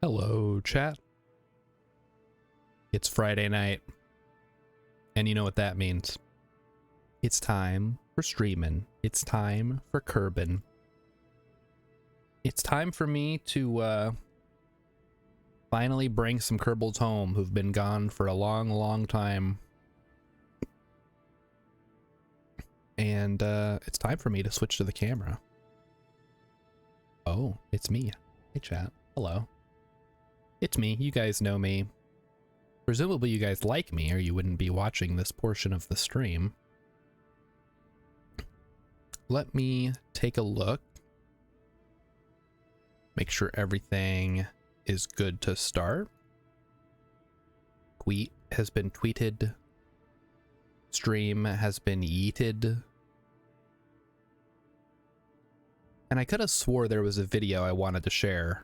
Hello, chat. It's Friday night, and you know what that means. It's time for streaming. It's time for Kerbin. It's time for me to finally bring some Kerbals home who've been gone for a long, long time. And it's time for me to switch to the camera. Oh, it's me. Hey, chat. Hello. It's me. You guys know me. Presumably you guys like me, or you wouldn't be watching this portion of the stream. Let me take a look. Make sure everything is good to start. Tweet has been tweeted. Stream has been yeeted. And I could have swore there was a video I wanted to share.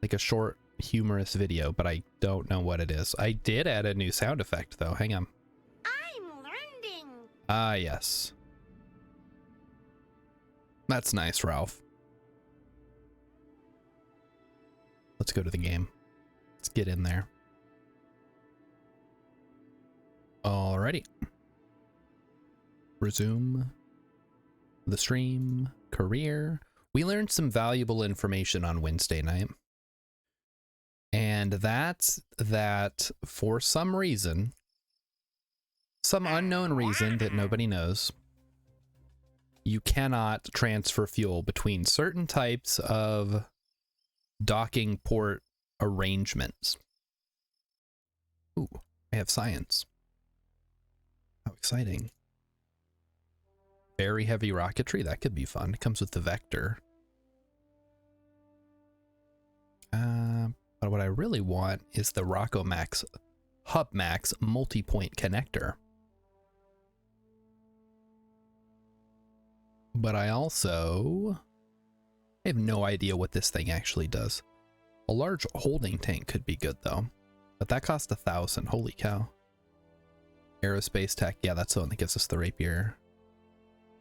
Like a short, humorous video, but I don't know what it is. I did add a new sound effect, though. Hang on. I'm learning. Ah, yes. That's nice, Ralph. Let's go to the game. Let's get in there. Alrighty. Resume the stream. Career. We learned some valuable information on Wednesday night. And that's that for some reason, some unknown reason that nobody knows, you cannot transfer fuel between certain types of docking port arrangements. Ooh, I have science. How exciting. Very heavy rocketry, that could be fun. It comes with the vector. But what I really want is the Rockomax HubMax multi-point connector. But I have no idea what this thing actually does. A large holding tank could be good though, but that costs 1,000. Holy cow. Aerospace tech, yeah, that's the one that gives us the rapier.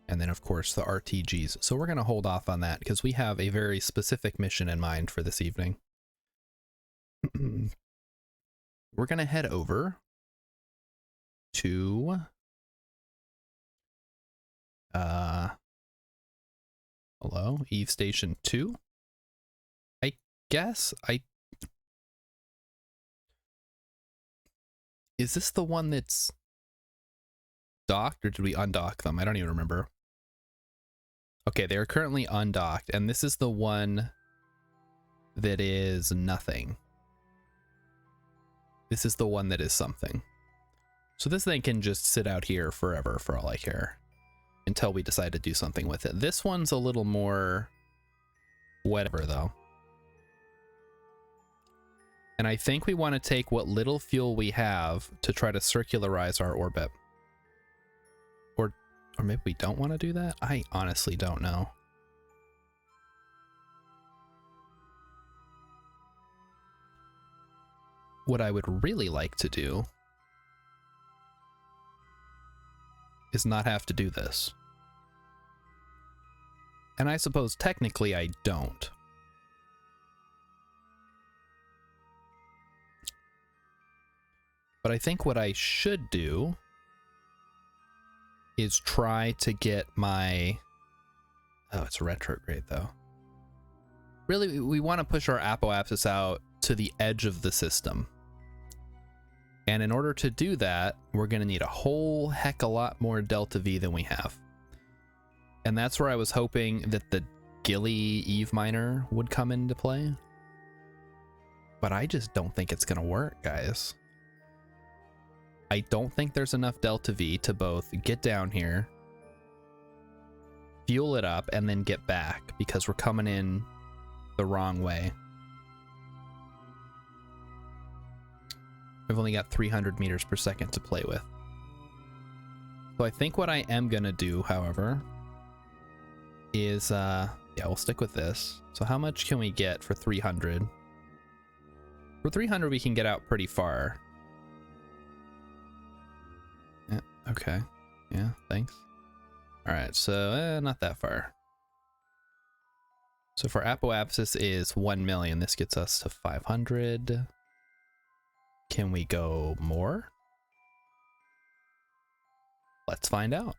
And then of course the RTGs. So we're gonna hold off on that because we have a very specific mission in mind for this evening. We're gonna head over to hello, Eve Station 2. I guess is this the one that's docked, or did we undock them? I don't even remember. Okay, they are currently undocked, and this is the one that is nothing. This is the one that is something. So this thing can just sit out here forever for all I care until we decide to do something with it. This one's a little more whatever though. And I think we want to take what little fuel we have to try to circularize our orbit. Or maybe we don't want to do that? I honestly don't know. What I would really like to do is not have to do this. And I suppose technically I don't. But I think what I should do is try to get my... Oh, it's retrograde though. Really, we want to push our apoapsis out to the edge of the system. And in order to do that, we're going to need a whole heck a lot more delta V than we have. And that's where I was hoping that the Gilly Eve miner would come into play. But I just don't think it's going to work, guys. I don't think there's enough delta V to both get down here, fuel it up, and then get back, because we're coming in the wrong way. I've only got 300 meters per second to play with. So I think what I am gonna do, however, is, yeah, we'll stick with this. So how much can we get for 300? For 300, we can get out pretty far. Yeah, okay. Yeah, thanks. All right, so not that far. So for apoapsis is 1 million. This gets us to 500. Can we go more? Let's find out.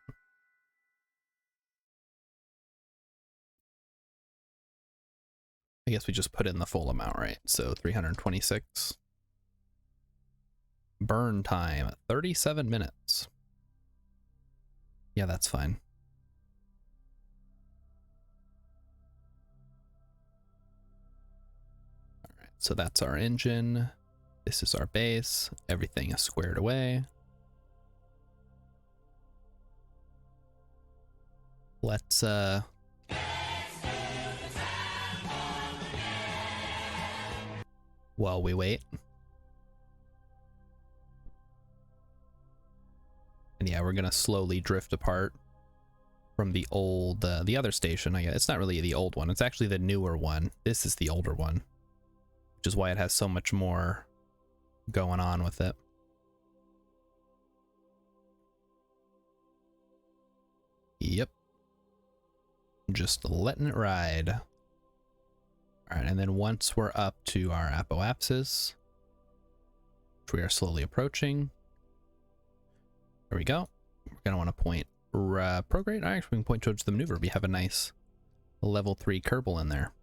I guess we just put in the full amount, right? So 326. Burn time, 37 minutes. Yeah, that's fine. All right, so that's our engine. This is our base. Everything is squared away. Let's while we wait. And yeah, we're gonna slowly drift apart from the old, the other station. I guess it's not really the old one. It's actually the newer one. This is the older one, which is why it has so much more going on with it. Yep. Just letting it ride. All right, and then once we're up to our apoapsis, which we are slowly approaching, there we go. We're gonna want to point prograde. Actually, we can point towards the maneuver. We have a nice level 3 Kerbal in there.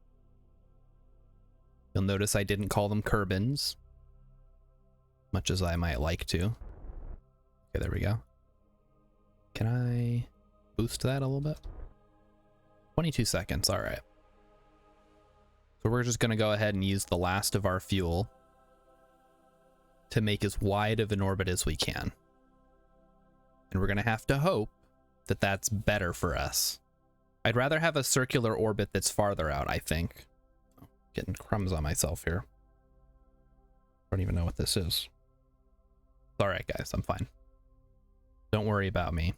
You'll notice I didn't call them Kerbins, much as I might like to. Okay, there we go. Can I boost that a little bit? 22 seconds, all right. So we're just gonna go ahead and use the last of our fuel to make as wide of an orbit as we can. And we're gonna have to hope that that's better for us. I'd rather have a circular orbit that's farther out, I think. Oh, getting crumbs on myself here. Don't even know what this is. All right, guys, I'm fine. Don't worry about me.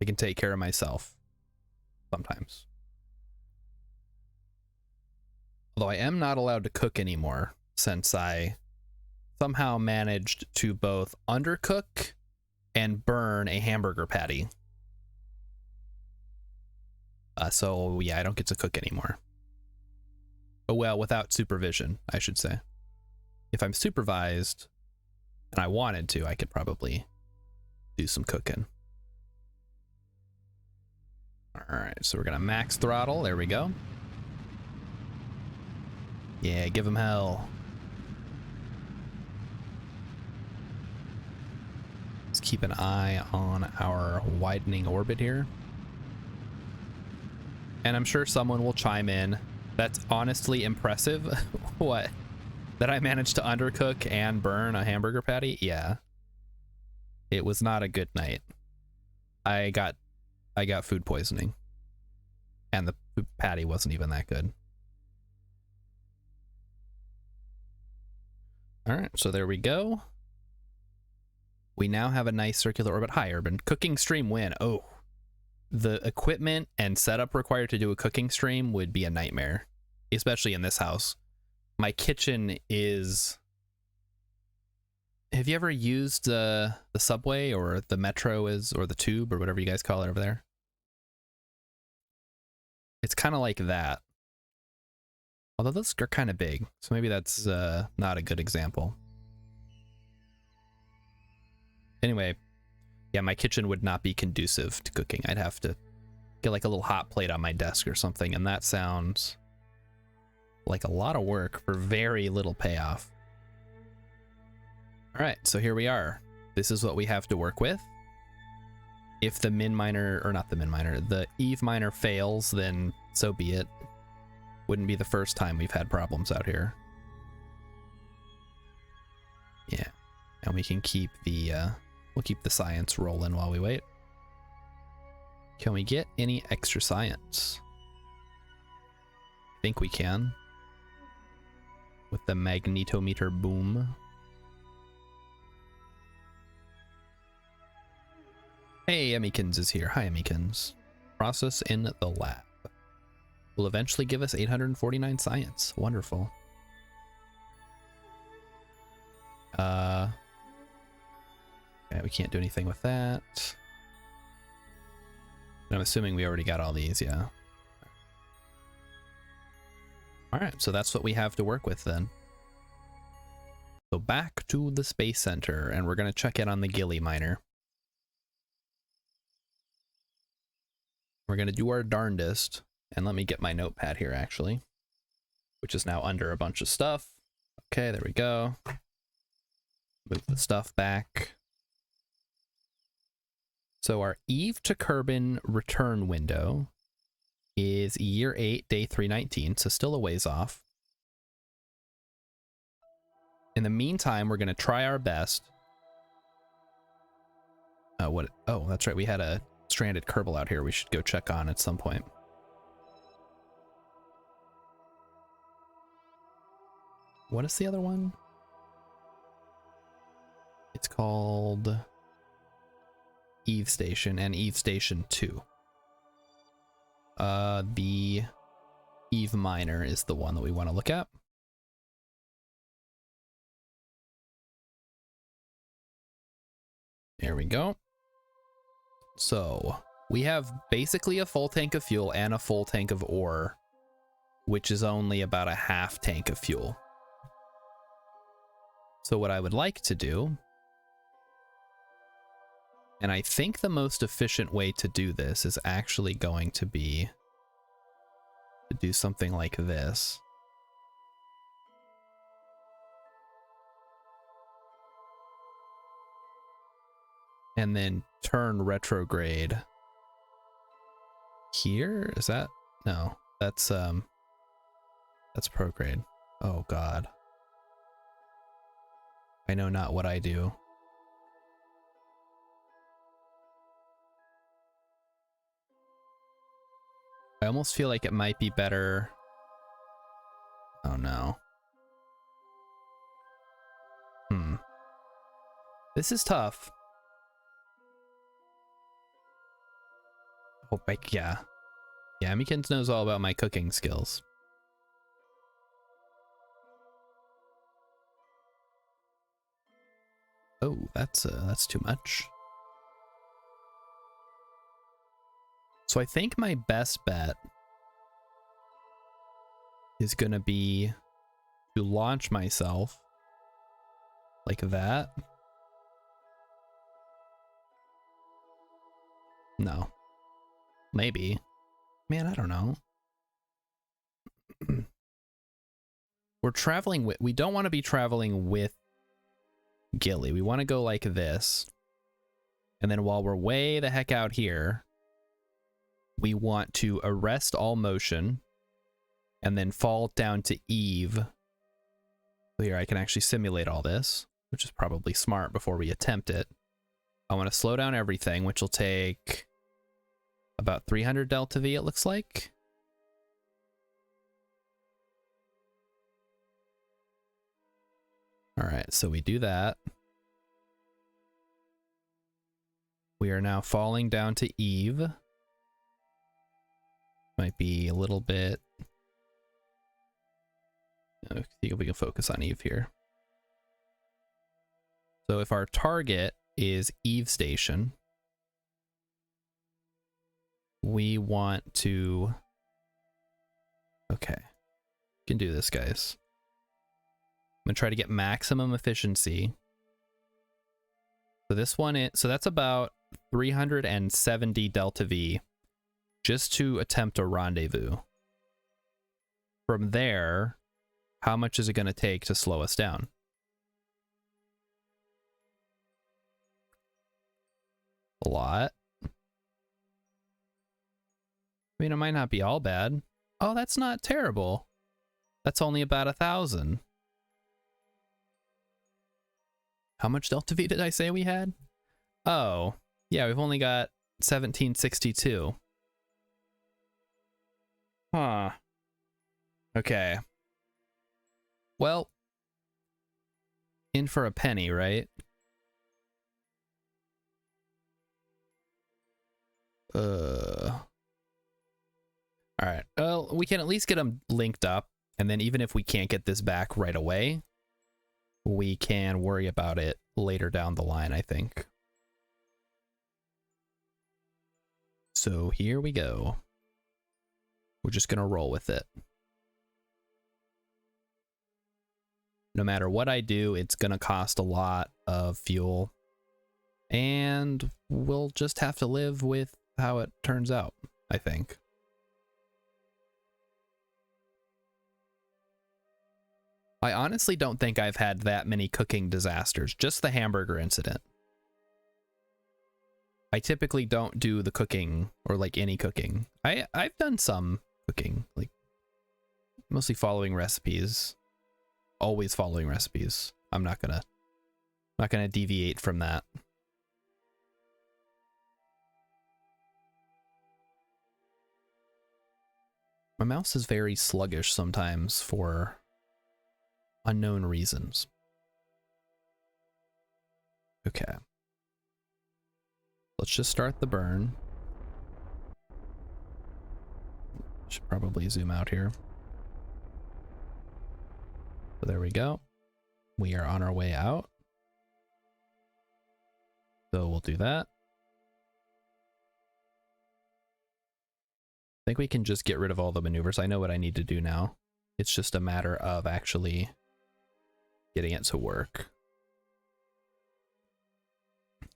I can take care of myself sometimes. Although I am not allowed to cook anymore since I somehow managed to both undercook and burn a hamburger patty. So yeah, I don't get to cook anymore. Oh well, without supervision, I should say. If I'm supervised and I wanted to, I could probably do some cooking. All right, so we're gonna max throttle. There we go. Yeah, give him hell. Let's keep an eye on our widening orbit here. And I'm sure someone will chime in. That's honestly impressive. What? That I managed to undercook and burn a hamburger patty? Yeah. It was not a good night. I got food poisoning. And the patty wasn't even that good. All right, so there we go. We now have a nice circular orbit. Hi, Urban. Cooking stream win. Oh, the equipment and setup required to do a cooking stream would be a nightmare, especially in this house. My kitchen is... Have you ever used the subway or the metro or the tube or whatever you guys call it over there? It's kind of like that. Although those are kind of big, so maybe that's not a good example. Anyway, yeah, my kitchen would not be conducive to cooking. I'd have to get like a little hot plate on my desk or something, and that sounds like a lot of work for very little payoff. All right, so here we are. This is what we have to work with. If the min miner, or not the min miner, the Eve miner fails, then so be it. Wouldn't be the first time we've had problems out here. Yeah, and we can keep the, we'll keep the science rolling while we wait. Can we get any extra science? I think we can. With the magnetometer boom. Hey, Emmykins is here. Hi, Emmykins. Process in the lab. Will eventually give us 849 science. Wonderful. Yeah, we can't do anything with that. I'm assuming we already got all these, yeah. All right, so that's what we have to work with then. So back to the Space Center, and we're going to check in on the Gilly miner. We're going to do our darndest, and let me get my notepad here, actually, which is now under a bunch of stuff. Okay, there we go. Move the stuff back. So our Eve to Kerbin return window is year 8, day 319, so still a ways off. In the meantime, we're going to try our best. Oh, that's right. We had a stranded Kerbal out here we should go check on at some point. What is the other one? It's called Eve Station and Eve Station 2. The Eve Miner is the one that we want to look at. There we go. So we have basically a full tank of fuel and a full tank of ore, which is only about a half tank of fuel. So what I would like to do, and I think the most efficient way to do this is actually going to be to do something like this. And then turn retrograde here. Is that? No, that's prograde. Oh God. I know not what I do. I almost feel like it might be better. Oh no. This is tough. Oh, yeah. Yeah, Mikins knows all about my cooking skills. Oh, that's too much. So I think my best bet is gonna be to launch myself like that. No. Maybe. Man, I don't know. We're traveling with, we don't want to be traveling with Gilly. We want to go like this. And then while we're way the heck out here, we want to arrest all motion and then fall down to Eve. So here I can actually simulate all this, which is probably smart before we attempt it. I want to slow down everything, which will take about 300 delta V, it looks like. All right, so we do that. We are now falling down to Eve. Might be a little bit. Let's see if we can focus on Eve here. So if our target is Eve Station, we want to... Okay. We can do this, guys. I'm going to try to get maximum efficiency. So this one, so that's about 370 delta V just to attempt a rendezvous. From there, how much is it going to take to slow us down? A lot. I mean, it might not be all bad. Oh, that's not terrible. That's only about 1,000. How much delta V did I say we had? Oh, yeah, we've only got 1762. Huh. Okay. Well, in for a penny, right? All right. Well, we can at least get them linked up, and then even if we can't get this back right away, we can worry about it later down the line, I think. So here we go. We're just gonna roll with it. No matter what I do, it's gonna cost a lot of fuel. And we'll just have to live with how it turns out, I think. I honestly don't think I've had that many cooking disasters, just the hamburger incident. I typically don't do the cooking or like any cooking. I've done some cooking, like mostly following recipes, always following recipes. I'm not gonna deviate from that. My mouse is very sluggish sometimes for unknown reasons. Okay. Let's just start the burn. Should probably zoom out here. So there we go. We are on our way out. So we'll do that. I think we can just get rid of all the maneuvers. I know what I need to do now. It's just a matter of actually getting it to work.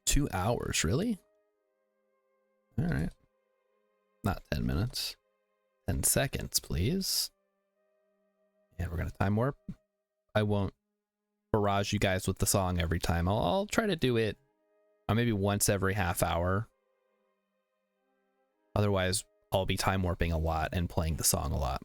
2 hours, really? All right. Not 10 minutes. 10 seconds, please. And we're going to time warp. I won't barrage you guys with the song every time. I'll try to do it maybe once every half hour. Otherwise, I'll be time warping a lot and playing the song a lot.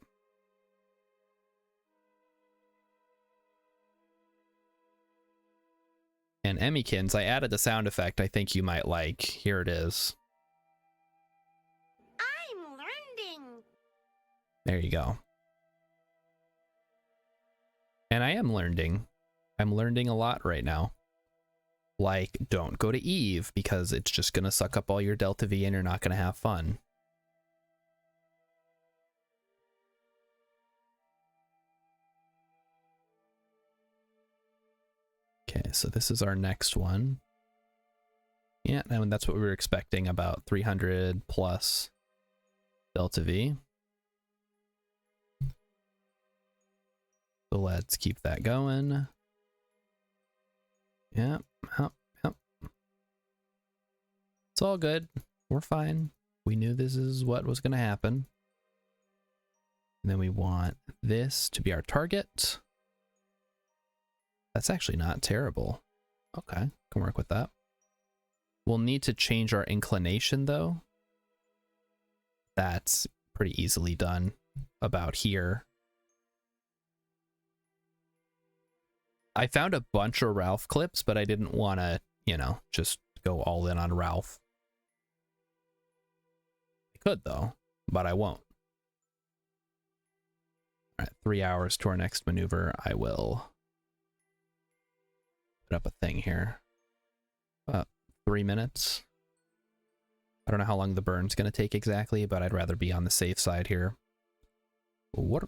And Emmykins, I added a sound effect I think you might like. Here it is. I'm learning. There you go. And I am learning. I'm learning a lot right now. Like, don't go to Eve because it's just going to suck up all your Delta V and you're not going to have fun. Okay, so this is our next one. Yeah, and that's what we were expecting, about 300 plus Delta V. So let's keep that going. Yep, yep. It's all good. We're fine. We knew this is what was going to happen. And then we want this to be our target. That's actually not terrible. Okay, can work with that. We'll need to change our inclination though. That's pretty easily done about here. I found a bunch of Ralph clips, but I didn't want to, you know, just go all in on Ralph. I could though, but I won't. All right, 3 hours to our next maneuver. I will put up a thing here. 3 minutes. I don't know how long the burn's going to take exactly, but I'd rather be on the safe side here. What?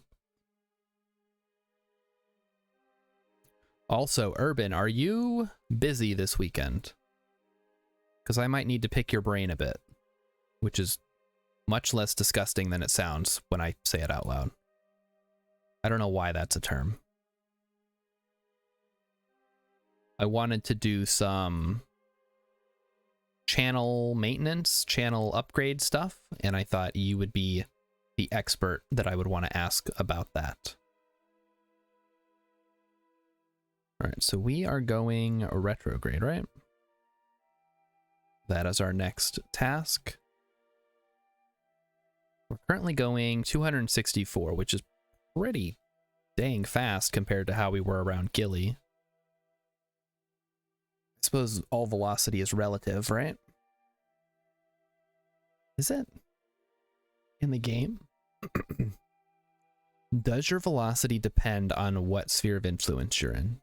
Also, Urban, are you busy this weekend? Because I might need to pick your brain a bit, which is much less disgusting than it sounds when I say it out loud. I don't know why that's a term. I wanted to do some channel maintenance, channel upgrade stuff, and I thought you would be the expert that I would want to ask about that. All right, so we are going retrograde, right? That is our next task. We're currently going 264, which is pretty dang fast compared to how we were around Gilly. I suppose all velocity is relative, right? Is it? In the game? Does your velocity depend on what sphere of influence you're in?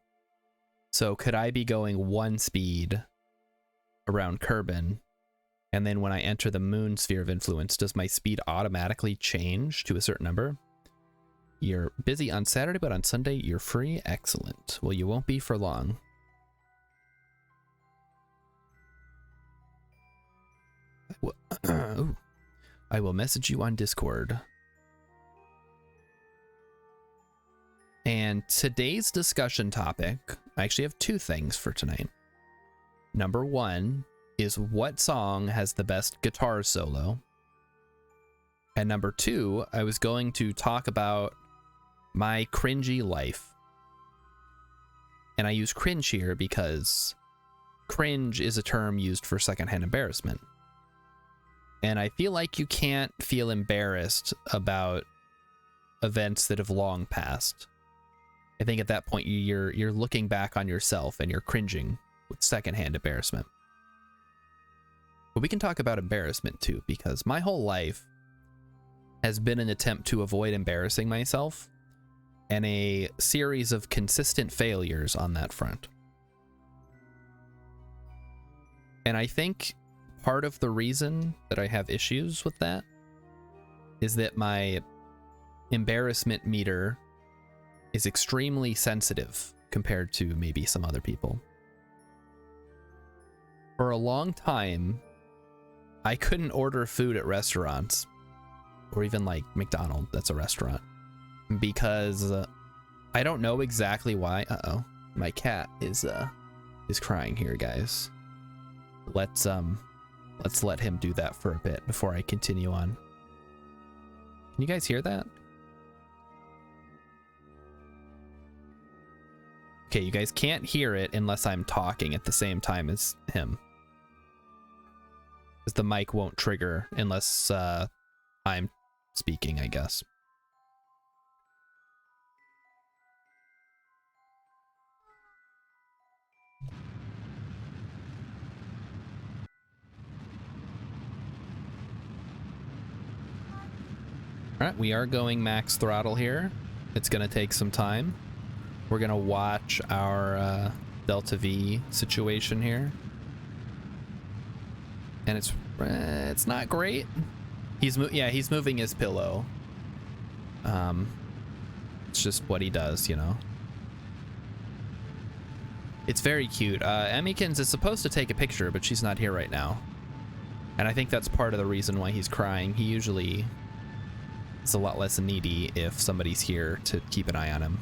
So could I be going 1 speed around Kerbal, and then when I enter the moon sphere of influence, does my speed automatically change to a certain number? You're busy on Saturday, but on Sunday you're free? Excellent. Well, you won't be for long. Ooh. I will message you on Discord. And today's discussion topic, I actually have two things for tonight. Number one is what song has the best guitar solo? And number two, I was going to talk about my cringy life. And I use cringe here because cringe is a term used for secondhand embarrassment. And I feel like you can't feel embarrassed about events that have long passed. I think at that point you're looking back on yourself and you're cringing with secondhand embarrassment. But we can talk about embarrassment too, because my whole life has been an attempt to avoid embarrassing myself and a series of consistent failures on that front. And I think part of the reason that I have issues with that is that my embarrassment meter is extremely sensitive compared to maybe some other people. For a long time, I couldn't order food at restaurants, or even like McDonald's, that's a restaurant, because I don't know exactly why. Uh-oh, my cat is crying here, guys. Let's let him do that for a bit before I continue on. Can you guys hear that? Okay, you guys can't hear it unless I'm talking at the same time as him, because the mic won't trigger unless I'm speaking, I guess. All right, we are going max throttle here. It's gonna take some time. We're gonna watch our Delta V situation here, and it's not great. He's moving his pillow. It's just what he does, you know. It's very cute. Emmykins is supposed to take a picture, but she's not here right now, and I think that's part of the reason why he's crying. He usually is a lot less needy if somebody's here to keep an eye on him.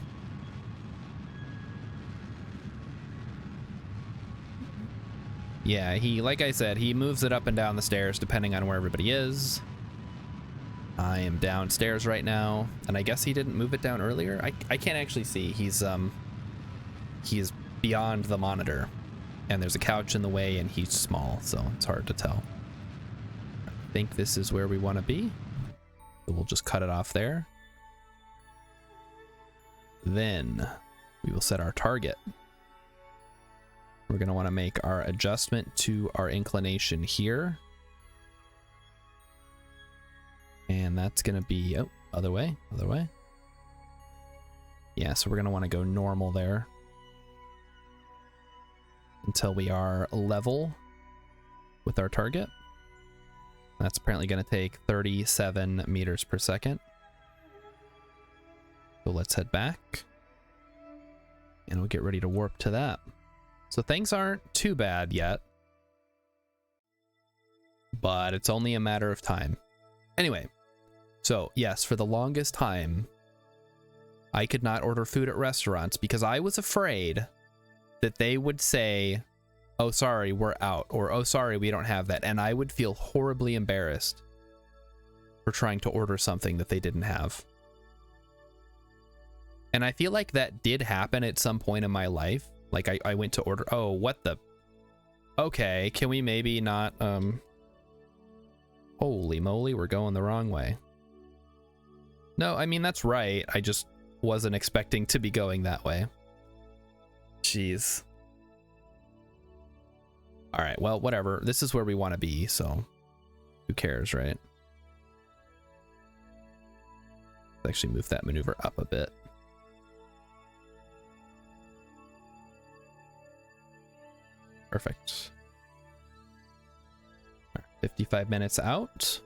Yeah, like I said, he moves it up and down the stairs depending on where everybody is. I am downstairs right now, and I guess he didn't move it down earlier. I can't actually see. He is beyond the monitor, and there's a couch in the way, and he's small, so it's hard to tell. I think this is where we want to be. So we'll just cut it off there. Then we will set our target. We're going to want to make our adjustment to our inclination here. And that's going to be, oh, other way. Yeah, so we're going to want to go normal there until we are level with our target. That's apparently going to take 37 meters per second. So let's head back, and we'll get ready to warp to that. So things aren't too bad yet, but it's only a matter of time. Anyway, so yes, for the longest time, I could not order food at restaurants because I was afraid that they would say, "Oh, sorry, we're out," or "Oh, sorry, we don't have that." And I would feel horribly embarrassed for trying to order something that they didn't have. And I feel like that did happen at some point in my life. Like I went to order, oh, what the? Okay, can we maybe not, holy moly, we're going the wrong way. No, I mean, that's right. I just wasn't expecting to be going that way. Jeez. All right, well, whatever. This is where we want to be, so who cares, right? Let's actually move that maneuver up a bit. Perfect. All right, 55 minutes out.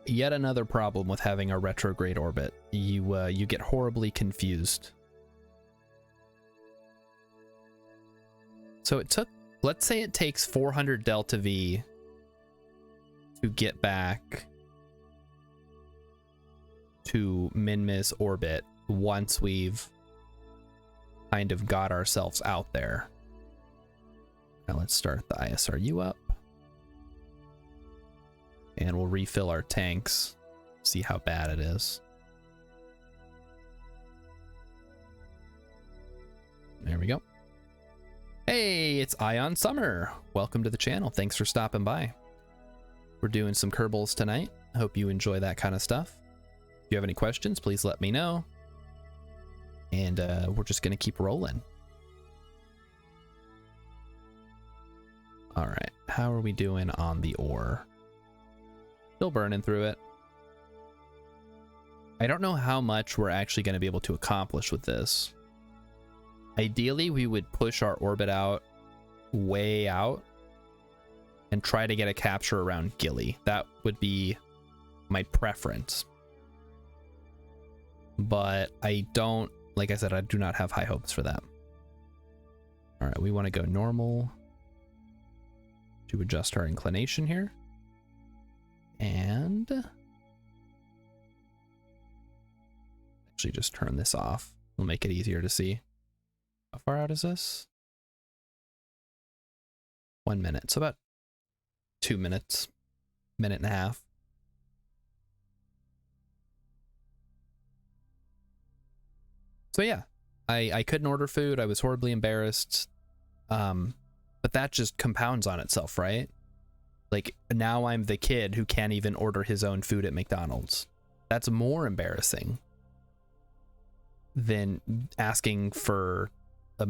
Yet another problem with having a retrograde orbit. You get horribly confused. So it took, let's say it takes 400 delta V to get back to min-miss orbit once we've kind of got ourselves out there. Now let's start the ISRU up. And we'll refill our tanks, see how bad it is. There we go. Hey, it's Ion Summer. Welcome to the channel. Thanks for stopping by. We're doing some Kerbals tonight. I hope you enjoy that kind of stuff. If you have any questions, please let me know. And we're just going to keep rolling. All right. How are we doing on the ore? Still burning through it. I don't know how much we're actually going to be able to accomplish with this. Ideally, we would push our orbit out way out and try to get a capture around Gilly. That would be my preference. But I don't, like I said, I do not have high hopes for that. All right, we want to go normal to adjust our inclination here. And actually just turn this off. It'll make it easier to see. How far out is this? 1 minute. So about 2 minutes, minute and a half. So yeah, I couldn't order food. I was horribly embarrassed. But that just compounds on itself, right? Like now I'm the kid who can't even order his own food at McDonald's. That's more embarrassing than asking for a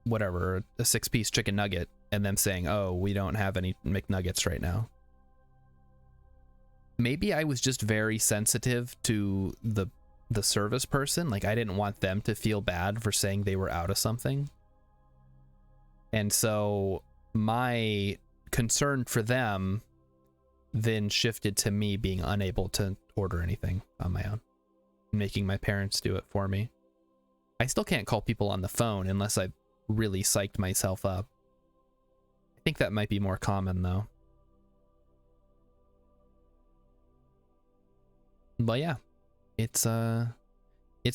6-piece chicken nugget and them saying, oh, we don't have any McNuggets right now. Maybe I was just very sensitive to the service person. Like I didn't want them to feel bad for saying they were out of something. And so my concern for them then shifted to me being unable to order anything on my own, making my parents do it for me. I still can't call people on the phone unless I've really psyched myself up. I think that might be more common though. But yeah, it's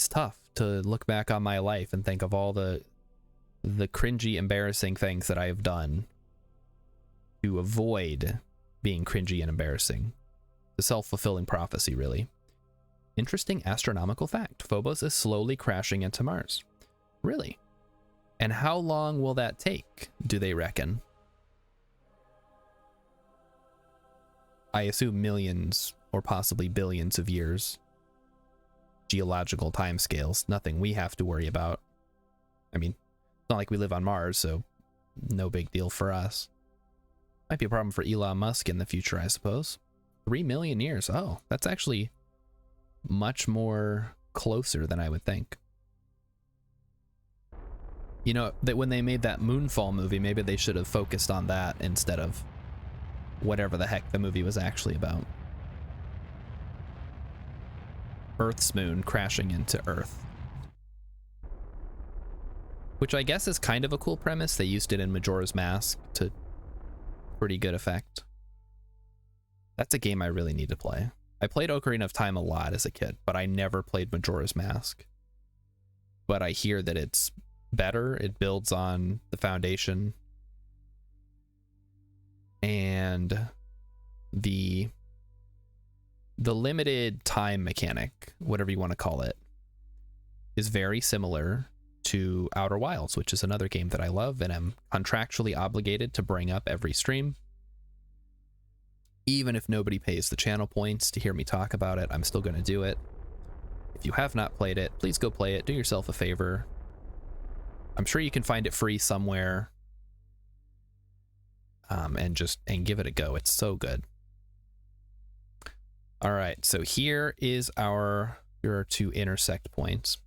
tough to look back on my life and think of all the cringy, embarrassing things that I have done to avoid being cringy and embarrassing. The self-fulfilling prophecy, really. Interesting astronomical fact. Phobos is slowly crashing into Mars. Really? And how long will that take, do they reckon? I assume millions or possibly billions of years. Geological timescales, nothing we have to worry about. I mean, it's not like we live on Mars, so no big deal for us. Might be a problem for Elon Musk in the future, I suppose. 3 million years. Oh, that's actually much more closer than I would think. You know, that when they made that Moonfall movie, maybe they should have focused on that instead of whatever the heck the movie was actually about. Earth's moon crashing into Earth. Which I guess is kind of a cool premise. They used it in Majora's Mask to pretty good effect. That's a game I really need to play. I played Ocarina of Time a lot as a kid, but I never played Majora's Mask. But I hear that it's better. It builds on the foundation. And the limited time mechanic, whatever you want to call it, is very similar to Outer Wilds, which is another game that I love and am contractually obligated to bring up every stream. Even if nobody pays the channel points to hear me talk about it, I'm still going to do it. If you have not played it, please go play it. Do yourself a favor. I'm sure you can find it free somewhere. And give it a go. It's so good. All right, so here are our 2 intersect points.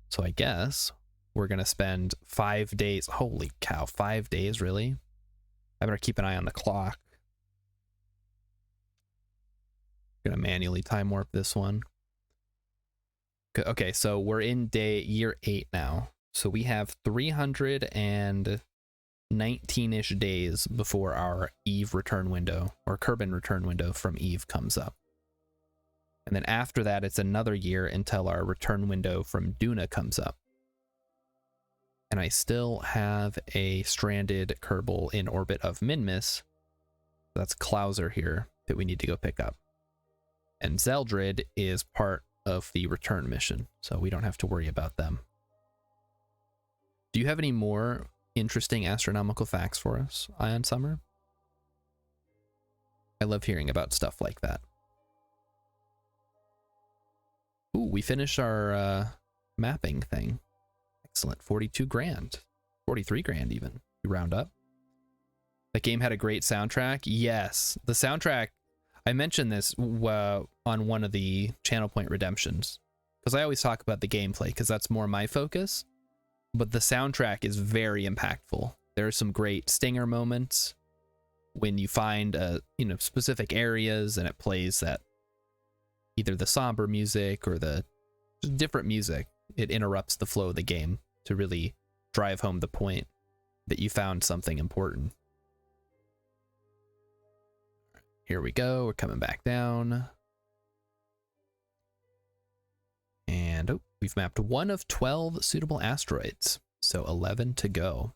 So I guess we're going to spend 5 days. Holy cow, 5 days, really? I better keep an eye on the clock. I'm going to manually time warp this one. Okay, so we're in year 8 now. So we have 319-ish days before our Eve return window, or Kerbin return window from Eve comes up. And then after that, it's another year until our return window from Duna comes up. And I still have a stranded Kerbal in orbit of Minmus. That's Klauser here that we need to go pick up. And Zeldrid is part of the return mission, so we don't have to worry about them. Do you have any more interesting astronomical facts for us, Ion Summer? I love hearing about stuff like that. Ooh, we finished our mapping thing. Excellent. 42 grand. 43 grand even. You round up. That game had a great soundtrack. Yes. The soundtrack, I mentioned this on one of the Channel Point Redemptions, because I always talk about the gameplay because that's more my focus. But the soundtrack is very impactful. There are some great stinger moments when you find specific areas and it plays that either the somber music or the different music. It interrupts the flow of the game to really drive home the point that you found something important. Here we go. We're coming back down. And we've mapped 1 of 12 suitable asteroids, so 11 to go.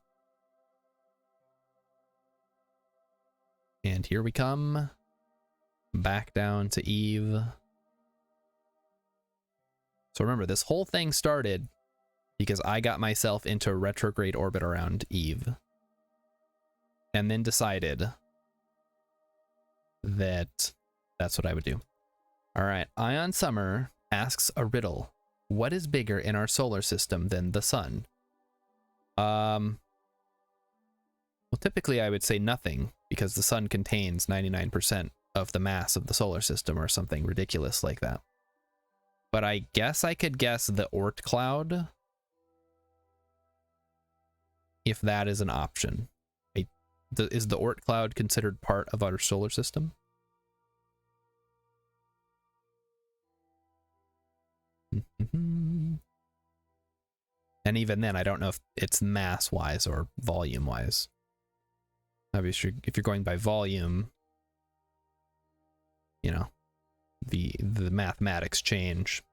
And here we come. Back down to Eve. So remember, this whole thing started because I got myself into retrograde orbit around Eve. And then decided that that's what I would do. All right, Ion Summer asks a riddle. What is bigger in our solar system than the sun? Well, typically I would say nothing, because the sun contains 99% of the mass of the solar system or something ridiculous like that. But I guess I could guess the Oort cloud, if that is an option. Is the Oort cloud considered part of our solar system? And even then, I don't know if it's mass-wise or volume-wise. Obviously, if you're going by volume, you know, the mathematics change.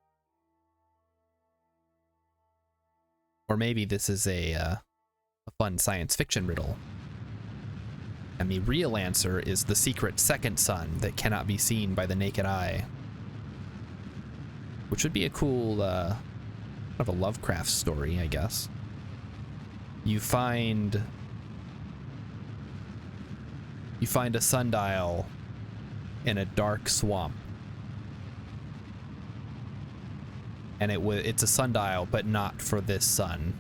Or maybe this is a fun science fiction riddle. And the real answer is the secret second sun that cannot be seen by the naked eye. Which would be a cool, kind of a Lovecraft story, I guess. You find a sundial in a dark swamp. And it's a sundial, but not for this sun.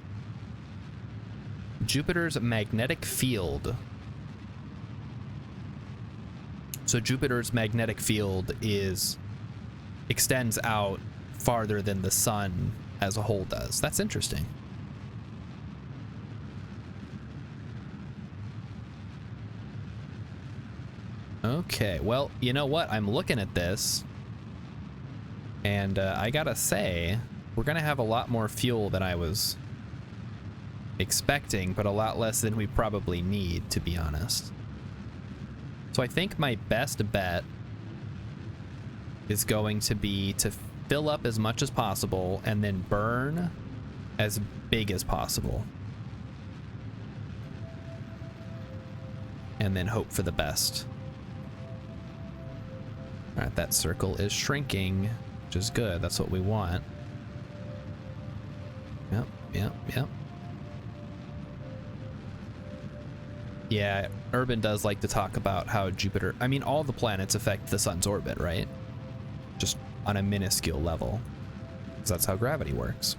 Jupiter's magnetic field. So Jupiter's magnetic field extends out farther than the sun as a whole does. That's interesting. Okay, well, you know what? I'm looking at this, and I gotta say, we're gonna have a lot more fuel than I was expecting, but a lot less than we probably need, to be honest. So I think my best bet is going to be to fill up as much as possible and then burn as big as possible. And then hope for the best. All right, that circle is shrinking, which is good. That's what we want. Yep, yep, yep. Yeah, Urban does like to talk about how Jupiter, I mean, all the planets affect the sun's orbit, right? Just on a minuscule level, because that's how gravity works.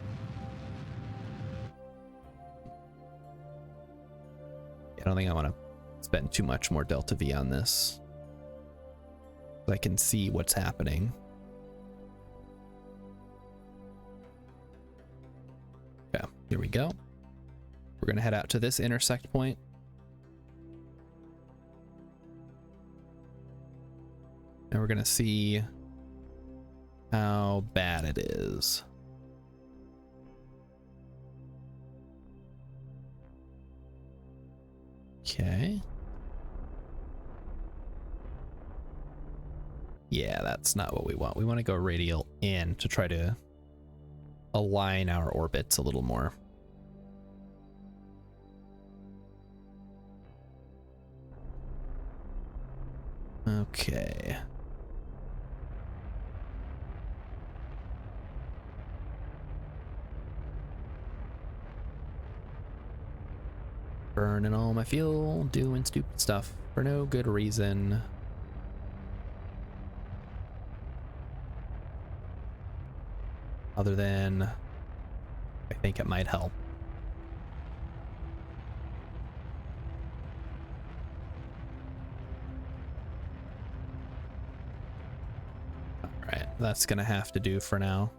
I don't think I want to spend too much more delta V on this. I can see what's happening. Okay, here we go. We're gonna head out to this intersect point. And we're gonna see how bad it is. Okay. Yeah, that's not what we want. We want to go radial in to try to align our orbits a little more. Okay. Burning all my fuel, doing stupid stuff for no good reason. Other than I think it might help. Alright, that's gonna have to do for now.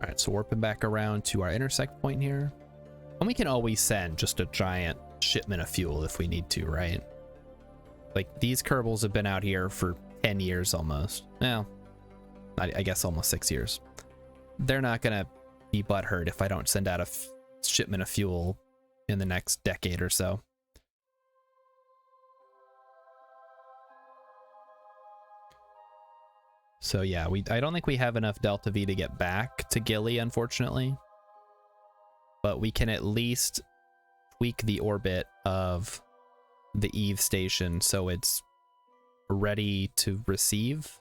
Alright, so warping back around to our intersect point here. And we can always send just a giant shipment of fuel if we need to, right? Like, these Kerbals have been out here for 10 years almost. Well, I guess almost 6 years. They're not gonna be butthurt if I don't send out a shipment of fuel in the next decade or so. So yeah, I don't think we have enough Delta V to get back to Gilly, unfortunately. But we can at least tweak the orbit of the Eve station so it's ready to receive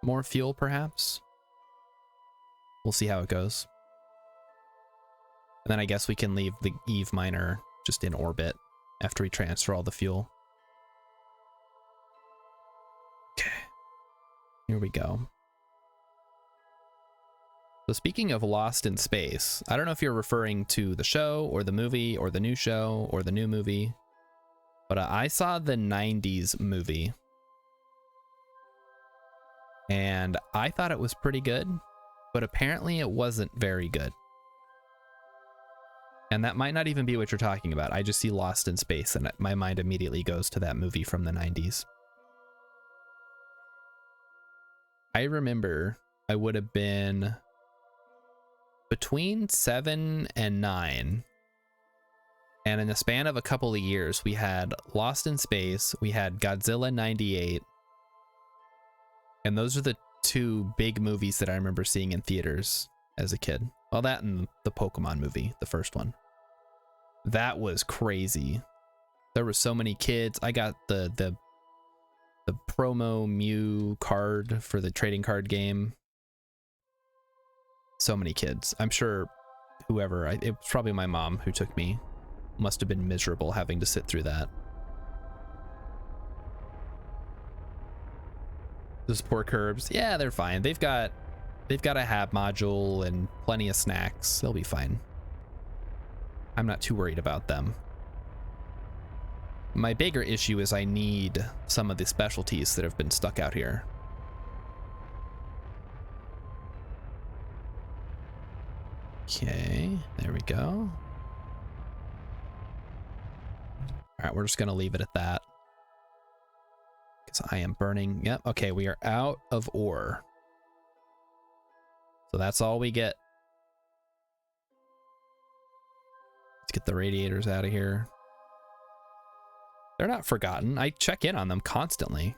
more fuel, perhaps. We'll see how it goes. And then I guess we can leave the Eve miner just in orbit after we transfer all the fuel. Okay. Here we go. So speaking of Lost in Space, I don't know if you're referring to the show or the movie or the new show or the new movie, but I saw the 90s movie and I thought it was pretty good, but apparently it wasn't very good. And that might not even be what you're talking about. I just see Lost in Space and my mind immediately goes to that movie from the 90s. I remember I would have been between 7 and 9. And in the span of a couple of years, we had Lost in Space, we had Godzilla 98. And those are the two big movies that I remember seeing in theaters as a kid. Well, that and the Pokemon movie, the first one. That was crazy. There were so many kids. I got the promo Mew card for the trading card game. So many kids. I'm sure whoever, it was probably my mom who took me, must have been miserable having to sit through that. Those poor Kerbs. Yeah, they're fine. They've got a hab module and plenty of snacks. They'll be fine. I'm not too worried about them. My bigger issue is I need some of the specialties that have been stuck out here. Okay, there we go. All right, we're just gonna leave it at that. Because I am burning. Yep, okay, we are out of ore. So that's all we get. Let's get the radiators out of here. They're not forgotten. I check in on them constantly.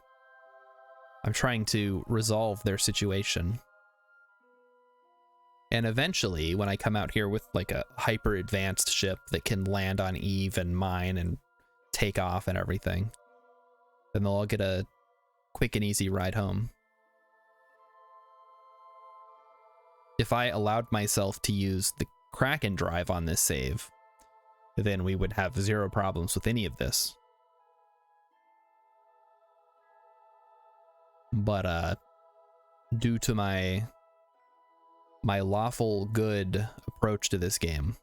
I'm trying to resolve their situation. And eventually, when I come out here with like a hyper advanced ship that can land on Eve and mine and take off and everything, then they'll all get a quick and easy ride home. If I allowed myself to use the Kraken drive on this save, then we would have zero problems with any of this. But due to my lawful good approach to this game,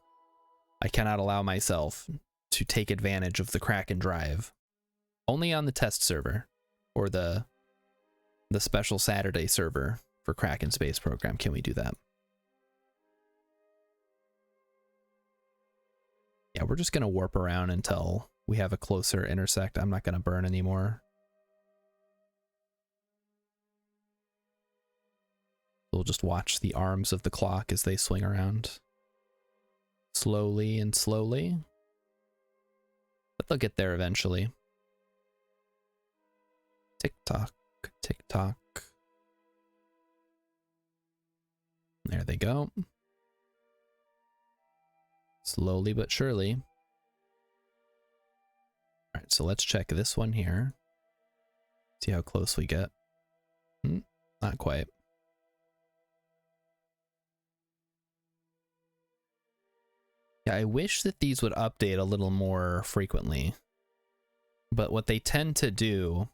I cannot allow myself to take advantage of the Kraken drive. Only on the test server or the special Saturday server for Kraken Space Program can we do that. Yeah, we're just gonna warp around until we have a closer intersect. I'm not gonna burn anymore. We'll just watch the arms of the clock as they swing around. Slowly and slowly. but they'll get there eventually. Tick tock, tick tock. There they go. Slowly but surely. All right, so let's check this one here. See how close we get. Not quite. Yeah, I wish that these would update a little more frequently. But what they tend to do,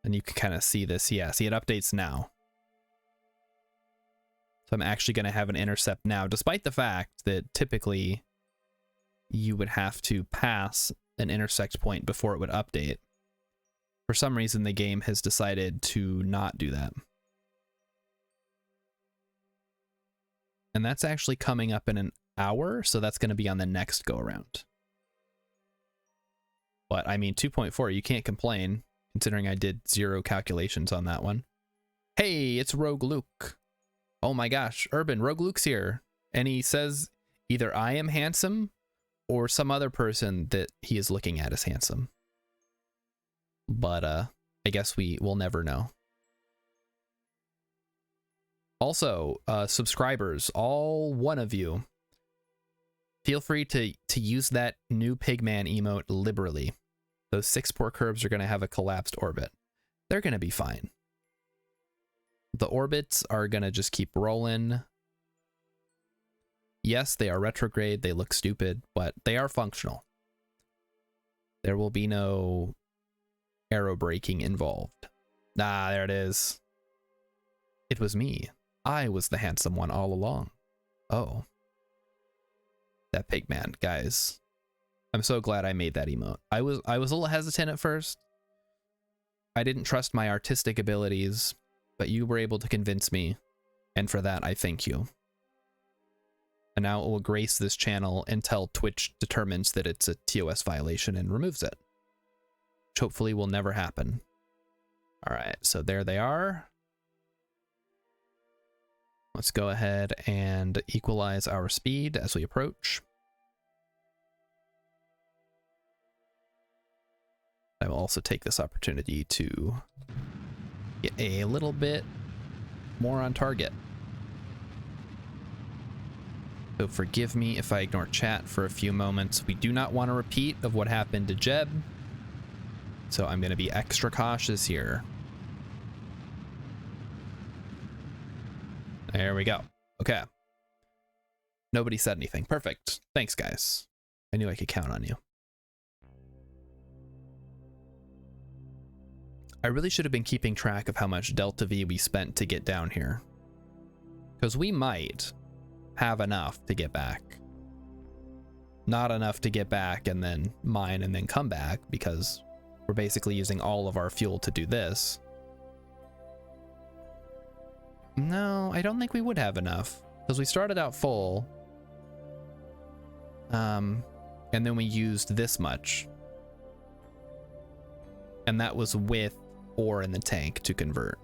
and you can kind of see this, yeah, see it updates now. So I'm actually going to have an intercept now, despite the fact that typically you would have to pass an intersect point before it would update. For some reason, the game has decided to not do that. And that's actually coming up in an hour, so that's going to be on the next go around. But I mean, 2.4, you can't complain, considering I did 0 calculations on that one. Hey, it's Rogue Luke. Oh my gosh, Urban, Rogue Luke's here. And he says either I am handsome or some other person that he is looking at is handsome. But I guess we will never know. Also, subscribers, all one of you, feel free to use that new Pigman emote liberally. Those 6 poor Kerbs are going to have a collapsed orbit. They're going to be fine. The orbits are going to just keep rolling. Yes, they are retrograde. They look stupid, but they are functional. There will be no arrow braking involved. Ah, there it is. It was me. I was the handsome one all along. Oh. That Pigman, guys. I'm so glad I made that emote. I was a little hesitant at first. I didn't trust my artistic abilities, but you were able to convince me, and for that I thank you. And now it will grace this channel until Twitch determines that it's a TOS violation and removes it, which hopefully will never happen. All right, so there they are. Let's go ahead and equalize our speed as we approach. I will also take this opportunity to get a little bit more on target. So forgive me if I ignore chat for a few moments. We do not want a repeat of what happened to Jeb, so I'm going to be extra cautious here. There we go. Okay. Nobody said anything. Perfect. Thanks, guys. I knew I could count on you. I really should have been keeping track of how much Delta V we spent to get down here, because we might have enough to get back. Not enough to get back and then mine and then come back, because we're basically using all of our fuel to do this. No, I don't think we would have enough, because we started out full. And then we used this much. And that was with ore in the tank to convert.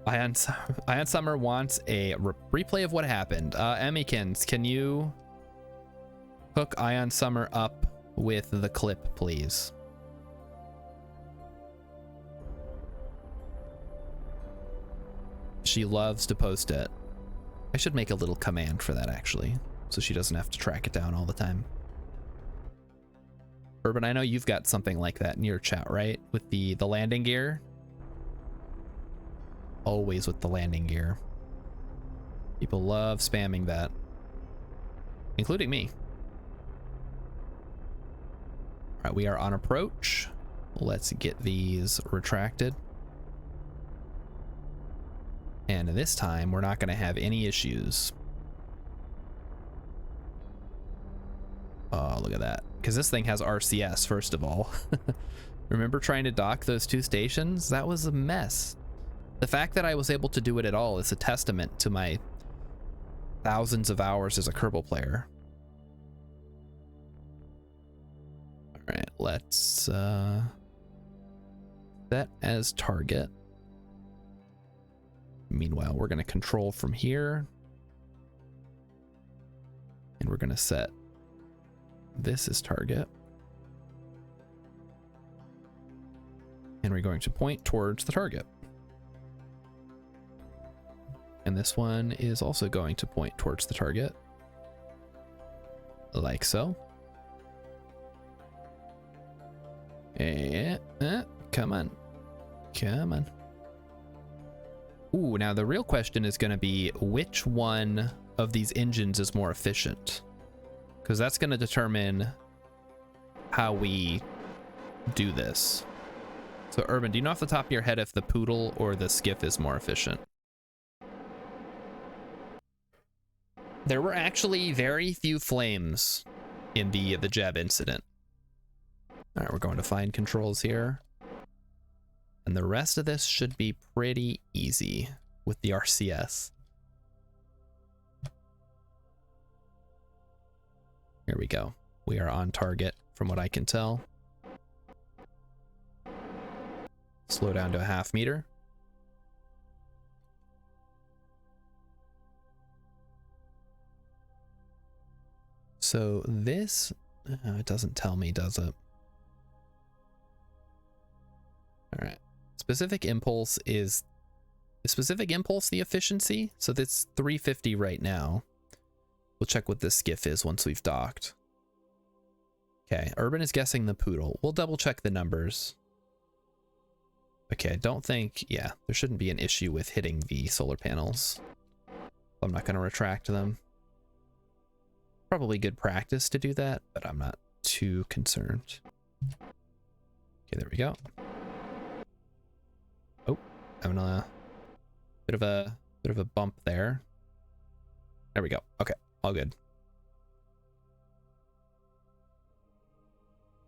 Ion Summer wants a replay of what happened. Emmykins, can you hook Ion Summer up with the clip, please? She loves to post it. I should make a little command for that, actually, so she doesn't have to track it down all the time. Urban, I know you've got something like that in your chat, right? With the landing gear? Always with the landing gear. People love spamming that. Including me. Alright, we are on approach. Let's get these retracted. And this time, we're not going to have any issues. Oh, look at that. Because this thing has RCS, first of all. Remember trying to dock those 2 stations? That was a mess. The fact that I was able to do it at all is a testament to my thousands of hours as a Kerbal player. All right, let's set as target. Meanwhile, we're going to control from here. And we're going to set this is target. And we're going to point towards the target. And this one is also going to point towards the target. Like so. Come on. Come on. Ooh, now the real question is going to be which one of these engines is more efficient? Because that's going to determine how we do this. So, Urban, do you know off the top of your head if the Poodle or the Skiff is more efficient? There were actually very few flames in the Jeb incident. All right, we're going to find controls here. And the rest of this should be pretty easy with the RCS. Here we go. We are on target from what I can tell. Slow down to a 0.5 meter. So this, it doesn't tell me, does it? All right. Specific impulse is specific impulse the efficiency? So that's 350 right now. We'll check what this Skiff is once we've docked. Okay, Urban is guessing the Poodle. We'll double check the numbers. Okay, I don't think, yeah, there shouldn't be an issue with hitting the solar panels. I'm not going to retract them. Probably good practice to do that, but I'm not too concerned. Okay, there we go. Oh, having a bit of a bump there. There we go. Okay, all good.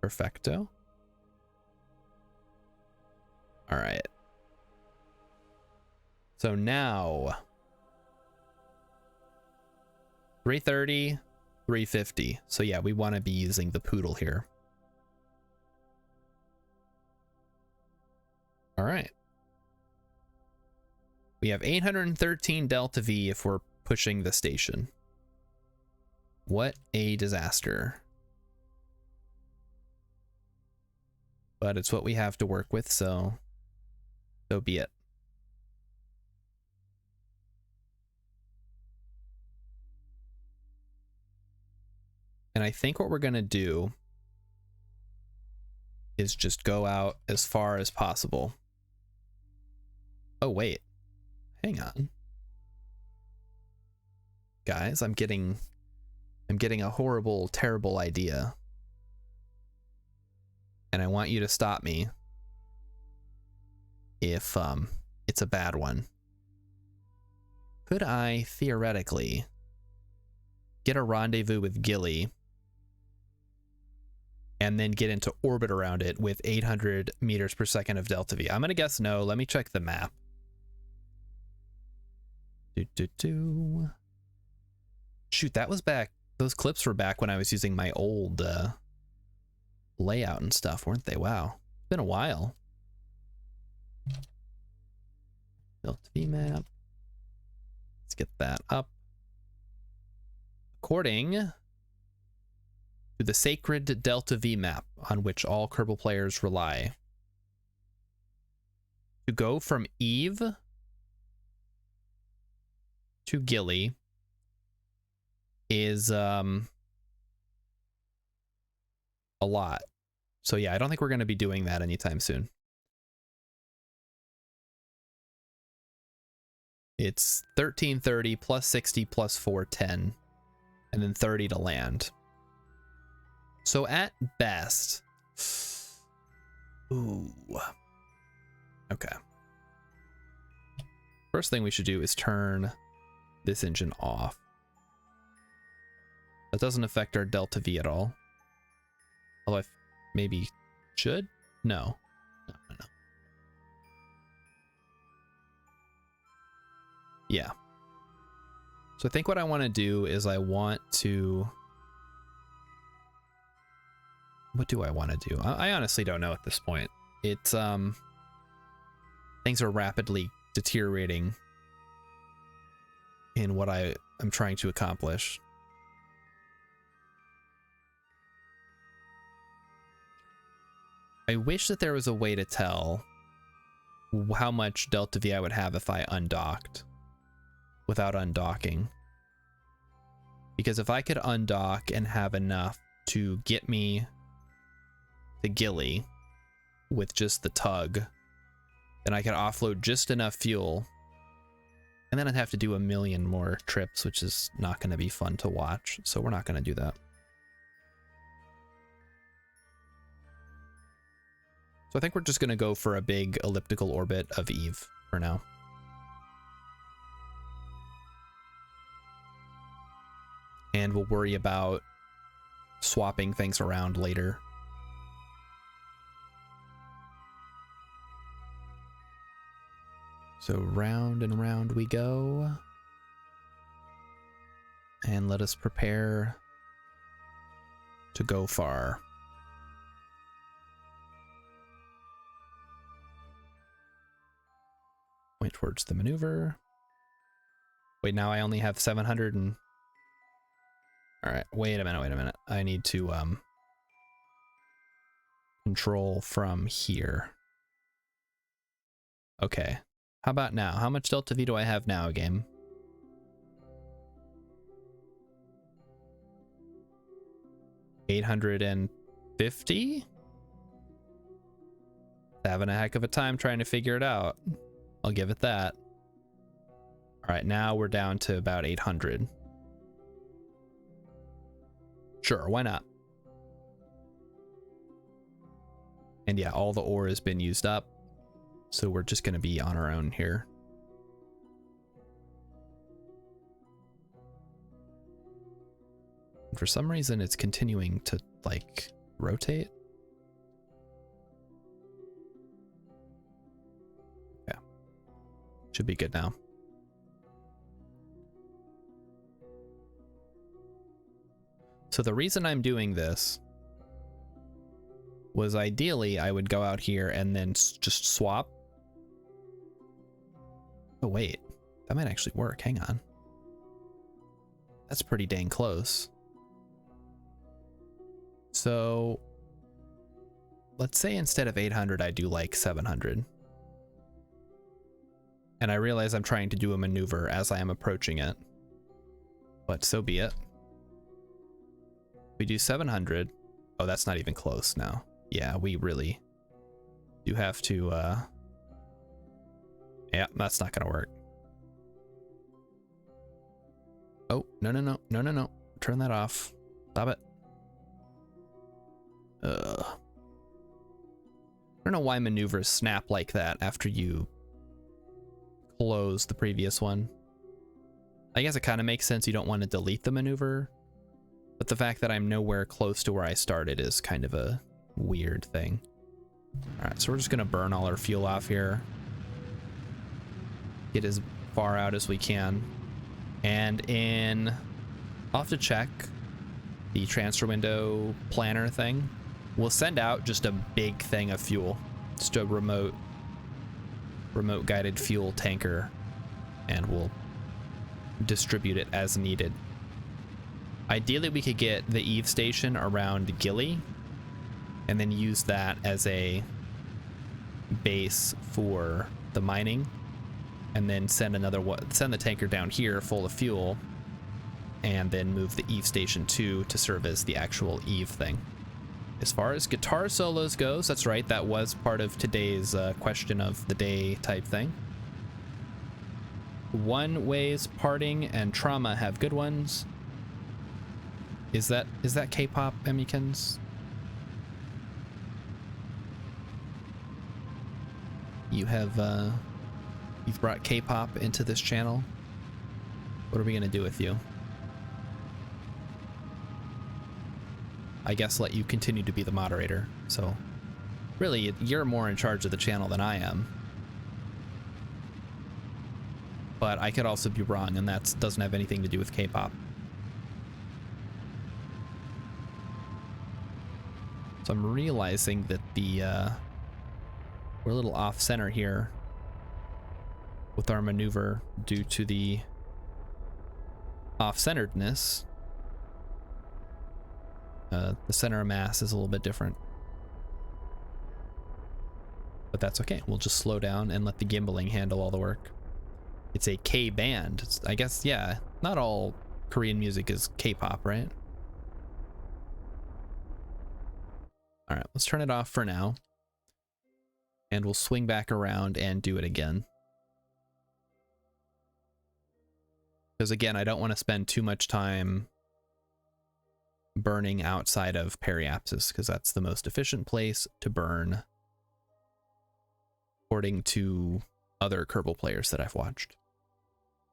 Perfecto. All right. So now 330, 350. So yeah, we want to be using the Poodle here. All right. We have 813 delta V if we're pushing the station. What a disaster. But it's what we have to work with, so be it. And I think what we're going to do is just go out as far as possible. Oh, wait. Hang on. Guys, I'm getting a horrible, terrible idea. And I want you to stop me if it's a bad one. Could I theoretically get a rendezvous with Gilly and then get into orbit around it with 800 meters per second of delta V? I'm gonna guess no. Let me check the map. Shoot, that was back. Those clips were back when I was using my old layout and stuff, weren't they? Wow, it's been a while. Delta V map. Let's get that up. According to the sacred Delta V map on which all Kerbal players rely, to go from Eve to Gilly is a lot. So yeah, I don't think we're going to be doing that anytime soon. It's 1330 plus 60 plus 410 and then 30 to land. So at best, ooh, okay. First thing we should do is turn this engine off. That doesn't affect our delta V at all. Although I maybe should? No. No. Yeah. So I think what I want to do is I want to... What do I want to do? I honestly don't know at this point. It's, things are rapidly deteriorating in what I'm trying to accomplish. I wish that there was a way to tell how much delta V I would have if I undocked without undocking. Because if I could undock and have enough to get me to Gilly with just the tug, then I could offload just enough fuel, and then I'd have to do a million more trips, which is not going to be fun to watch, so we're not going to do that. So I think we're just going to go for a big elliptical orbit of Eve for now. And we'll worry about swapping things around later. So round and round we go. And let us prepare to go far. Point towards the maneuver. Wait, now I only have 700 and... Alright, wait a minute. I need to control from here. Okay. How about now? How much delta V do I have now, game? $850? Having a heck of a time trying to figure it out. I'll give it that. Alright, now we're down to about 800. Sure, why not? And yeah, all the ore has been used up, so we're just going to be on our own here. And for some reason, it's continuing to, like, rotate. Yeah. Should be good now. So the reason I'm doing this was ideally I would go out here and then just swap. Oh wait, that might actually work. Hang on. That's pretty dang close. So let's say instead of 800, I do like 700. And I realize I'm trying to do a maneuver as I am approaching it, but so be it. We do 700. Oh, that's not even close now. Yeah, we really do have to, yeah, that's not gonna work. Oh, no. Turn that off. Stop it. I don't know why maneuvers snap like that after you close the previous one. I guess it kind of makes sense you don't want to delete the maneuver, but the fact that I'm nowhere close to where I started is kind of a weird thing. Alright, so we're just gonna burn all our fuel off here. Get as far out as we can. And I'll have to check the transfer window planner thing. We'll send out just a big thing of fuel. Just a remote guided fuel tanker, and we'll distribute it as needed. Ideally, we could get the Eve station around Gilly and then use that as a base for the mining, and then send the tanker down here full of fuel, and then move the Eve station 2 to serve as the actual Eve thing. As far as guitar solos goes, that's right, that was part of today's question of the day type thing. One Way's Parting and Trauma have good ones. Is that K-pop, Emmykins? You have you've brought K-pop into this channel. What are we gonna do with you? I guess let you continue to be the moderator. So really, you're more in charge of the channel than I am. But I could also be wrong, and that doesn't have anything to do with K-pop. So I'm realizing that we're a little off center here with our maneuver due to the off-centeredness. The center of mass is a little bit different. but that's okay. We'll just slow down and let the gimbaling handle all the work. It's a K band. I guess, yeah, not all Korean music is K-pop, right? All right, let's turn it off for now. And we'll swing back around and do it again. Because again, I don't want to spend too much time burning outside of periapsis, because that's the most efficient place to burn, according to other Kerbal players that I've watched.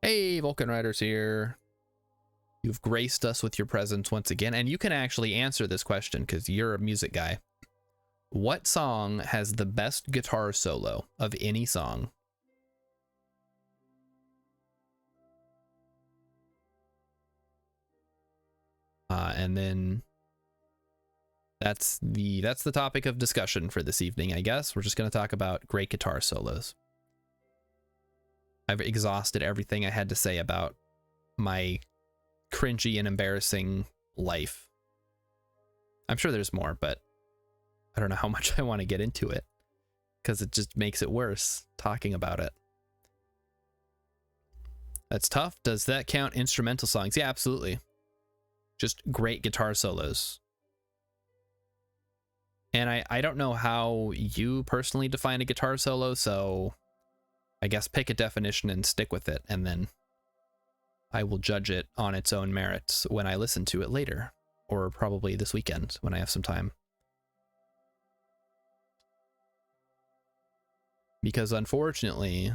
Hey, Vulcan Riders here. You've graced us with your presence once again, and you can actually answer this question because you're a music guy. What song has the best guitar solo of any song? And then that's the topic of discussion for this evening, I guess. We're just going to talk about great guitar solos. I've exhausted everything I had to say about my cringy and embarrassing life. I'm sure there's more, but I don't know how much I want to get into it because it just makes it worse talking about it. That's tough. Does that count instrumental songs? Yeah, absolutely. Just great guitar solos. And I don't know how you personally define a guitar solo, so I guess pick a definition and stick with it, and then I will judge it on its own merits when I listen to it later, or probably this weekend when I have some time. Because unfortunately,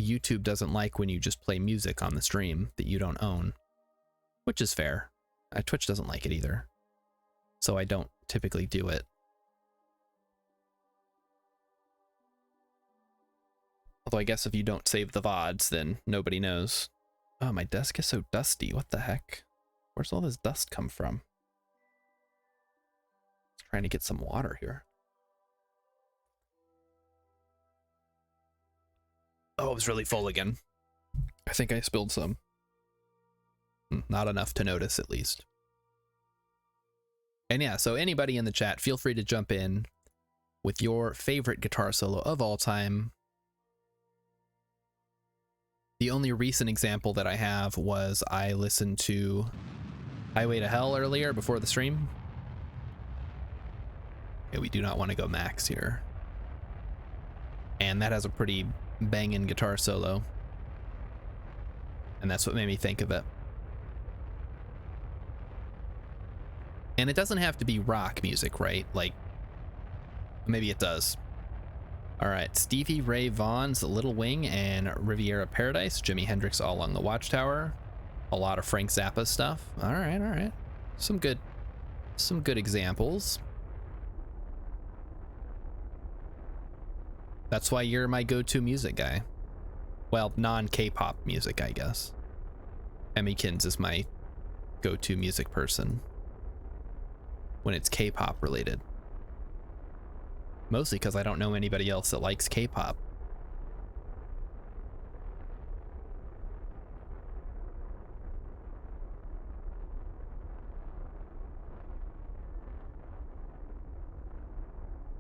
YouTube doesn't like when you just play music on the stream that you don't own, which is fair. Twitch doesn't like it either, so I don't typically do it. Although I guess if you don't save the VODs, then nobody knows. Oh, my desk is so dusty. What the heck? Where's all this dust come from? Trying to get some water here. Oh, it was really full again. I think I spilled some. Not enough to notice, at least. And yeah, so anybody in the chat, feel free to jump in with your favorite guitar solo of all time. The only recent example that I have was I listened to Highway to Hell earlier before the stream. Okay, we do not want to go max here. And that has a pretty banging guitar solo. And that's what made me think of it. And it doesn't have to be rock music, right? Like, maybe it does. All right, Stevie Ray Vaughan's Little Wing and Riviera Paradise, Jimi Hendrix All Along the Watchtower, a lot of Frank Zappa stuff. All right. Some good examples. That's why you're my go-to music guy. Well, non-K-pop music, I guess. Emmykins is my go-to music person when it's K-pop related. Mostly because I don't know anybody else that likes K-pop.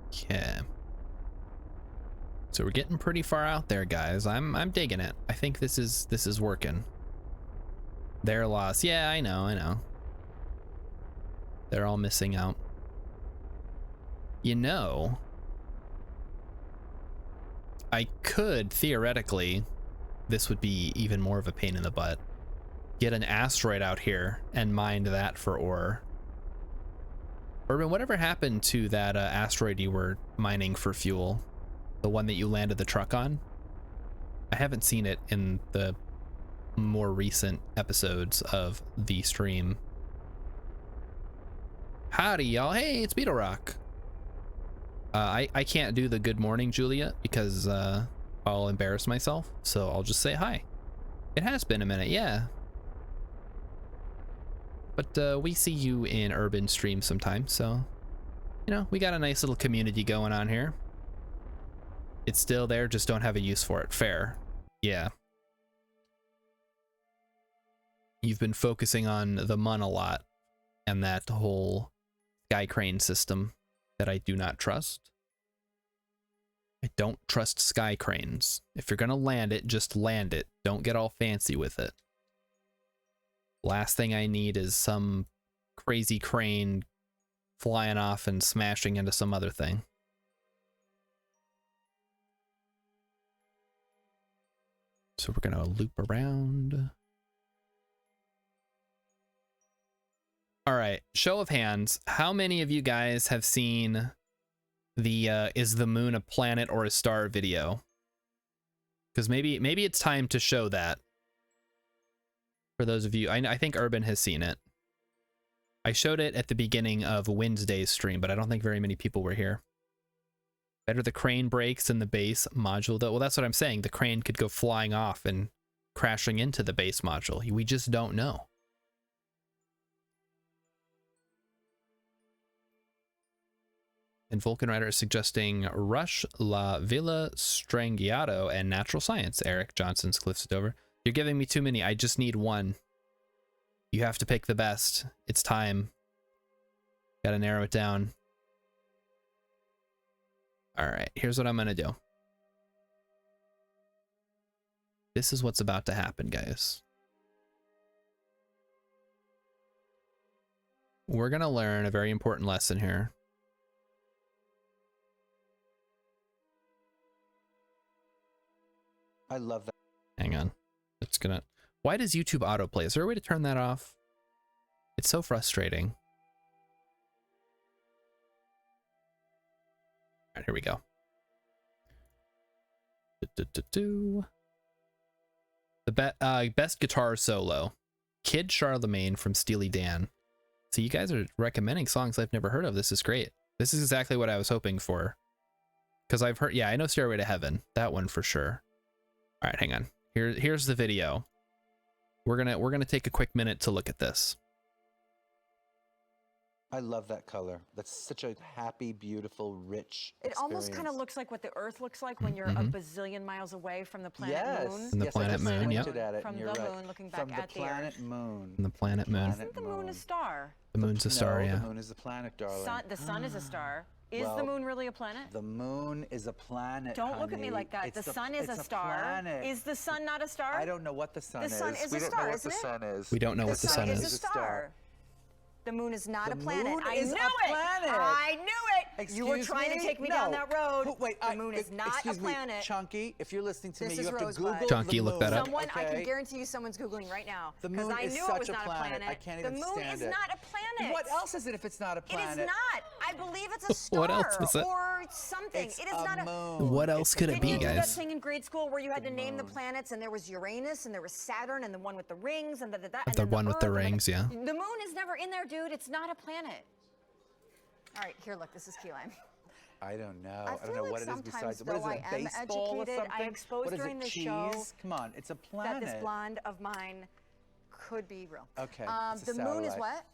Okay. So we're getting pretty far out there, guys. I'm digging it. I think this is working. Their loss. Yeah, I know. They're all missing out. You know, I could, theoretically, this would be even more of a pain in the butt, get an asteroid out here and mine that for ore. Urban, whatever happened to that asteroid you were mining for fuel? The one that you landed the truck on? I haven't seen it in the more recent episodes of the stream. Howdy, y'all. Hey, it's Beetle Rock. I can't do the good morning, Julia, because I'll embarrass myself, so I'll just say hi. It has been a minute, yeah. But we see you in Urban stream sometimes, so, you know, we got a nice little community going on here. It's still there, just don't have a use for it. Fair. Yeah. You've been focusing on the Mun a lot, and that whole sky crane system that I do not trust. I don't trust sky cranes. If you're gonna land it, just land it. Don't get all fancy with it. Last thing I need is some crazy crane flying off and smashing into some other thing. So we're gonna loop around. All right, show of hands. How many of you guys have seen the is the moon a planet or a star video? Because maybe it's time to show that. For those of you, I think Urban has seen it. I showed it at the beginning of Wednesday's stream, but I don't think very many people were here. Better the crane breaks than the base module, though. Well, that's what I'm saying. The crane could go flying off and crashing into the base module. We just don't know. And Vulcan Rider is suggesting Rush, La Villa, Strangiato, and Natural Science. Eric Johnson's Cliffs Dover. You're giving me too many. I just need one. You have to pick the best. It's time. Gotta narrow it down. All right, here's what I'm gonna do. This is what's about to happen, guys. We're gonna learn a very important lesson here. I love that. Hang on. It's gonna... Why does YouTube autoplay? Is there a way to turn that off? It's so frustrating. All right, here we go. The best guitar solo. Kid Charlemagne from Steely Dan. So you guys are recommending songs I've never heard of. This is great. This is exactly what I was hoping for. Because I've heard... Yeah, I know Stairway to Heaven. That one for sure. All right, hang on. Here's the video. We're gonna take a quick minute to look at this. I love that color. That's such a happy, beautiful, rich It almost kind of experience. looks like what the Earth looks like when you're a bazillion miles away from the planet Yes. Moon. From the yes, planet I just Moon, yep. squinted at it, From and you're the right. moon looking back From the at the planet Earth. Moon. From the planet Moon. Isn't the moon a star? The moon's a star, No, yeah. the moon is the planet, darling. The sun is a star. Is Well, the moon really a planet? The moon is a planet, Don't look at me honey. like that. It's The sun is it's a star. Planet. Is the sun not a star? I don't know what the sun is. The sun is we a don't star, know what isn't the it? sun is. We don't know what the sun is is. a star. The moon is not The a planet. moon I is knew a it. planet. I knew it. You were Excuse trying to me? take me No. down that road. Wait, the moon is not a excuse me, planet. Chunky, if you're listening to This me, you is have to Rosebud. Google Chunky, the look moon. that up. Someone, I okay? can guarantee you someone's Googling right now. The Because moon I is knew such it was a not planet. a planet. I can't the even moon stand is it. not a planet. What else is it if it's not a It planet? is not. I believe it's a star. What else is it? Or something. It's it is not a moon. What else It's could a it Didn't be, you do that guys? thing in grade school where you had The to name the moon. planets and there was Uranus and there was Saturn and the one with the rings and and The then one with the Earth and rings, yeah. The moon is never in there, dude. It's not a planet. All right, here, look. This is key lime. I don't know. I I don't feel know like what it is sometimes, besides what is though, it? I A am baseball or educated. I something? exposed What is during it? the Cheese? show Come on, it's a planet. that this blonde of mine could be real. Okay, it's a the moon is satellite. what?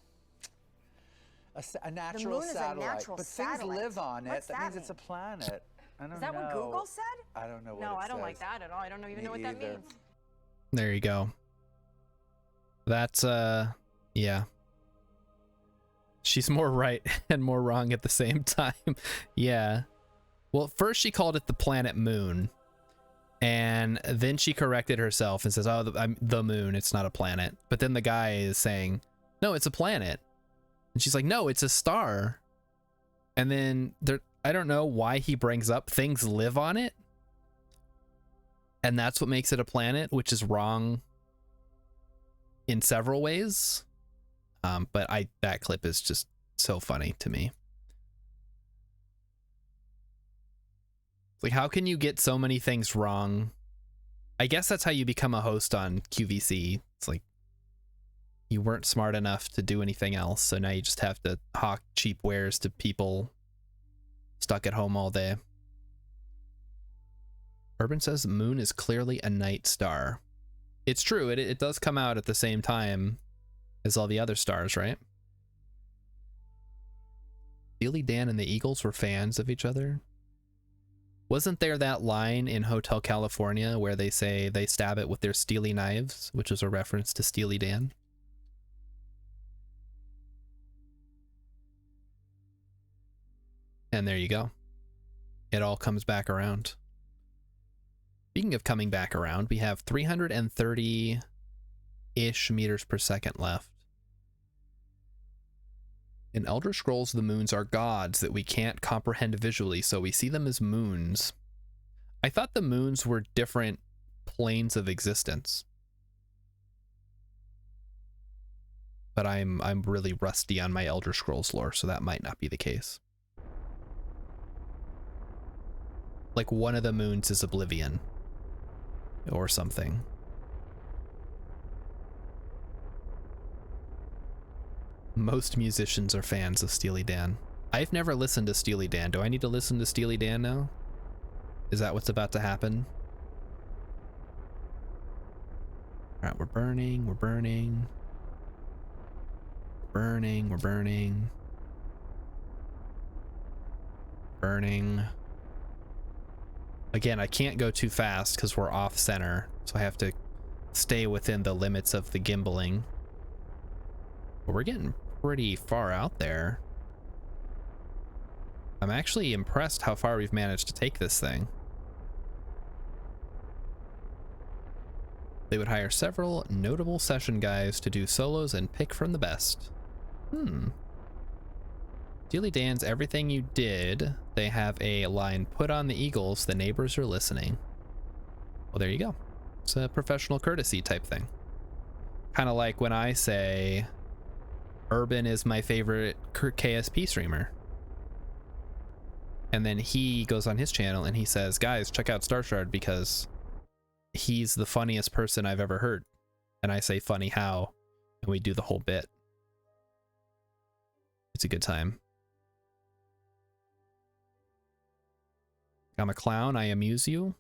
A natural moon is a satellite, natural but satellite. things live on it. What's that that means it's a mean? planet. I don't know. Is that what Google said? I don't know what No, it I don't like says. that at all. I don't even Me know what that either. means. There you go. That's, yeah. She's more right and more wrong at the same time. Yeah. Well, first she called it the planet Moon. And then she corrected herself and says, oh, the moon, it's not a planet. But then the guy is saying, no, it's a planet. And she's like, no, it's a star. And then I don't know why he brings up things live on it. And that's what makes it a planet, which is wrong in several ways. But that clip is just so funny to me. Like, how can you get so many things wrong? I guess that's how you become a host on QVC. It's like you weren't smart enough to do anything else, so now you just have to hawk cheap wares to people stuck at home all day. Urban says the moon is clearly a night star. It's true, it does come out at the same time as all the other stars, right? Steely Dan and the Eagles were fans of each other. Wasn't there that line in Hotel California where they say they stab it with their steely knives, which is a reference to Steely Dan? And there you go. it all comes back around. Speaking of coming back around, we have 330-ish meters per second left. In Elder Scrolls, the moons are gods that we can't comprehend visually, so we see them as moons. I thought the moons were different planes of existence. But I'm really rusty on my Elder Scrolls lore, so that might not be the case. Like one of the moons is Oblivion. Or something. Most musicians are fans of Steely Dan. I've never listened to Steely Dan. Do I need to listen to Steely Dan now? Is that what's about to happen? Alright, we're burning, we're burning. Burning, we're burning. Burning. Again, I can't go too fast because we're off center, so I have to stay within the limits of the gimbaling. But we're getting pretty far out there. I'm actually impressed how far we've managed to take this thing. They would hire several notable session guys to do solos and pick from the best. Steely Dan's Everything You Did, they have a line, put on the Eagles, the neighbors are listening. Well, there you go. It's a professional courtesy type thing. Kind of like when I say Urban is my favorite KSP streamer. And then he goes on his channel and he says, guys, check out Starshard because he's the funniest person I've ever heard. And I say, funny how? And we do the whole bit. It's a good time. I'm a clown, I amuse you.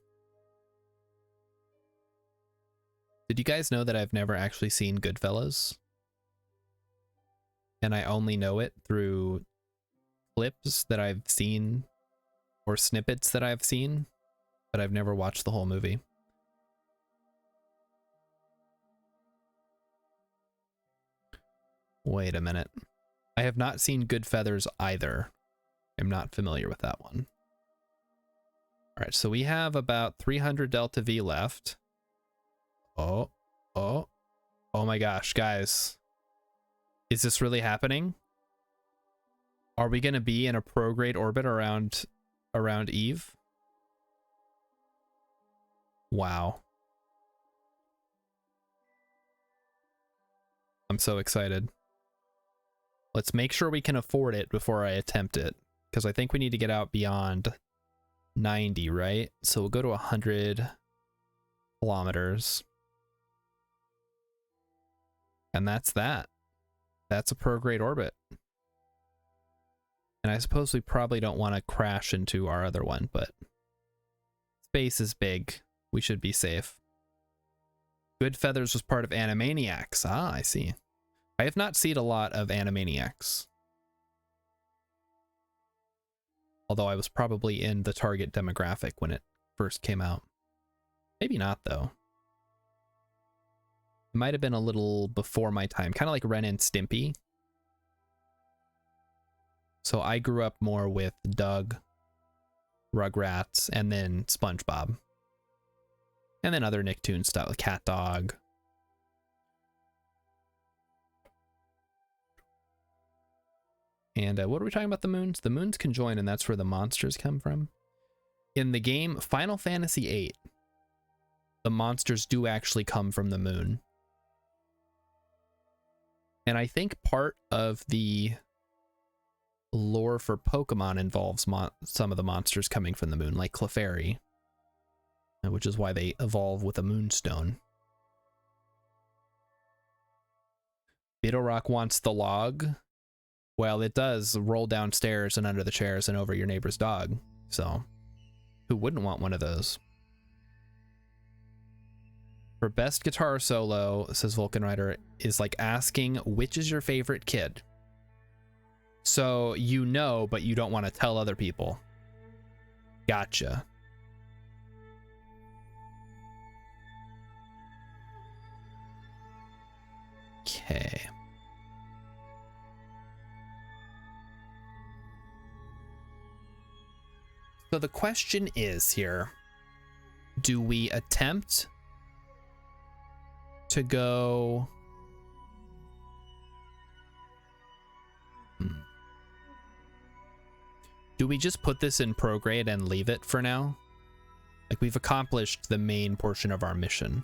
Did you guys know that I've never actually seen Goodfellas? And I only know it through clips that I've seen or snippets that I've seen, but I've never watched the whole movie. Wait a minute. I have not seen Goodfeathers either. I'm not familiar with that one. All right, so we have about 300 Delta V left. Oh my gosh, guys. Is this really happening? Are we going to be in a prograde orbit around Eve? Wow. I'm so excited. Let's make sure we can afford it before I attempt it, because I think we need to get out beyond 90, right? So we'll go to 100 kilometers. And that's that. That's a prograde orbit. And I suppose we probably don't want to crash into our other one, but space is big. We should be safe. Goodfeathers was part of Animaniacs. Ah, I see. I have not seen a lot of Animaniacs. Although I was probably in the target demographic when it first came out. Maybe not, though. It might have been a little before my time. Kind of like Ren and Stimpy. So I grew up more with Doug, Rugrats, and then SpongeBob. And then other Nicktoons stuff, like Cat Dog. And what are we talking about the moons? The moons conjoin, and that's where the monsters come from. In the game Final Fantasy VIII, the monsters do actually come from the moon. And I think part of the lore for Pokemon involves some of the monsters coming from the moon, like Clefairy, which is why they evolve with a moonstone. Bittlrock wants the log. Well, it does roll downstairs and under the chairs and over your neighbor's dog. So, who wouldn't want one of those? For best guitar solo, says Vulcan Rider, is like asking which is your favorite kid. So you know, but you don't want to tell other people. Gotcha. Okay. So the question is here, do we attempt to go... Do we just put this in prograde and leave it for now? Like, we've accomplished the main portion of our mission.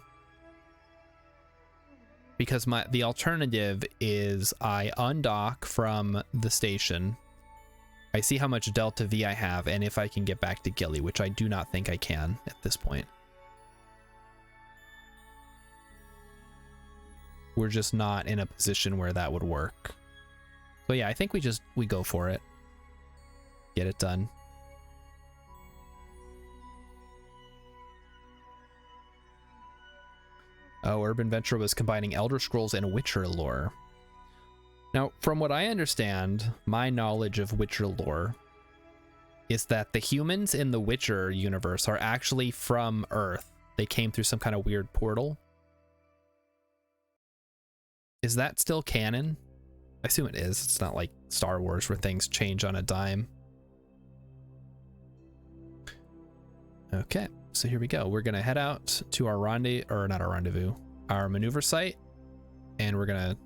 Because the alternative is I undock from the station, I see how much Delta V I have, and if I can get back to Gilly, which I do not think I can at this point. We're just not in a position where that would work. So yeah, I think we go for it. Get it done. Oh, Urban Venture was combining Elder Scrolls and Witcher lore. Now, from what I understand, my knowledge of Witcher lore is that the humans in the Witcher universe are actually from Earth. They came through some kind of weird portal. Is that still canon? I assume it is. It's not like Star Wars where things change on a dime. Okay, so here we go. We're gonna head out to our our maneuver site, and we're gonna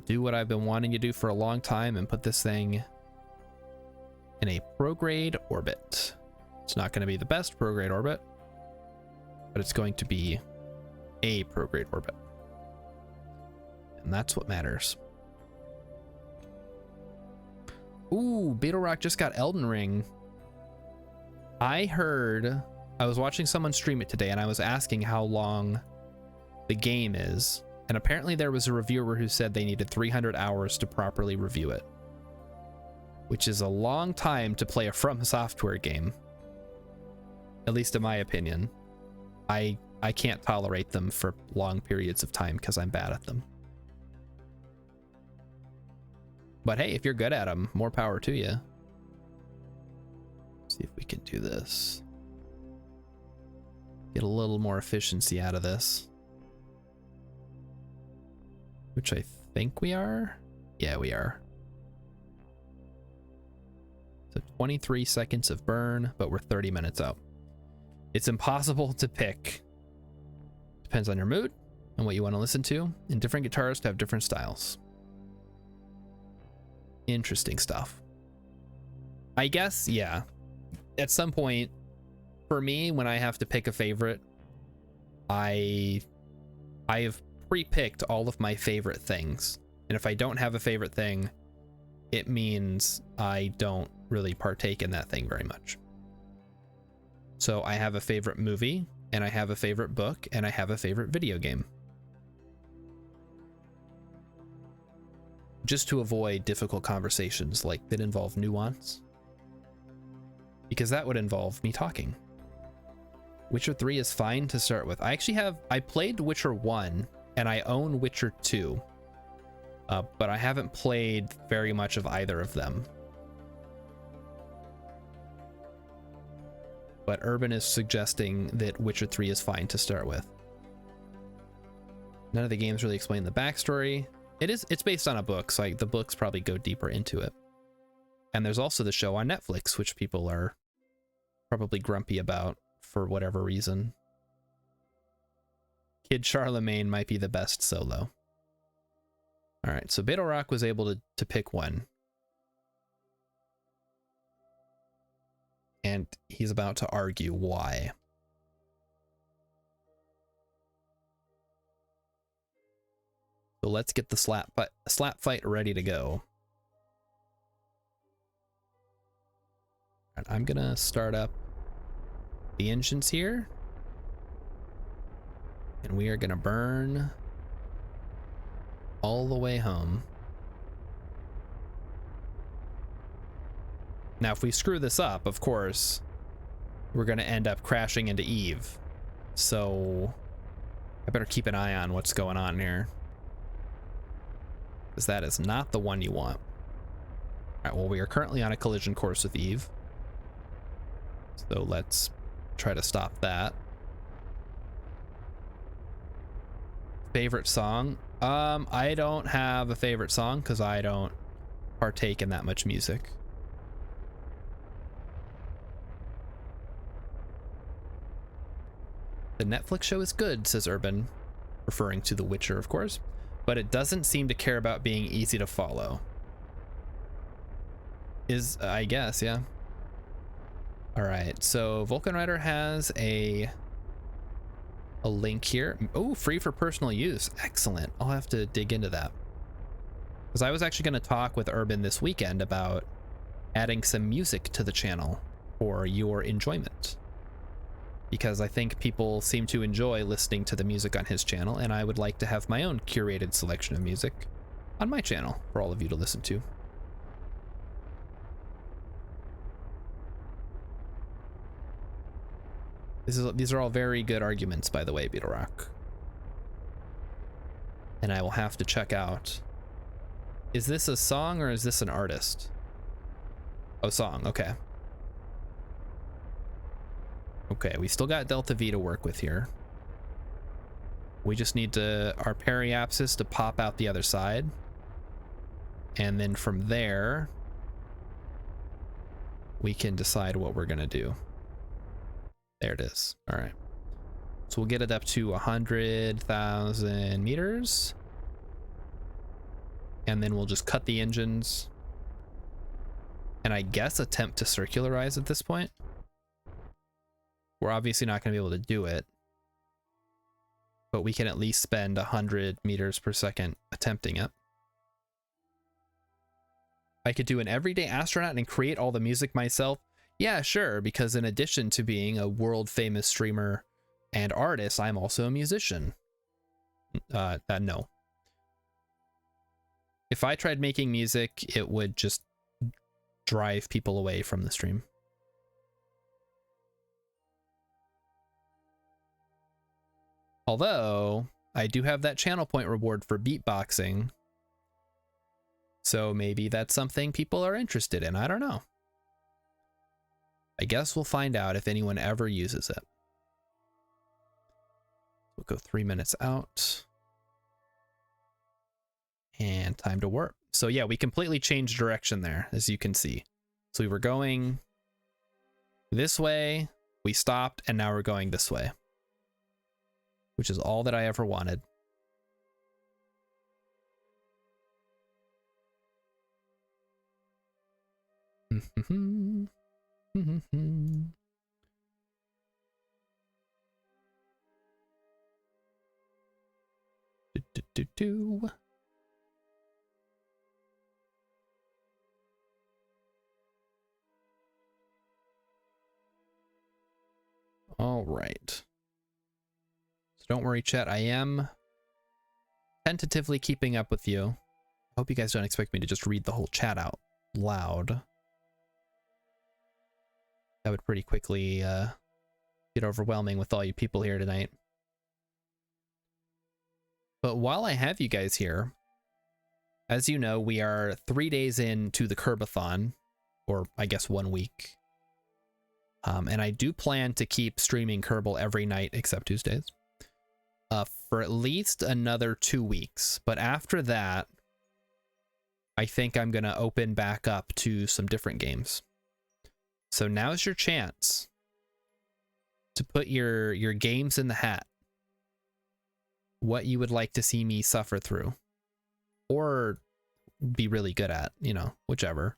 do what I've been wanting to do for a long time and put this thing in a prograde orbit. It's not gonna be the best prograde orbit, but it's going to be a prograde orbit. And that's what matters. Ooh, Beetle Rock just got Elden Ring. I was watching someone stream it today, and I was asking how long the game is, and apparently there was a reviewer who said they needed 300 hours to properly review it, which is a long time to play a From Software game, at least in my opinion. I can't tolerate them for long periods of time because I'm bad at them. But hey, if you're good at them, more power to you. See if we can do this. Get a little more efficiency out of this. Which I think we are. Yeah, we are. So 23 seconds of burn, but we're 30 minutes out. It's impossible to pick. Depends on your mood and what you want to listen to. And different guitarists have different styles. Interesting stuff. I guess, yeah. At some point, for me, when I have to pick a favorite, I have pre-picked all of my favorite things. And if I don't have a favorite thing, it means I don't really partake in that thing very much. So I have a favorite movie, and I have a favorite book, and I have a favorite video game. Just to avoid difficult conversations like that involve nuance. Because that would involve me talking. Witcher 3 is fine to start with. I played Witcher 1 and I own Witcher 2, but I haven't played very much of either of them. But Urban is suggesting that Witcher 3 is fine to start with. None of the games really explain the backstory. It's based on a book, so the books probably go deeper into it. And there's also the show on Netflix, which people are probably grumpy about for whatever reason. Kid Charlemagne might be the best solo. All right, so Beetle Rock was able to pick one. And he's about to argue why. So let's get the slap fight ready to go. I'm gonna start up the engines here, and we are gonna burn all the way home. Now, if we screw this up, of course, we're gonna end up crashing into Eve. So I better keep an eye on what's going on here, because that is not the one you want. All right, well, we are currently on a collision course with Eve. So let's try to stop that. Favorite song? I don't have a favorite song because I don't partake in that much music. The Netflix show is good, says Urban, referring to The Witcher, of course, but it doesn't seem to care about being easy to follow. I guess, yeah. All right, so Vulcan Rider has a link here. Oh, free for personal use. Excellent. I'll have to dig into that. Because I was actually going to talk with Urban this weekend about adding some music to the channel for your enjoyment. Because I think people seem to enjoy listening to the music on his channel, and I would like to have my own curated selection of music on my channel for all of you to listen to. These are all very good arguments, by the way, Beetle Rock. And I will have to check out. Is this a song or is this an artist? Oh, song, okay. Okay, we still got Delta V to work with here. We just need our periapsis to pop out the other side. And then from there, we can decide what we're gonna do. There it is. All right. So we'll get it up to 100,000 meters. And then we'll just cut the engines. And I guess attempt to circularize at this point. We're obviously not going to be able to do it. But we can at least spend 100 meters per second attempting it. I could do an everyday astronaut and create all the music myself. Yeah, sure, because in addition to being a world famous streamer and artist, I'm also a musician. No. If I tried making music, it would just drive people away from the stream. Although, I do have that channel point reward for beatboxing. So maybe that's something people are interested in. I don't know. I guess we'll find out if anyone ever uses it. We'll go 3 minutes out. And time to warp. So yeah, we completely changed direction there, as you can see. So we were going this way, we stopped, and now we're going this way. Which is all that I ever wanted. All right. So don't worry, chat. I am tentatively keeping up with you. I hope you guys don't expect me to just read the whole chat out loud. That would pretty quickly get overwhelming with all you people here tonight. But while I have you guys here, as you know, we are 3 days into the Kerbathon, or I guess 1 week. And I do plan to keep streaming Kerbal every night except Tuesdays for at least another 2 weeks. But after that, I think I'm going to open back up to some different games. So now's your chance to put your games in the hat. What you would like to see me suffer through. Or be really good at, you know, whichever.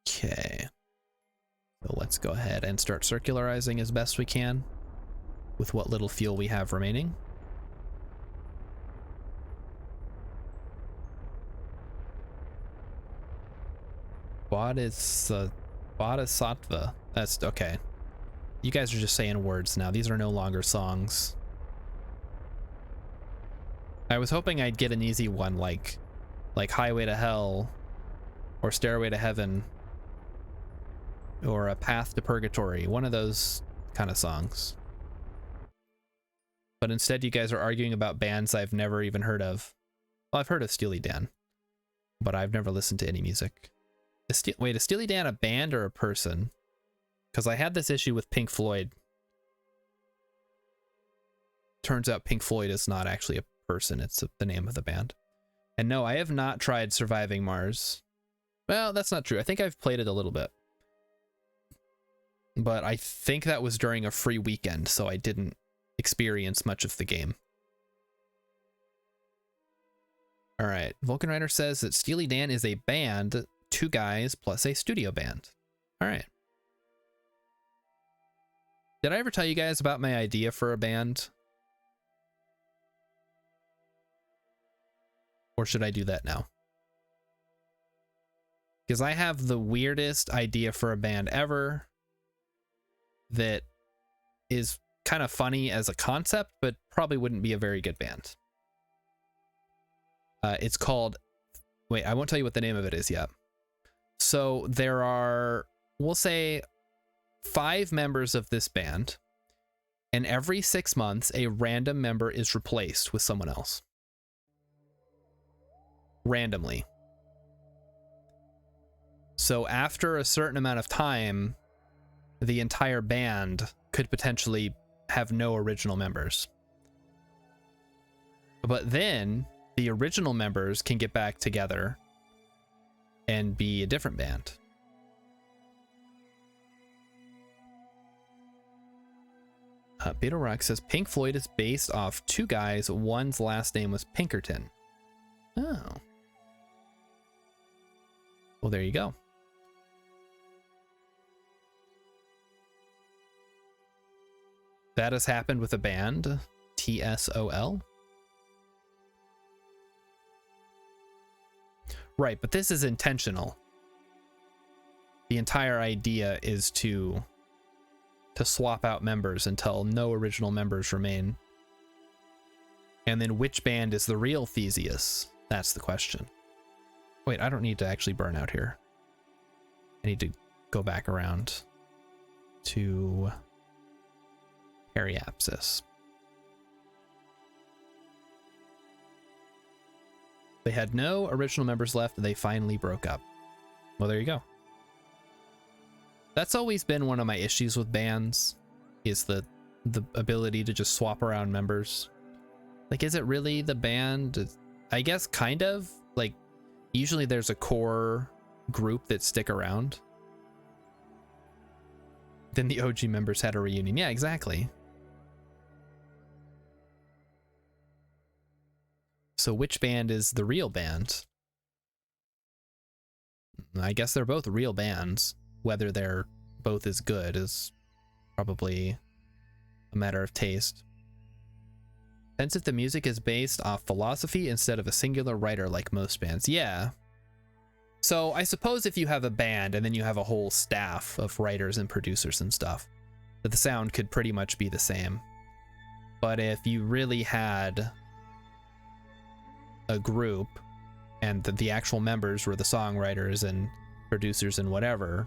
Okay. So let's go ahead and start circularizing as best we can with what little fuel we have remaining. Bodhisattva. That's okay. You guys are just saying words now. These are no longer songs. I was hoping I'd get an easy one like Highway to Hell or Stairway to Heaven or A Path to Purgatory. One of those kind of songs. But instead you guys are arguing about bands I've never even heard of. Well, I've heard of Steely Dan, but I've never listened to any music. Wait, is Steely Dan a band or a person? Because I had this issue with Pink Floyd. Turns out Pink Floyd is not actually a person, it's the name of the band. And no, I have not tried Surviving Mars. Well, that's not true. I think I've played it a little bit. but I think that was during a free weekend, so I didn't experience much of the game. All right, Vulcan Rider says that Steely Dan is a band, 2 guys plus a studio band. All right. Did I ever tell you guys about my idea for a band? Or should I do that now? Because I have the weirdest idea for a band ever that is kind of funny as a concept, but probably wouldn't be a very good band. It's called... Wait, I won't tell you what the name of it is yet. So there are, we'll say, 5 members of this band, and every 6 months, a random member is replaced with someone else. Randomly. So after a certain amount of time, the entire band could potentially have no original members. But then the original members can get back together and be a different band. Beetle Rock says Pink Floyd is based off 2 guys. One's last name was Pinkerton. Oh. Well, there you go. That has happened with a band, TSOL. Right, but this is intentional. The entire idea is to swap out members until no original members remain. And then which band is the real Theseus? That's the question. Wait, I don't need to actually burn out here. I need to go back around to Periapsis. They had no original members left. They finally broke up. Well, there you go. That's always been one of my issues with bands, is the ability to just swap around members. Like, is it really the band? I guess kind of. Like, usually there's a core group that stick around. Then the OG members had a reunion. Yeah, exactly. So which band is the real band? I guess they're both real bands. Whether they're both as good is probably a matter of taste. Depends if the music is based off philosophy instead of a singular writer like most bands. Yeah. So I suppose if you have a band and then you have a whole staff of writers and producers and stuff, that the sound could pretty much be the same. But if you really had a group and the actual members were the songwriters and producers and whatever,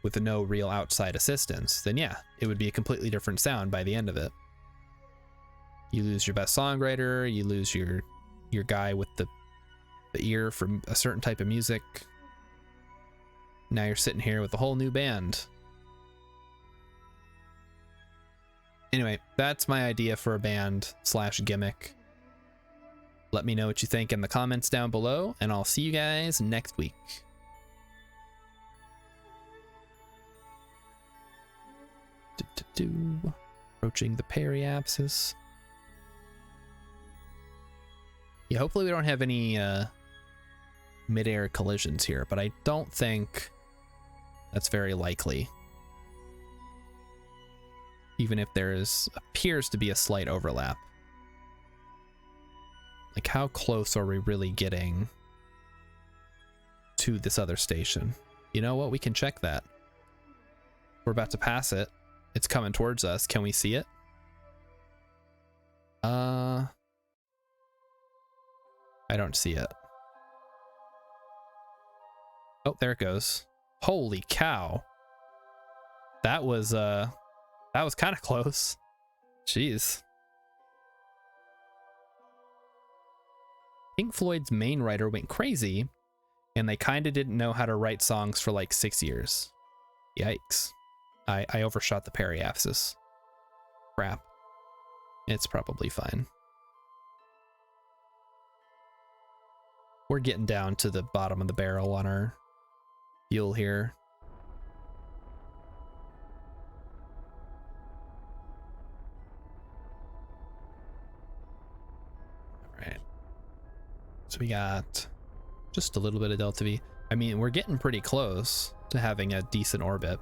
with no real outside assistance, then yeah, it would be a completely different sound by the end of it. You lose your best songwriter, you lose your guy with the ear for a certain type of music. Now you're sitting here with a whole new band. Anyway, that's my idea for a band / gimmick. Let me know what you think in the comments down below, and I'll see you guys next week. Approaching the periapsis. Yeah, hopefully we don't have any mid-air collisions here, but I don't think that's very likely. Even if there appears to be a slight overlap. Like, how close are we really getting to this other station? You know what? We can check that. We're about to pass it. It's coming towards us. Can we see it? I don't see it. Oh, there it goes. Holy cow. That was kind of close. Jeez. Pink Floyd's main writer went crazy, and they kind of didn't know how to write songs for like 6 years. Yikes. I overshot the periapsis. Crap. It's probably fine. We're getting down to the bottom of the barrel on our fuel here. So we got just a little bit of delta V. I mean, we're getting pretty close to having a decent orbit.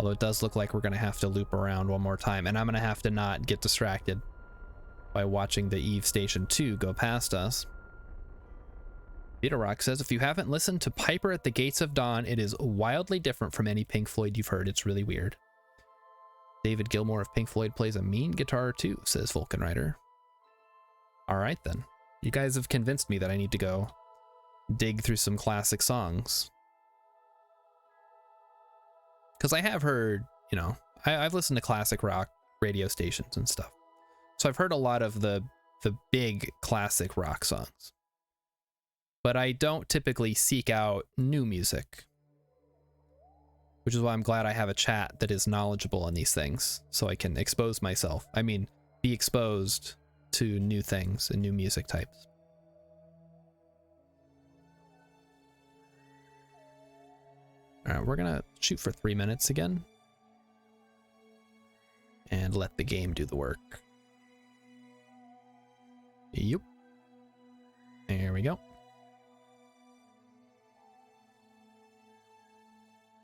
Although it does look like we're going to have to loop around one more time, and I'm going to have to not get distracted by watching the Eve Station 2 go past us. Vita Rock says, if you haven't listened to Piper at the Gates of Dawn, it is wildly different from any Pink Floyd you've heard. It's really weird. David Gilmour of Pink Floyd plays a mean guitar too, says Vulcanrider. All right then. You guys have convinced me that I need to go dig through some classic songs. Because I have heard, you know, I've listened to classic rock radio stations and stuff. So I've heard a lot of the big classic rock songs. But I don't typically seek out new music. Which is why I'm glad I have a chat that is knowledgeable on these things, so I can expose myself. I mean, be exposed to new things and new music types. All right, we're gonna shoot for 3 minutes again. And let the game do the work. Yep. There we go.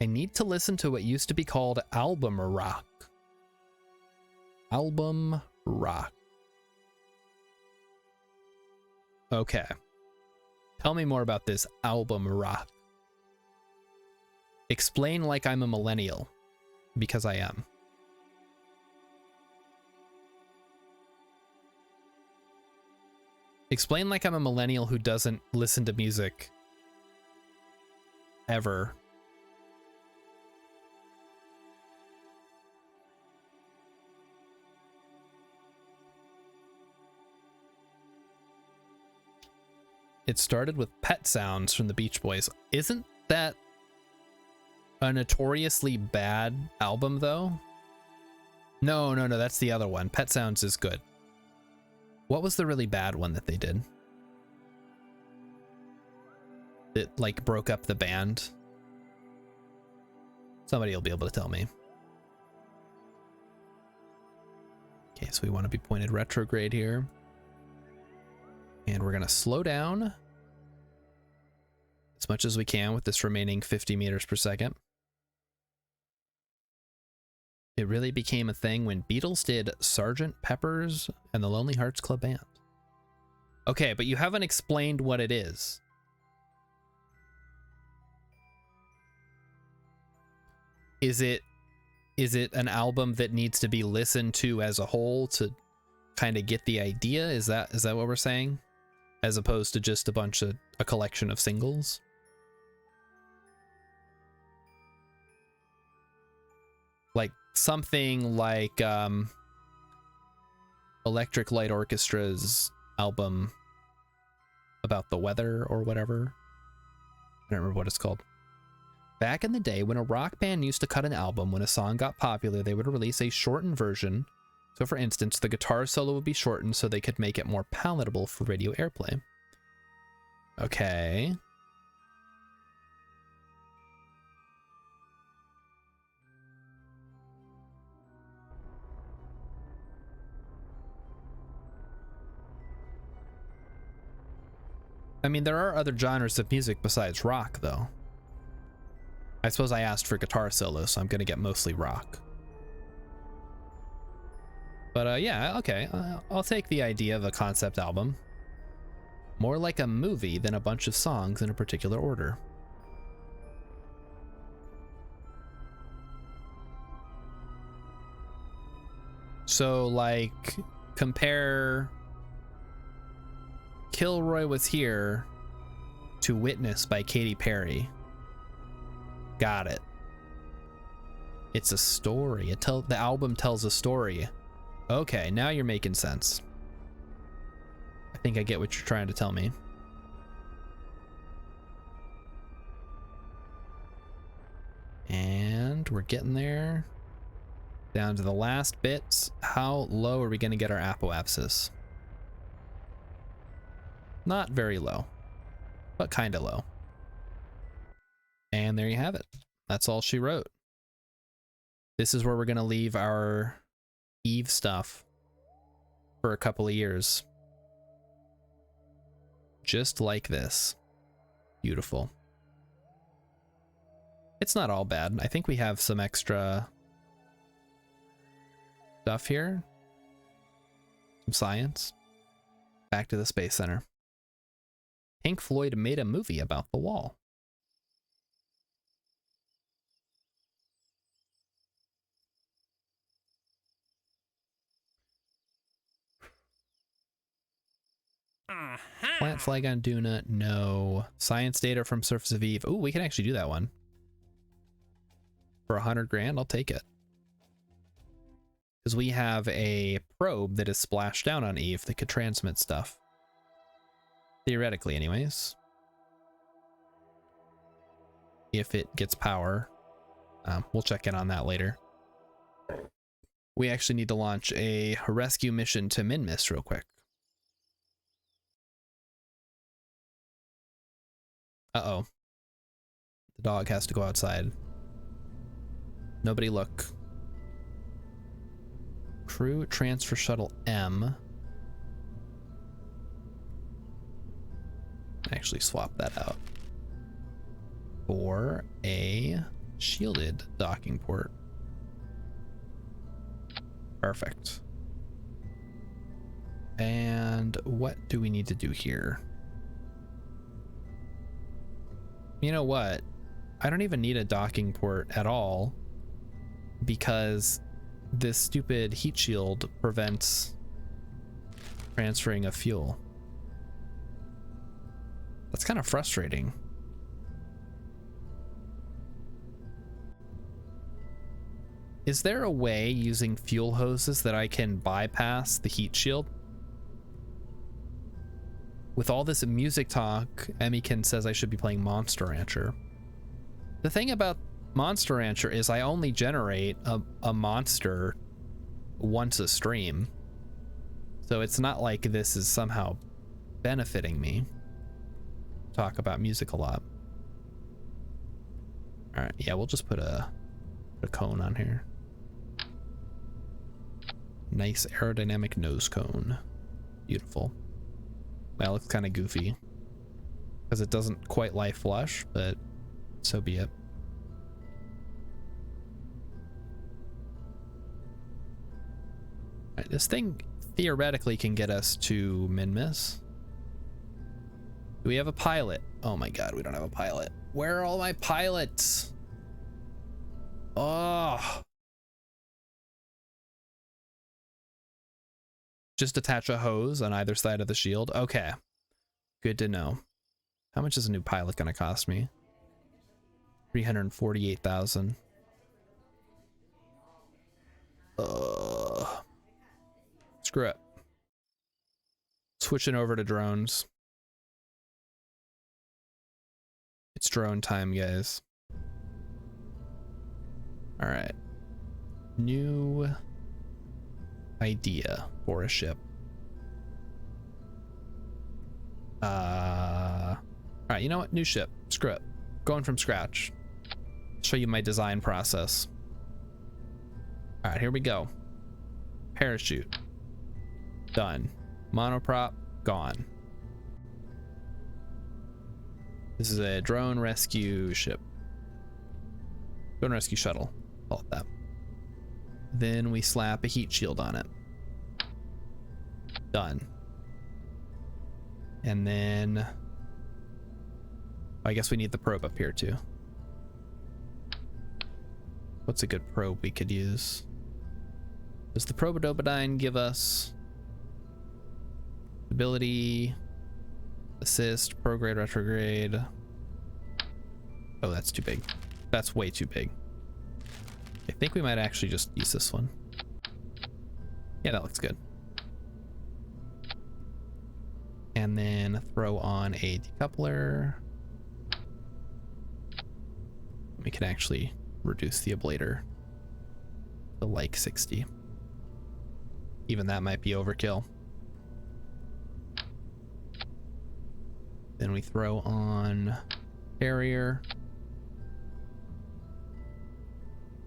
I need to listen to what used to be called album rock. Album rock. Okay. Tell me more about this album rock. Explain like I'm a millennial, because I am. Explain like I'm a millennial who doesn't listen to music ever. It started with Pet Sounds from the Beach Boys. Isn't that a notoriously bad album, though? No, that's the other one. Pet Sounds is good. What was the really bad one that they did? It, like, broke up the band? Somebody will be able to tell me. Okay, so we want to be pointed retrograde here. And we're going to slow down as much as we can with this remaining 50 meters per second. It really became a thing when Beatles did Sgt. Pepper's and the Lonely Hearts Club Band. Okay, but you haven't explained what it is. Is it an album that needs to be listened to as a whole to kind of get the idea? Is that what we're saying? As opposed to just a collection of singles? Like something like Electric Light Orchestra's album about the weather or whatever. I don't remember what it's called. Back in the day, when a rock band used to cut an album, when a song got popular, they would release a shortened version. So for instance, the guitar solo would be shortened so they could make it more palatable for radio airplay. Okay. I mean, there are other genres of music besides rock, though. I suppose I asked for guitar solo, so I'm going to get mostly rock. But yeah, okay, I'll take the idea of a concept album. More like a movie than a bunch of songs in a particular order. So, like, compare Kilroy Was Here to Witness by Katy Perry. Got it. It's a story. The album tells a story. Okay, now you're making sense. I think I get what you're trying to tell me. And we're getting there. Down to the last bits. How low are we going to get our apoapsis? Not very low, but kind of low. And there you have it. That's all she wrote. This is where we're going to leave our Eve stuff for a couple of years. Just like this. Beautiful. It's not all bad. I think we have some extra stuff here. Some science. Back to the Space Center. Pink Floyd made a movie about the wall. Plant flag on Duna, no. Science data from Surface of Eve. Oh, we can actually do that one. For 100 grand, I'll take it. Because we have a probe that is splashed down on Eve that could transmit stuff. Theoretically, anyways. If it gets power. We'll check in on that later. We actually need to launch a rescue mission to Minmus real quick. Uh-oh. The dog has to go outside. Nobody look. Crew transfer shuttle M. Actually swap that out for a shielded docking port. Perfect. And what do we need to do here? You know what? I don't even need a docking port at all because this stupid heat shield prevents transferring of fuel. That's kind of frustrating. Is there a way using fuel hoses that I can bypass the heat shield? With all this music talk, Emmykin says I should be playing Monster Rancher. The thing about Monster Rancher is I only generate a monster once a stream. So it's not like this is somehow benefiting me. Talk about music a lot. All right, yeah, we'll just put a cone on here. Nice aerodynamic nose cone. Beautiful. Well, it's kind of goofy because it doesn't quite lie flush, but so be it. All right, this thing theoretically can get us to Minmus. Do we have a pilot? Oh my god, we don't have a pilot. Where are all my pilots? Oh. Just attach a hose on either side of the shield. Okay. Good to know. How much is a new pilot going to cost me? 348,000. Screw it. Switching over to drones. It's drone time, guys. All right. New idea for a ship. All right, you know what? New ship. Screw it. Going from scratch. Show you my design process. All right, here we go. Parachute. Done. Monoprop. Gone. This is a drone rescue ship. Drone rescue shuttle. Call it that. Then we slap a heat shield on it. Done. And then I guess we need the probe up here too. What's a good probe we could use? Does the Probodobodine give us stability, assist, prograde, retrograde? Oh, that's too big. That's way too big. I think we might actually just use this one. Yeah, that looks good. And then throw on a decoupler. We can actually reduce the ablator to like 60. Even that might be overkill. Then we throw on barrier.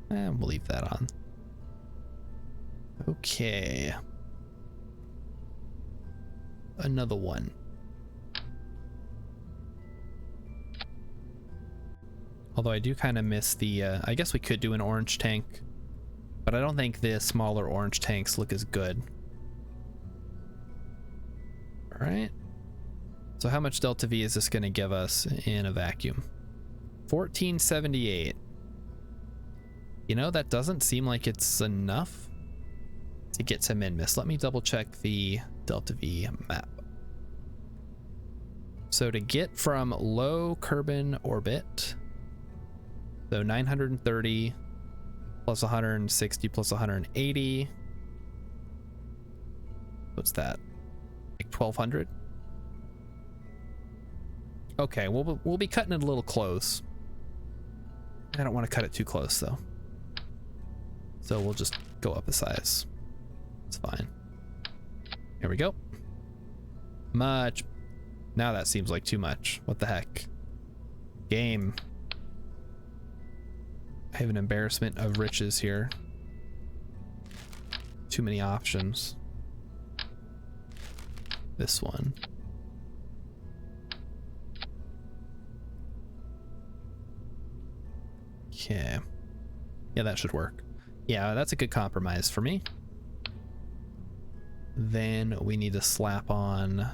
And we'll leave that on. Okay. another one. Although I do kind of miss the, I guess we could do an orange tank, but I don't think the smaller orange tanks look as good. All right. So how much delta V is this going to give us in a vacuum? 1478. You know, that doesn't seem like it's enough to get to min-miss. Let me double check the delta V map. So to get from low Kerbal orbit, so 930 plus 160 plus 180. What's that? Like 1200? Okay, we'll be cutting it a little close. I don't want to cut it too close though. So we'll just go up a size. It's fine. Here we go. Much. Now that seems like too much. What the heck? Game. I have an embarrassment of riches here. Too many options. This one. Okay. Yeah, that should work. Yeah, that's a good compromise for me. Then we need to slap on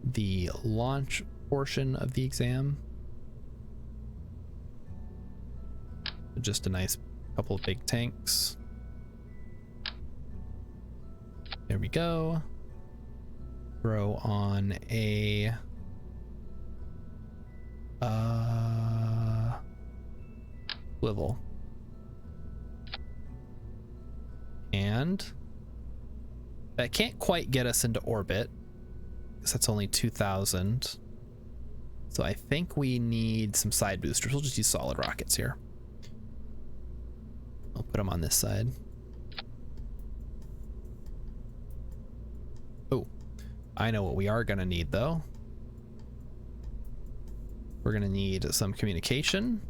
the launch portion of the exam. Just a nice couple of big tanks. There we go. Throw on a swivel. And that can't quite get us into orbit because that's only 2000. So I think we need some side boosters. We'll just use solid rockets here. I'll put them on this side. Oh, I know what we are gonna need though. We're gonna need some communication.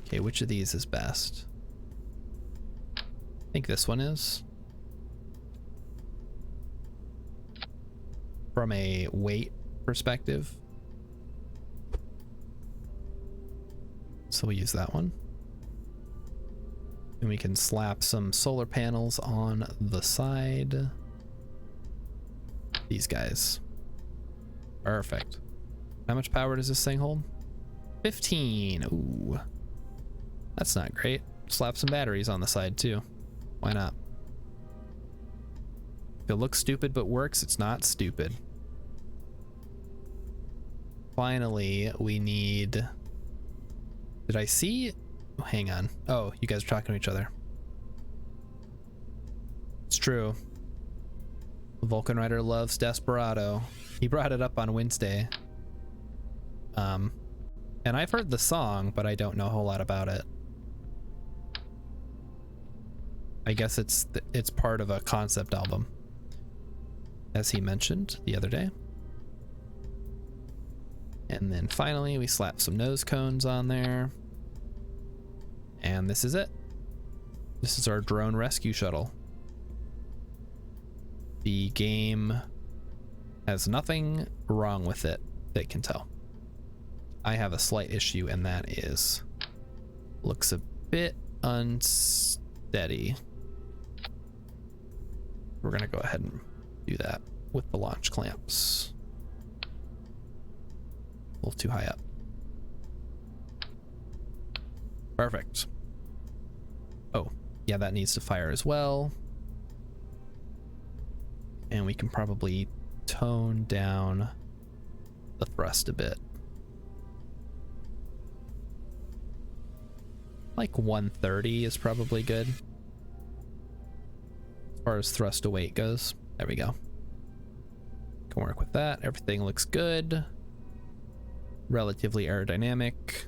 Okay, which of these is best? I think this one is. From a weight perspective. So we'll use that one. And we can slap some solar panels on the side. These guys. Perfect. How much power does this thing hold? 15. Ooh. That's not great. Slap some batteries on the side too. Why not? If it looks stupid but works, it's not stupid. Finally, we need... Did I see... Oh, hang on. Oh, you guys are talking to each other. It's true. Vulcan Rider loves Desperado. He brought it up on Wednesday. And I've heard the song, but I don't know a whole lot about it. I guess it's part of a concept album, as he mentioned the other day. And then finally we slap some nose cones on there. And this is it. This is our drone rescue shuttle. The game has nothing wrong with it that can tell. I have a slight issue, and that is looks a bit unsteady. We're gonna go ahead and do that with the launch clamps. A little too high up. Perfect. Oh, yeah, that needs to fire as well. And we can probably tone down the thrust a bit. Like 130 is probably good. As far as thrust to weight goes. There we go. Can work with that. Everything looks good. Relatively aerodynamic.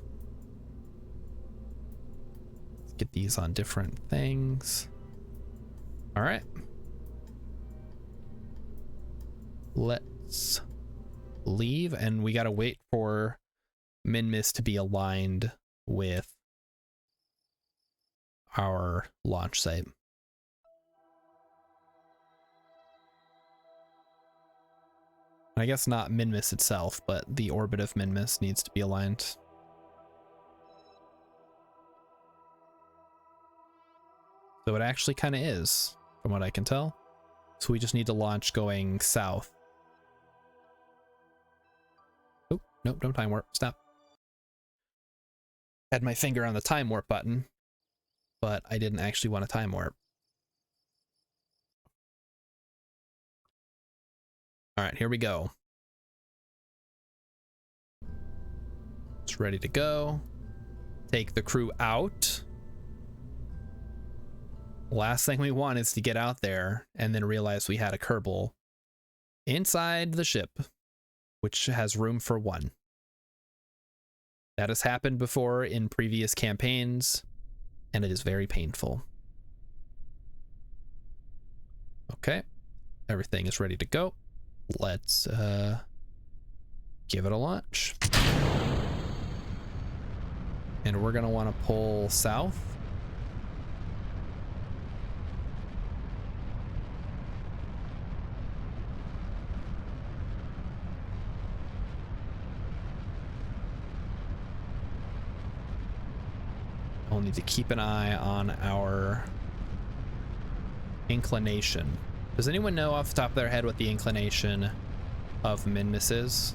Let's get these on different things. All right. Let's leave, and we gotta wait for min-miss to be aligned with our launch site. I guess not Minmus itself, but the orbit of Minmus needs to be aligned. So it actually kind of is, from what I can tell. So we just need to launch going south. Oh, nope, don't time warp. Stop. Had my finger on the time warp button, but I didn't actually want a time warp. All right, here we go. It's ready to go. Take the crew out. Last thing we want is to get out there and then realize we had a Kerbal inside the ship, which has room for one. That has happened before in previous campaigns, and it is very painful. Okay, everything is ready to go. Let's give it a launch. And we're gonna want to pull south. We'll need to keep an eye on our inclination. Does anyone know off the top of their head what the inclination of Minmus is?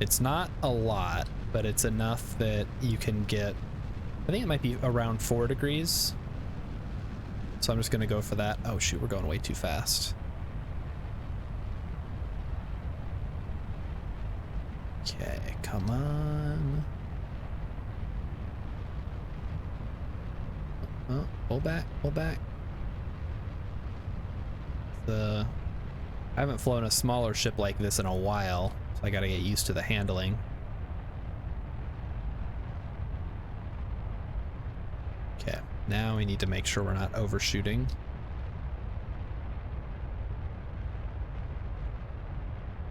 It's not a lot, but it's enough that you can get, I think it might be around 4 degrees. So I'm just gonna go for that. Oh shoot, we're going way too fast. Okay, come on. Oh, pull back, pull back. I haven't flown a smaller ship like this in a while, so I gotta get used to the handling. Okay, now we need to make sure we're not overshooting.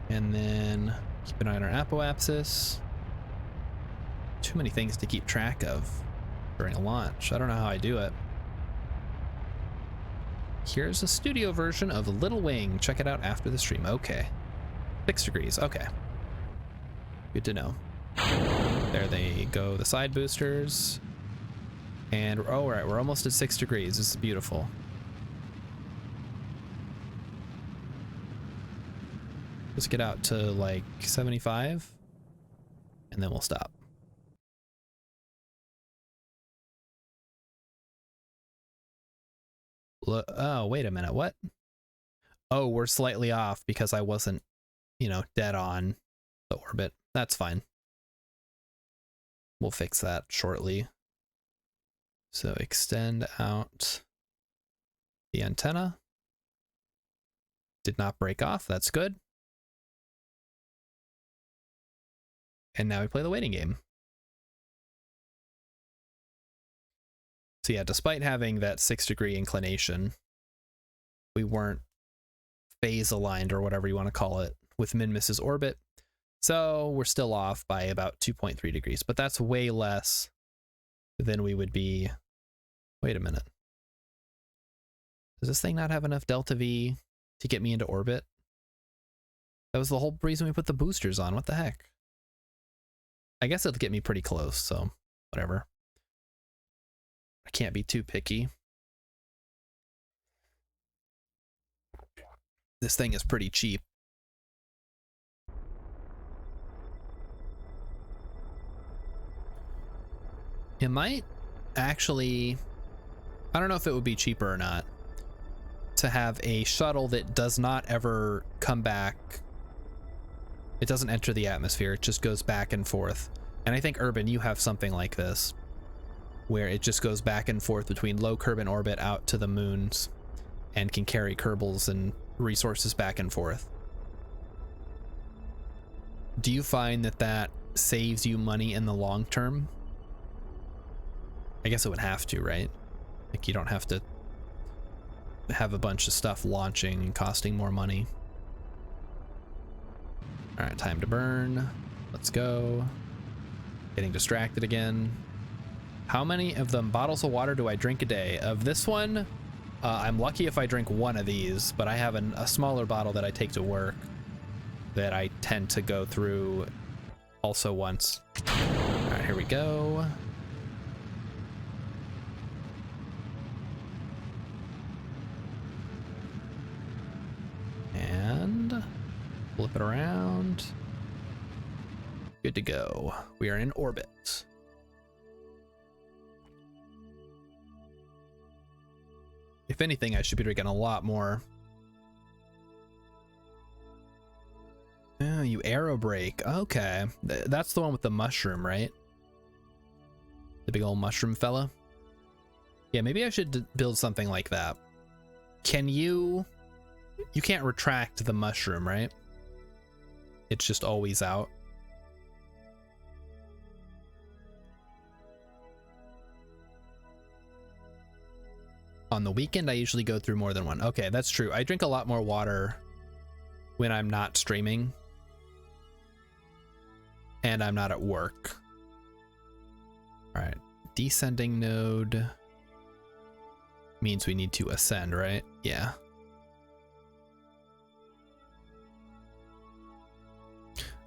And then keep an eye on our apoapsis. Too many things to keep track of during a launch. I don't know how I do it. Here's a studio version of Little Wing. Check it out after the stream. Okay. 6 degrees. Okay. Good to know. There they go, the side boosters. And, oh, right, we're almost at 6 degrees. This is beautiful. Let's get out to like 75, and then we'll stop. Look, oh, wait a minute, what? Oh, we're slightly off because I wasn't, you know, dead on the orbit. That's fine. We'll fix that shortly. So extend out the antenna. Did not break off, that's good. And now we play the waiting game. So yeah, despite having that 6 degree inclination, we weren't phase aligned, or whatever you want to call it, with Minmus's orbit. So we're still off by about 2.3 degrees, but that's way less than we would be. Wait a minute. Does this thing not have enough delta V to get me into orbit? That was the whole reason we put the boosters on. What the heck? I guess it'll get me pretty close, so whatever. I can't be too picky. This thing is pretty cheap. It might actually, I don't know if it would be cheaper or not, to have a shuttle that does not ever come back. It doesn't enter the atmosphere, it just goes back and forth. And I think, Urban, you have something like this, where it just goes back and forth between low Kerbal orbit out to the moons and can carry Kerbals and resources back and forth. Do you find that that saves you money in the long term? I guess it would have to, right? Like, you don't have to have a bunch of stuff launching and costing more money. All right, time to burn. Let's go. Getting distracted again. How many of the bottles of water do I drink a day? Of this one, I'm lucky if I drink one of these, but I have a smaller bottle that I take to work that I tend to go through also once. All right, here we go. And flip it around. Good to go. We are in orbit. If anything, I should be drinking a lot more. Oh, you arrow break. Okay. That's the one with the mushroom, right? The big old mushroom fella. Yeah, maybe I should build something like that. Can you... You can't retract the mushroom, right? It's just always out. On the weekend, I usually go through more than one. Okay, that's true. I drink a lot more water when I'm not streaming and I'm not at work. All right, descending node means we need to ascend, right? Yeah.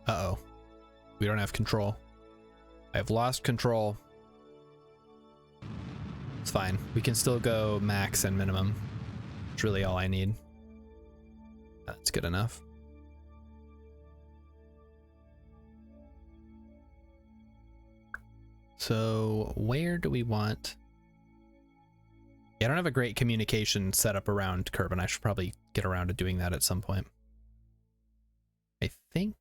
Uh-oh. We don't have control. I've lost control. It's fine. We can still go max and minimum. It's really all I need. That's good enough. So where do we want... Yeah, I don't have a great communication set up around Kerbal. I should probably get around to doing that at some point. I think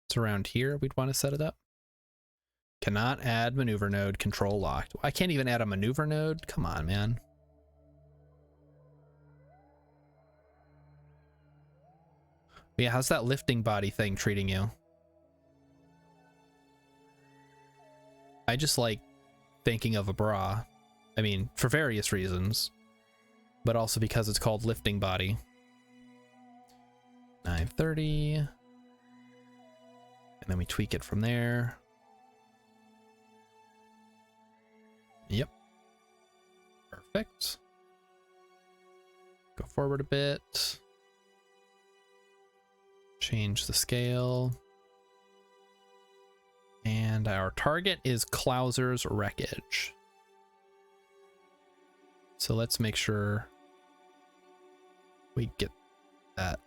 it's around here we'd want to set it up. Cannot add maneuver node, control locked. I can't even add a maneuver node? Come on, man. Yeah, how's that lifting body thing treating you? I just like thinking of a bra. I mean, for various reasons, but also because it's called lifting body. 930. And then we tweak it from there. Yep. Perfect. Go forward a bit. Change the scale. And our target is Klauser's wreckage. So let's make sure we get that.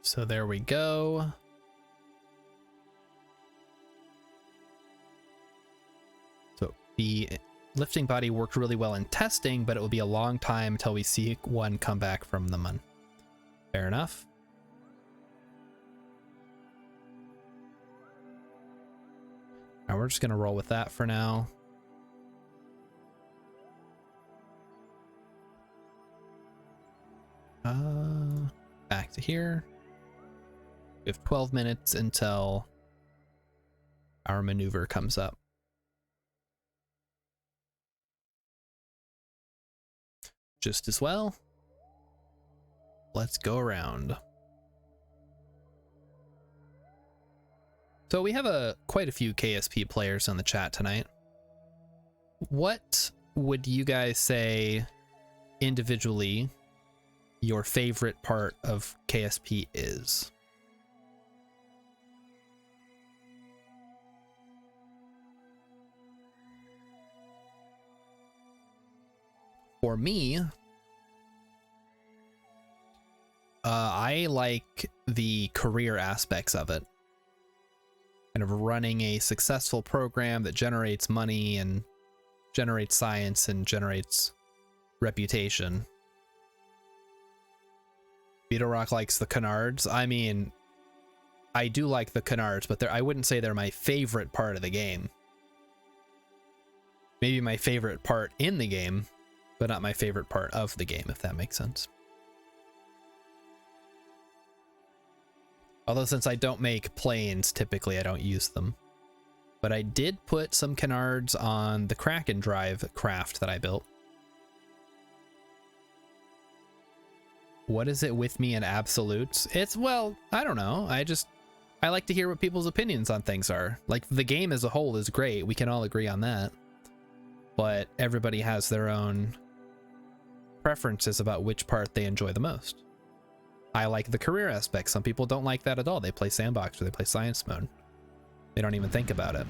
So there we go. So the lifting body worked really well in testing, but it will be a long time until we see one come back from the mun. Fair enough. Now we're just gonna roll with that for now. Back to here. We have 12 minutes until our maneuver comes up. Just as well. Let's go around. So we have quite a few KSP players on the chat tonight. What would you guys say individually your favorite part of KSP is? For me, I like the career aspects of it. Kind of running a successful program that generates money and generates science and generates reputation. Beetle Rock likes the canards. I mean, I do like the canards, but I wouldn't say they're my favorite part of the game. Maybe my favorite part in the game, but not my favorite part of the game, if that makes sense. Although since I don't make planes, typically I don't use them. But I did put some canards on the Kraken Drive craft that I built. What is it with me in absolutes? It's, well, I don't know. I like to hear what people's opinions on things are. Like, the game as a whole is great. We can all agree on that. But everybody has their own preferences about which part they enjoy the most. I like the career aspect. Some people don't like that at all. They play sandbox or they play science mode. They don't even think about it.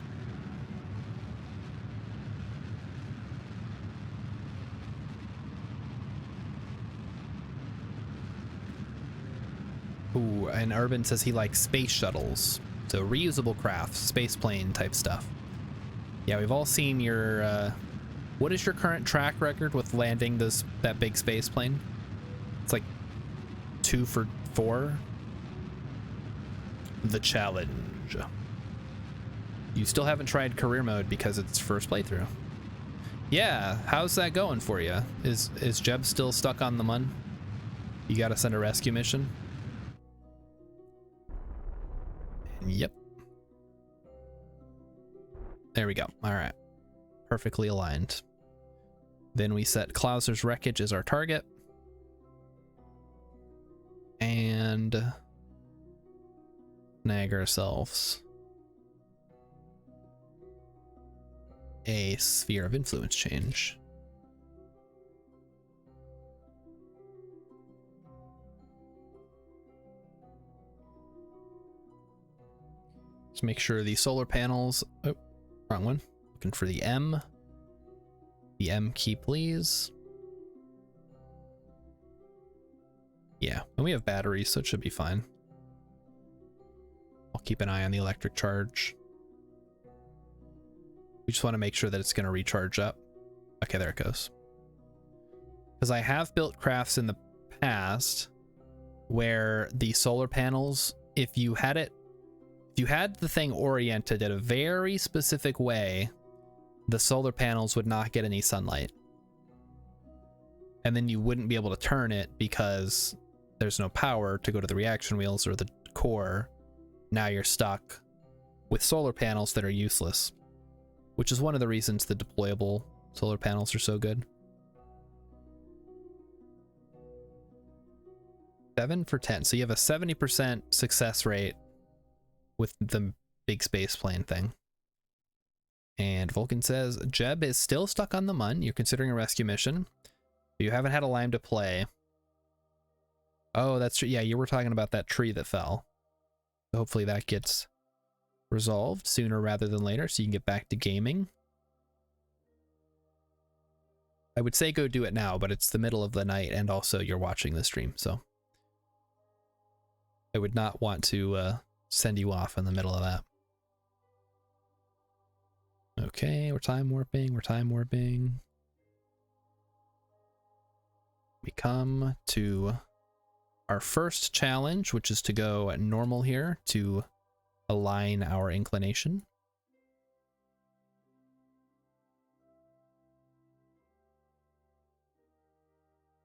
Ooh, and Urban says he likes space shuttles. So reusable crafts, space plane type stuff. Yeah, we've all seen your, what is your current track record with landing that big space plane? It's like 2 for 4. The challenge. You still haven't tried career mode because it's first playthrough. Yeah, how's that going for you? Is Jeb still stuck on the mun? You gotta send a rescue mission? Yep. There we go. All right. Perfectly aligned. Then we set Klauser's wreckage as our target. And snag ourselves a sphere of influence change. Let's make sure the solar panels, oh, wrong one. Looking for the M. The M key, please. Yeah, and we have batteries, so it should be fine. I'll keep an eye on the electric charge. We just want to make sure that it's going to recharge up. Okay, there it goes. Because I have built crafts in the past where the solar panels, if you had the thing oriented in a very specific way, the solar panels would not get any sunlight. And then you wouldn't be able to turn it because there's no power to go to the reaction wheels or the core. Now you're stuck with solar panels that are useless, which is one of the reasons the deployable solar panels are so good. 7 for 10. So you have a 70% success rate with the big space plane thing. And Vulcan says, Jeb is still stuck on the mun. You're considering a rescue mission. You haven't had a lime to play. Oh, that's true. Yeah, you were talking about that tree that fell. So hopefully that gets resolved sooner rather than later so you can get back to gaming. I would say go do it now, but it's the middle of the night and also you're watching the stream, so I would not want to send you off in the middle of that. Okay, we're time warping, We come to our first challenge, which is to go normal here to align our inclination.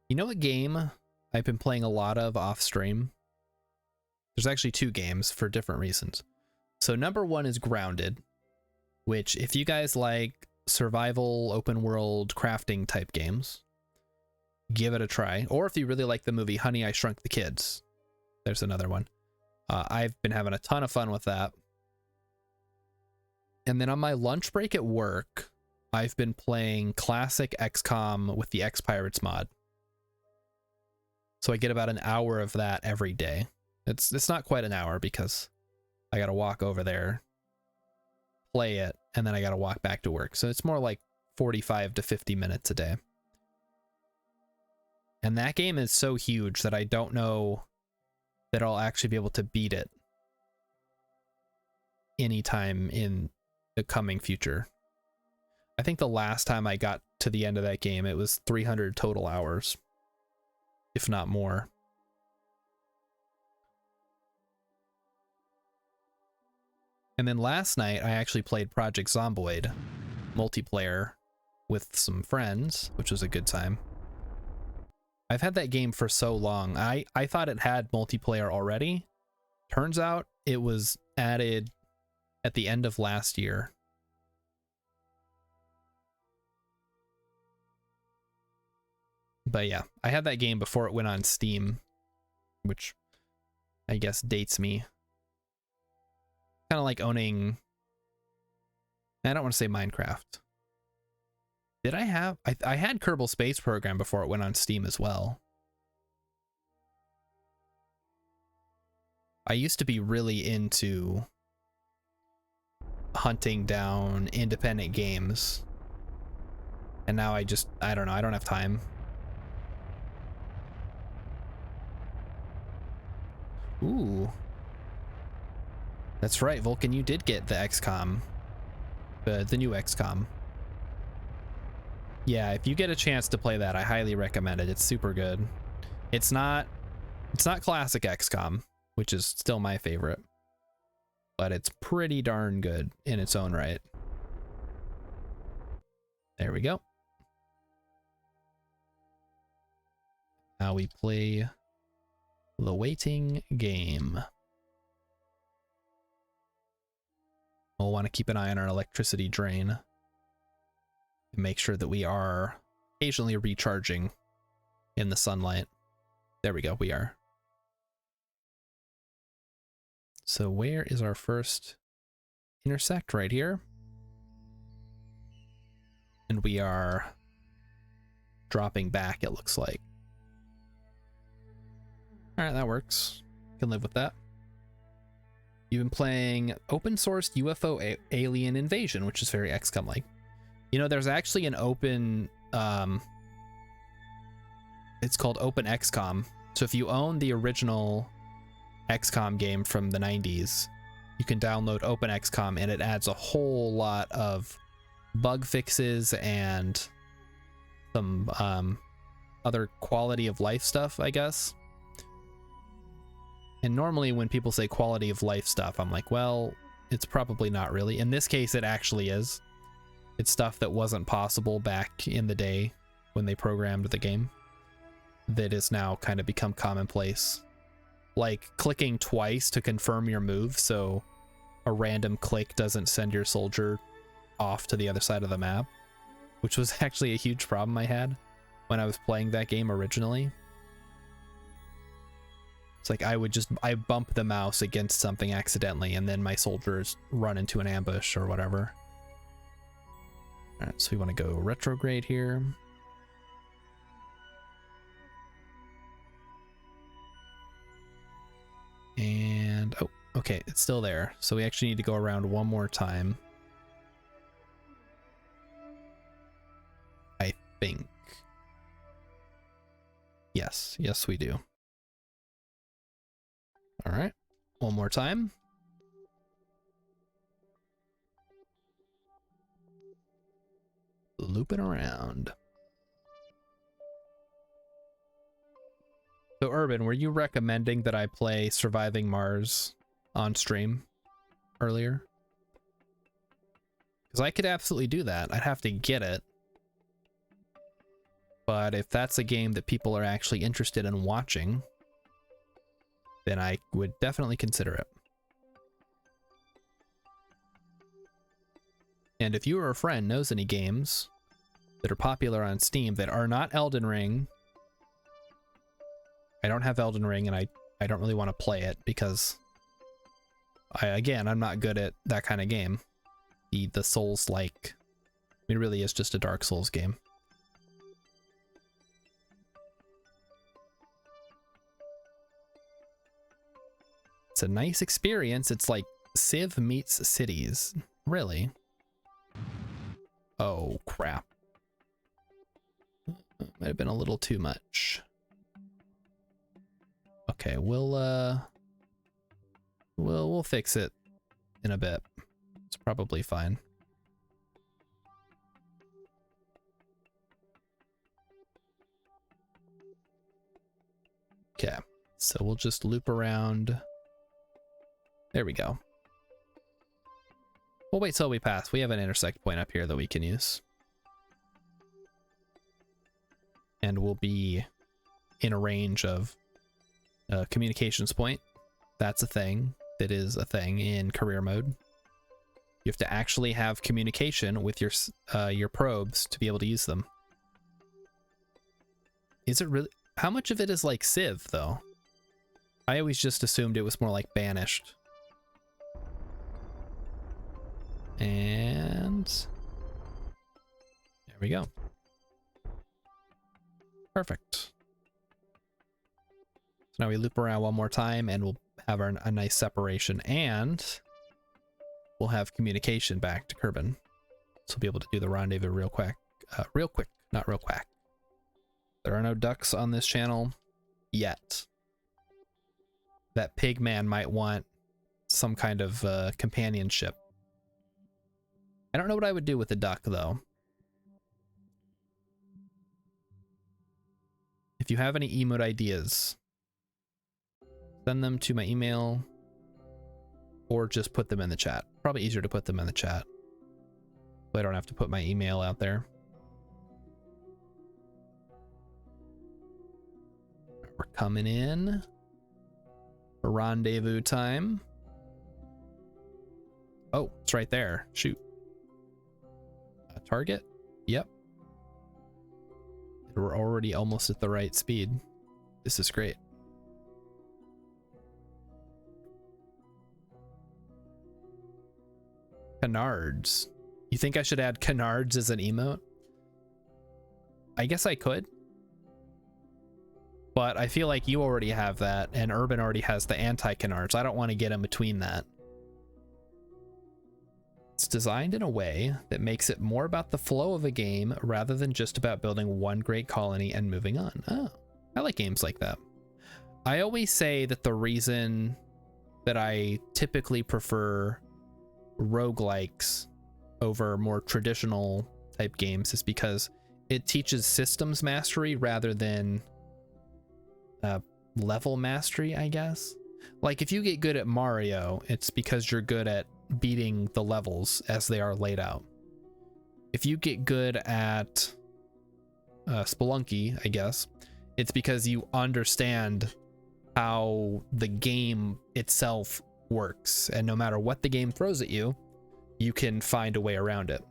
You know what game I've been playing a lot of off stream? There's actually 2 games for different reasons. So number 1 is Grounded, which if you guys like survival, open world, crafting type games, give it a try. Or if you really like the movie Honey, I Shrunk the Kids, there's another one. I've been having a ton of fun with that. And then on my lunch break at work, I've been playing classic XCOM with the X-Pirates mod. So I get about an hour of that every day. It's not quite an hour because I gotta walk over there, play it, and then I gotta walk back to work. So it's more like 45 to 50 minutes a day. And that game is so huge that I don't know that I'll actually be able to beat it anytime in the coming future. I think the last time I got to the end of that game, it was 300 total hours, if not more. And then last night, I actually played Project Zomboid multiplayer with some friends, which was a good time. I've had that game for so long. I thought it had multiplayer already, Turns out it was added at the end of last year. But yeah, I had that game before it went on Steam, which I guess dates me. Kind of like owning... I don't want to say Minecraft. Did I have... I had Kerbal Space Program before it went on Steam as well. I used to be really into hunting down independent games. And now I don't know, I don't have time. Ooh. That's right, Vulcan, you did get the XCOM. The new XCOM. Yeah, if you get a chance to play that, I highly recommend it. It's super good. It's not classic XCOM, which is still my favorite, but it's pretty darn good in its own right. There we go. Now we play the waiting game. We'll want to keep an eye on our electricity drain and make sure that we are occasionally recharging in the sunlight. There we go, we are. So where is our first intersect? Right here. And we are dropping back, it looks like. All right, that works. Can live with that. You've been playing open source UFO alien invasion, which is very XCOM-like. You know, there's actually an open, it's called Open XCOM. So if you own the original XCOM game from the 90s, you can download Open XCOM, and it adds a whole lot of bug fixes and some other quality of life stuff, I guess. And normally when people say quality of life stuff, I'm like, well, it's probably not really. In this case, it actually is. It's stuff that wasn't possible back in the day when they programmed the game that is now kind of become commonplace. Like clicking twice to confirm your move, so a random click doesn't send your soldier off to the other side of the map, which was actually a huge problem I had when I was playing that game originally. It's like I bump the mouse against something accidentally, and then my soldiers run into an ambush or whatever. All right, so we want to go retrograde here. And, oh, okay, it's still there. So we actually need to go around one more time. I think. Yes, yes we do. All right, one more time. Looping around. So Urban, were you recommending that I play Surviving Mars on stream earlier? Because I could absolutely do that. I'd have to get it. But if that's a game that people are actually interested in watching, then I would definitely consider it. And if you or a friend knows any games that are popular on Steam that are not Elden Ring, I don't have Elden Ring, and I don't really want to play it because I'm not good at that kind of game. The Souls-like, it really is just a Dark Souls game. It's a nice experience. It's like Civ meets Cities. Really? Oh, crap. Might have been a little too much. Okay, we'll fix it in a bit. It's probably fine. Okay, so we'll just loop around. There we go. We'll wait till we pass. We have an intersect point up here that we can use. And we'll be in a range of communications point That's a thing that is a thing in career mode. You have to actually have communication with your probes to be able to use them. Is it really? How much of it is like Civ, though? I always just assumed it was more like Banished. And there we go. Perfect. So now we loop around one more time and we'll have a nice separation, and we'll have communication back to Kerbal. So we'll be able to do the rendezvous real quick. Not real quick. There are no ducks on this channel yet. That pig man might want some kind of companionship. I don't know what I would do with a duck, though. If you have any emote ideas, send them to my email or just put them in the chat. Probably easier to put them in the chat, so I don't have to put my email out there. We're coming in for rendezvous time. Oh, it's right there. Shoot. Target? Yep. We're already almost at the right speed. This is great. Canards. You think I should add canards as an emote? I guess I could. But I feel like you already have that, and Urban already has the anti-canards. I don't want to get in between that. It's designed in a way that makes it more about the flow of a game rather than just about building one great colony and moving on. Oh, I like games like that. I always say that the reason that I typically prefer roguelikes over more traditional type games is because it teaches systems mastery rather than level mastery, I guess. Like if you get good at Mario, it's because you're good at beating the levels as they are laid out. If you get good at Spelunky, I guess, it's because you understand how the game itself works, and no matter what the game throws at you, you can find a way around it.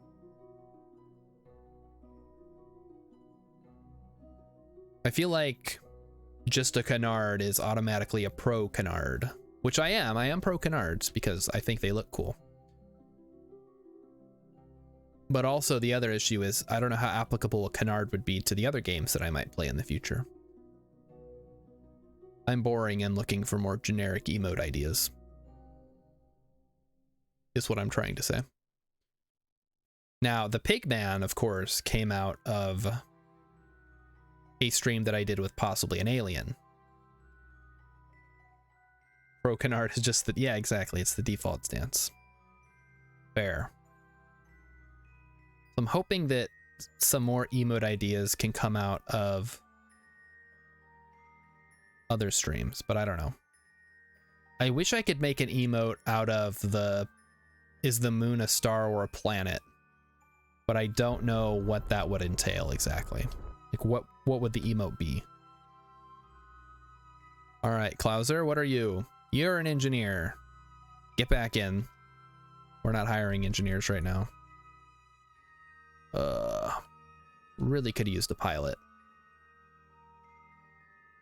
I feel like just a canard is automatically a pro canard, which I am. I am pro canards because I think they look cool. But also the other issue is I don't know how applicable a canard would be to the other games that I might play in the future. I'm boring and looking for more generic emote ideas, is what I'm trying to say. Now, the Pigman, of course, came out of a stream that I did with possibly an alien. Pro canard is just the, yeah, exactly. It's the default stance. Fair. I'm hoping that some more emote ideas can come out of other streams, but I don't know. I wish I could make an emote out of the is the moon a star or a planet, but I don't know what that would entail exactly. Like what would the emote be? All right, Klauser, what are you? You're an engineer. Get back in. We're not hiring engineers right now. Really could have used a pilot.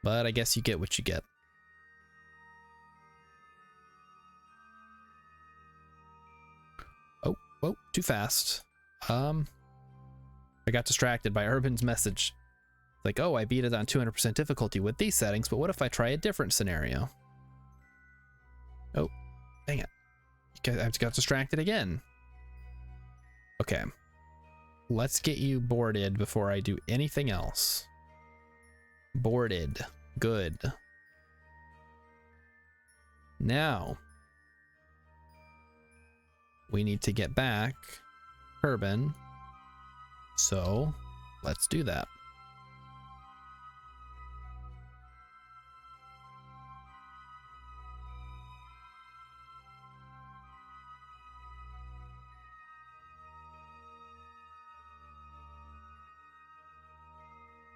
But I guess you get what you get. Oh, too fast. I got distracted by Urban's message. Like, oh, I beat it on 200% difficulty with these settings, but what if I try a different scenario? Oh, dang it. I got distracted again. Okay. Let's get you boarded before I do anything else. Boarded. Good. Now, we need to get back Kerbal. So, let's do that.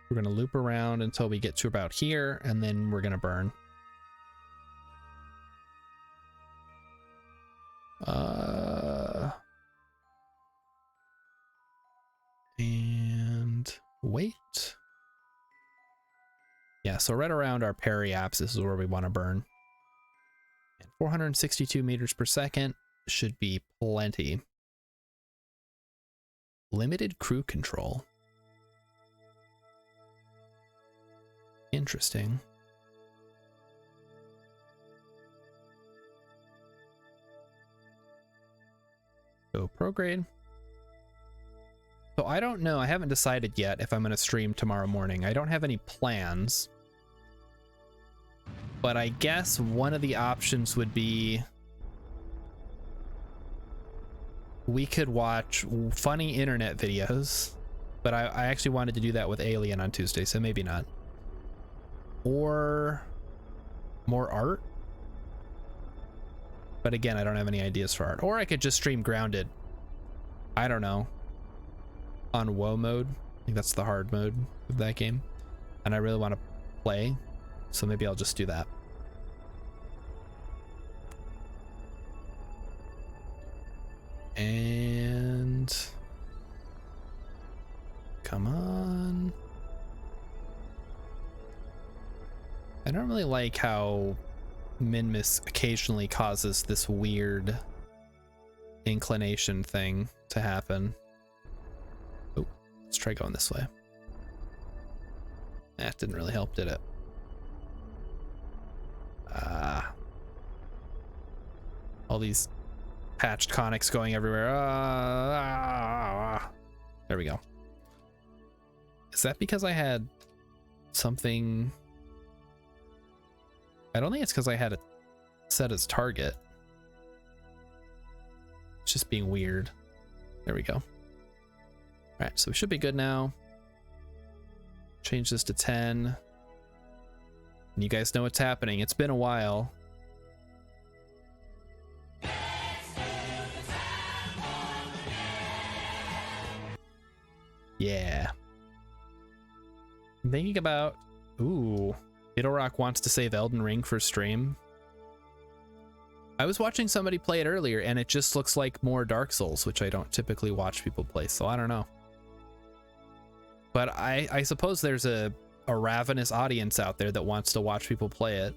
We're going to loop around until we get to about here, and then we're going to burn. And wait. Yeah, so right around our periapsis is where we want to burn. And 462 meters per second should be plenty. Limited crew control. Interesting. Go prograde. So I don't know. I haven't decided yet if I'm going to stream tomorrow morning. I don't have any plans. But I guess one of the options would be we could watch funny internet videos. But I actually wanted to do that with Alien on Tuesday, so maybe not. Or more art. But again, I don't have any ideas for art. Or I could just stream Grounded. I don't know. On WoW mode. I think that's the hard mode of that game. And I really want to play. So maybe I'll just do that. And... come on. I don't really like how Minmus occasionally causes this weird inclination thing to happen. Oh, let's try going this way. That didn't really help, did it? All these patched conics going everywhere. There we go. Is that because I had something? I don't think it's because I had it set as target. It's just being weird. There we go. All right, so we should be good now. Change this to 10. And you guys know what's happening. It's been a while. Yeah. I'm thinking about... Ooh. Ittle Rock wants to save Elden Ring for stream. I was watching somebody play it earlier, and it just looks like more Dark Souls, which I don't typically watch people play, so I don't know. But I suppose there's a ravenous audience out there that wants to watch people play it.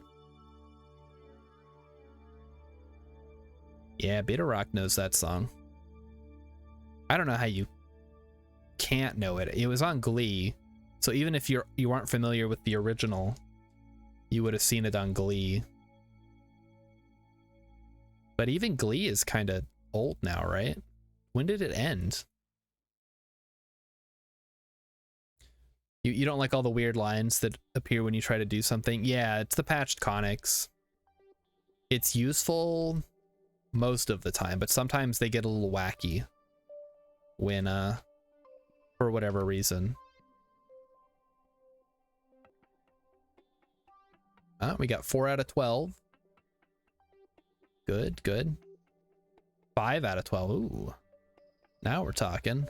Yeah, Beta Rock knows that song. I don't know how you can't know it. It was on Glee, so even if you aren't familiar with the original, you would have seen it on Glee. But even Glee is kind of old now, right? When did it end? You don't like all the weird lines that appear when you try to do something? Yeah, it's the patched conics. It's useful most of the time, but sometimes they get a little wacky when, for whatever reason. We got 4 out of 12. Good, good. 5 out of 12. Ooh. Now we're talking.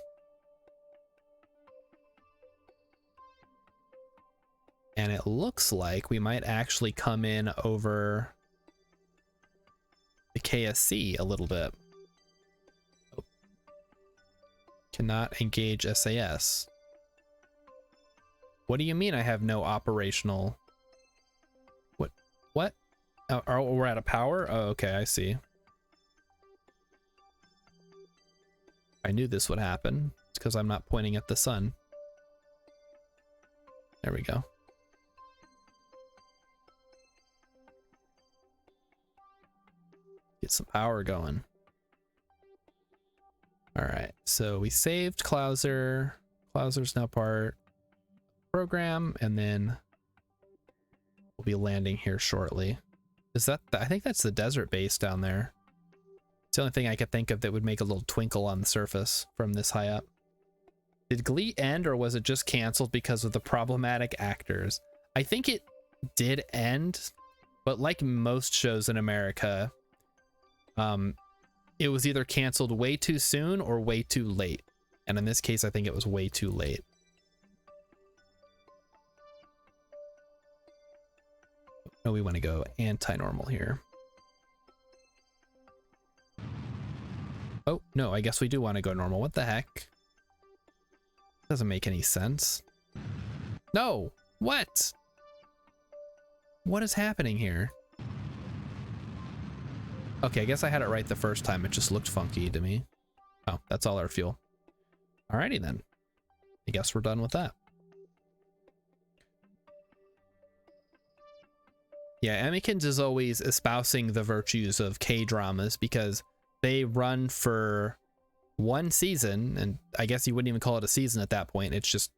And it looks like we might actually come in over the KSC a little bit. Oh. Cannot engage SAS. What do you mean I have no operational... What? Oh, we're out of power? Oh, okay, I see. I knew this would happen. It's because I'm not pointing at the sun. There we go. Get some power going. All right, so we saved Clouser. Clouser's now part program, and then we'll be landing here shortly. Is that I think that's the desert base down there. It's the only thing I could think of that would make a little twinkle on the surface from this high up. Did Glee end, or was it just canceled because of the problematic actors? I think it did end, but like most shows in America, it was either canceled way too soon or way too late. And in this case, I think it was way too late. Oh, we want to go anti-normal here. Oh, no, I guess we do want to go normal. What the heck? Doesn't make any sense. No! What? What is happening here? Okay, I guess I had it right the first time. It just looked funky to me. Oh, that's all our fuel. Alrighty then. I guess we're done with that. Yeah, Emmykins is always espousing the virtues of K-dramas because they run for one season, and I guess you wouldn't even call it a season at that point. It's just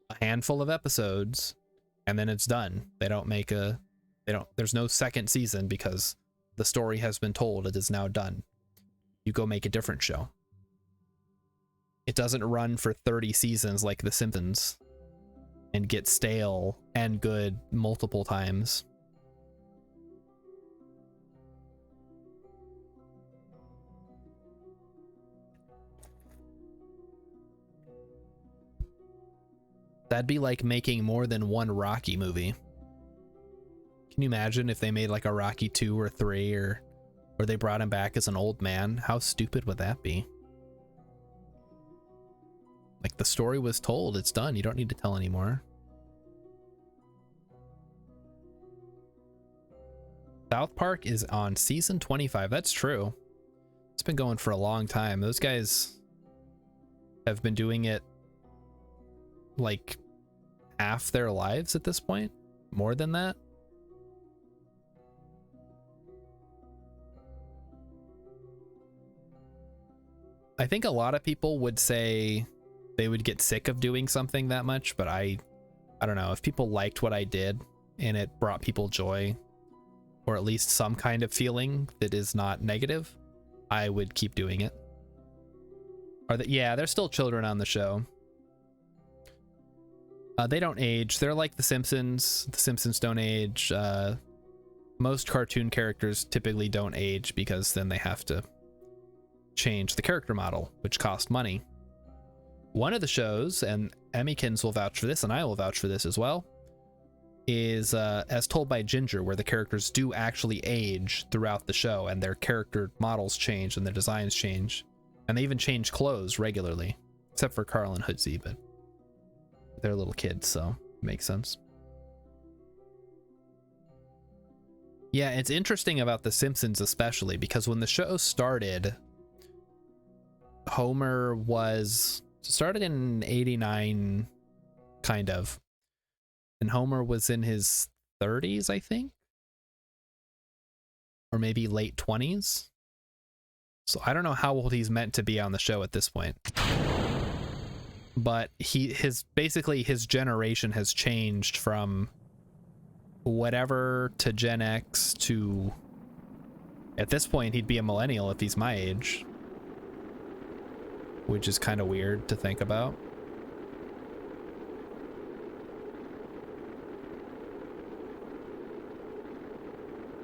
a handful of episodes, and then it's done. They don't make a... There's no second season because the story has been told. It is now done. You go make a different show. It doesn't run for 30 seasons like The Simpsons and get stale and good multiple times. That'd be like making more than one Rocky movie. Can you imagine if they made like a Rocky 2 or 3 or they brought him back as an old man? How stupid would that be? Like, the story was told, it's done. You don't need to tell anymore. South Park is on season 25. That's true. It's been going for a long time. Those guys have been doing it like half their lives at this point. More than that. I think a lot of people would say they would get sick of doing something that much, but I don't know. If people liked what I did and it brought people joy, or at least some kind of feeling that is not negative, I would keep doing it. Yeah, there's still children on the show. They don't age. They're like The Simpsons. The Simpsons don't age. Most cartoon characters typically don't age because then they have to change the character model, which costs money. One of the shows, and Emmykins will vouch for this, and I will vouch for this as well, is As Told by Ginger, where the characters do actually age throughout the show, and their character models change and their designs change. And they even change clothes regularly, except for Carl and Hoodsie, but they're little kids, so it makes sense. Yeah, it's interesting about The Simpsons especially, because when the show started, Homer started in 89, kind of, and Homer was in his 30s, I think, or maybe late 20s. So I don't know how old he's meant to be on the show at this point, but basically his generation has changed from whatever to Gen X to, at this point he'd be a millennial if he's my age, which is kind of weird to think about.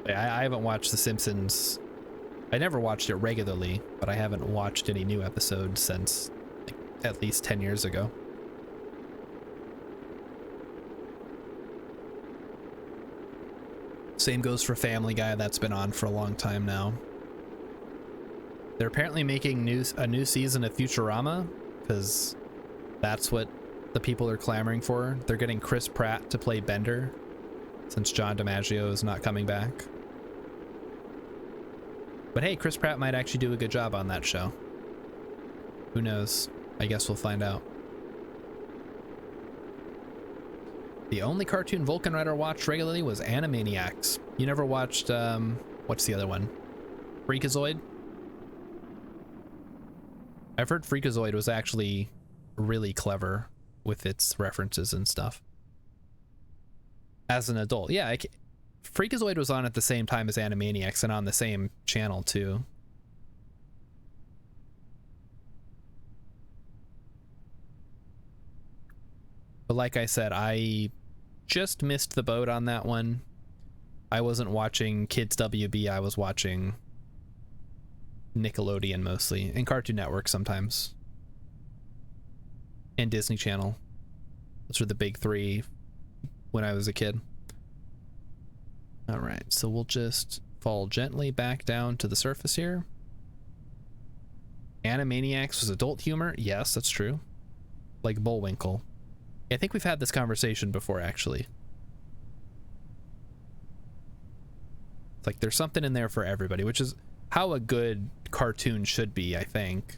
I haven't watched The Simpsons. I never watched it regularly, but I haven't watched any new episodes since like, at least 10 years ago. Same goes for Family Guy. That's been on for a long time now. They're apparently making a new season of Futurama because that's what the people are clamoring for. They're getting Chris Pratt to play Bender since John DiMaggio is not coming back. But hey, Chris Pratt might actually do a good job on that show. Who knows? I guess we'll find out. The only cartoon Vulcan Rider watched regularly was Animaniacs. You never watched, what's the other one? Freakazoid? I've heard Freakazoid was actually really clever with its references and stuff. As an adult, yeah, Freakazoid was on at the same time as Animaniacs and on the same channel too. But like I said, I just missed the boat on that one. I wasn't watching Kids WB, I was watching Nickelodeon mostly, and Cartoon Network sometimes. And Disney Channel. Those were the big three when I was a kid. Alright, so we'll just fall gently back down to the surface here. Animaniacs was adult humor? Yes, that's true. like Bullwinkle. I think we've had this conversation before, actually. It's like there's something in there for everybody, which is how a good cartoon should be, I think.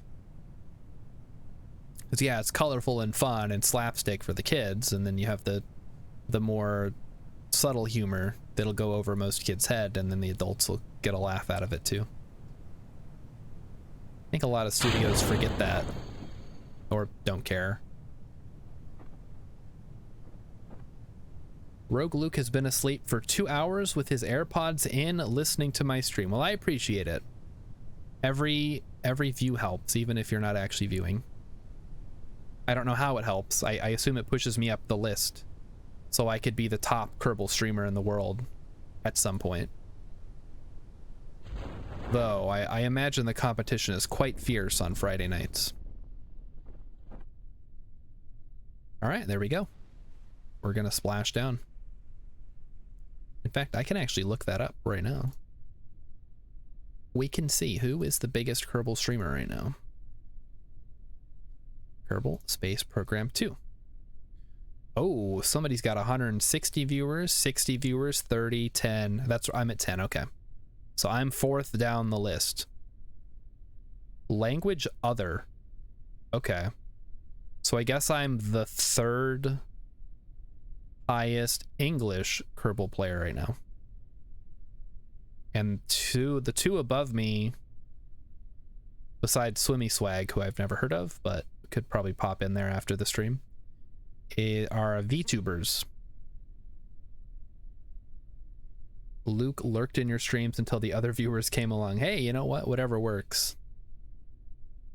Because yeah, it's colorful and fun and slapstick for the kids, and then you have the more subtle humor that'll go over most kids' head, and then the adults will get a laugh out of it too. I think a lot of studios forget that, or don't care. Rogue Luke has been asleep for 2 hours with his AirPods in, listening to my stream. Well, I appreciate it. Every view helps, even if you're not actually viewing. I don't know how it helps. I assume it pushes me up the list, so I could be the top Kerbal streamer in the world at some point. Though, I imagine the competition is quite fierce on Friday nights. Alright, there we go. We're gonna splash down. In fact, I can actually look that up right now. We can see who is the biggest Kerbal streamer right now. Kerbal Space Program 2. Oh, somebody's got 160 viewers, 60 viewers, 30, 10. I'm at 10, okay. So I'm 4th down the list. Language other. Okay. So I guess I'm the 3rd highest English Kerbal player right now. And the two above me, besides Swimmy Swag, who I've never heard of, but could probably pop in there after the stream, are VTubers. Luke lurked in your streams until the other viewers came along. Hey, you know what? Whatever works.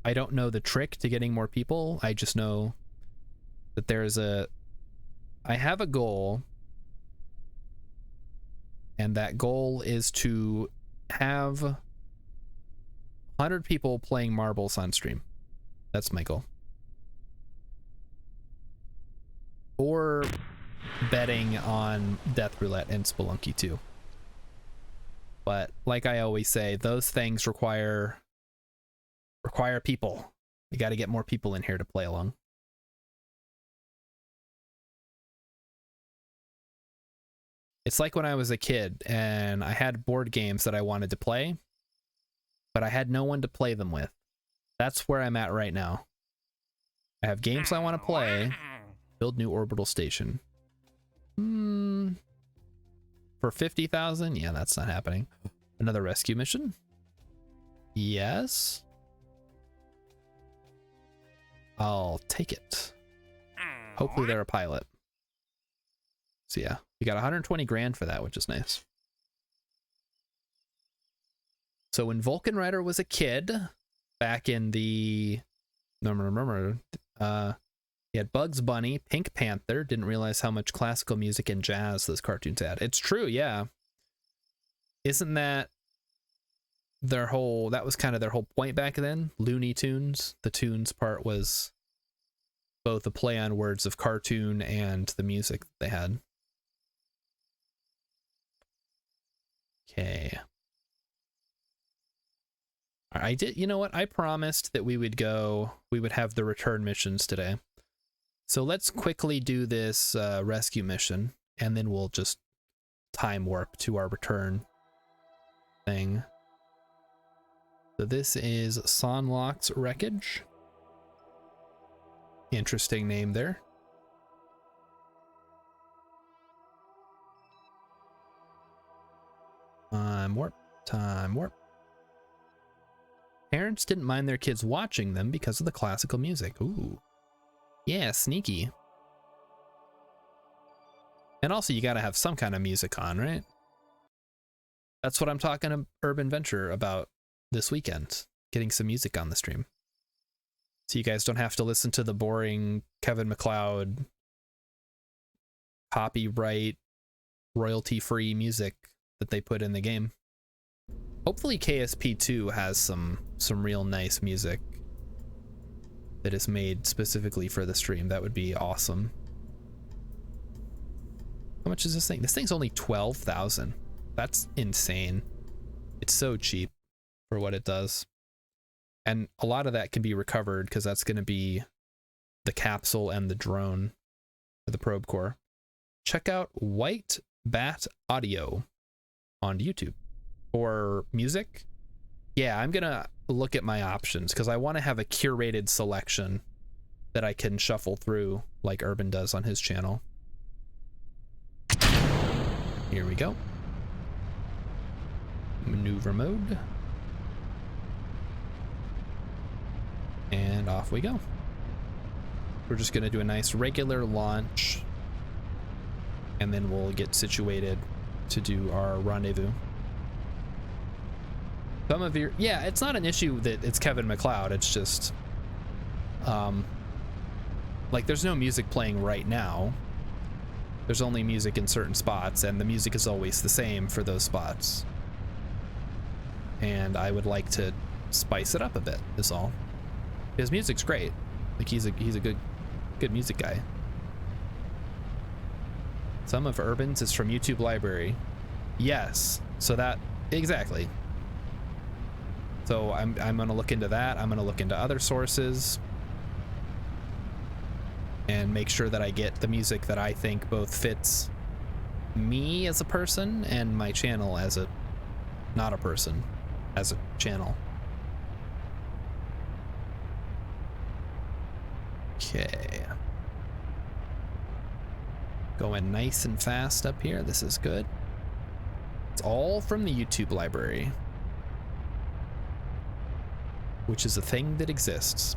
I don't know the trick to getting more people. I just know that I have a goal, and that goal is to have 100 people playing marbles on stream. That's my goal. Or betting on Death Roulette and Spelunky 2. But like I always say, those things require people. You got to get more people in here to play along. It's like when I was a kid and I had board games that I wanted to play, but I had no one to play them with. That's where I'm at right now. I have games I want to play. Build new orbital station. For 50,000? Yeah, that's not happening. Another rescue mission? Yes. I'll take it. Hopefully they're a pilot. So yeah, we got 120 grand for that, which is nice. So when Vulcan Rider was a kid, back in the... he had Bugs Bunny, Pink Panther. Didn't realize how much classical music and jazz those cartoons had. It's true, yeah. Isn't that their whole... That was kind of their whole point back then? Looney Tunes. The tunes part was both a play on words of cartoon and the music that they had. Okay. I did, you know what? I promised that we would have the return missions today. So let's quickly do this rescue mission, and then we'll just time warp to our return thing. So this is Sonlock's Wreckage. Interesting name there. Time warp, time warp. Parents didn't mind their kids watching them because of the classical music. Ooh. Yeah, sneaky. And also you gotta have some kind of music on, right? That's what I'm talking to Urban Venture about this weekend. Getting some music on the stream. So you guys don't have to listen to the boring Kevin MacLeod copyright royalty-free music that they put in the game. Hopefully KSP2 has some real nice music that is made specifically for the stream. That would be awesome. How much is this thing? This thing's only 12,000. That's insane. It's so cheap for what it does. And a lot of that can be recovered because that's going to be the capsule and the drone for the probe core, check out White Bat Audio on YouTube. For music, yeah, I'm gonna look at my options because I want to have a curated selection that I can shuffle through like Urban does on his channel. Here we go. Maneuver mode. And off we go. We're just gonna do a nice regular launch, and then we'll get situated to do our rendezvous. Some of your, yeah, it's not an issue that it's Kevin MacLeod, it's just like there's no music playing right now. There's only music in certain spots, and the music is always the same for those spots. And I would like to spice it up a bit, is all. His music's great. Like he's a good music guy. Some of Urban's is from YouTube library. Yes. So that exactly. So I'm gonna look into that. I'm gonna look into other sources and make sure that I get the music that I think both fits me as a person and my channel as a not a person, as a channel. Okay. Going nice and fast up here. This is good. It's all from the YouTube library, which is a thing that exists.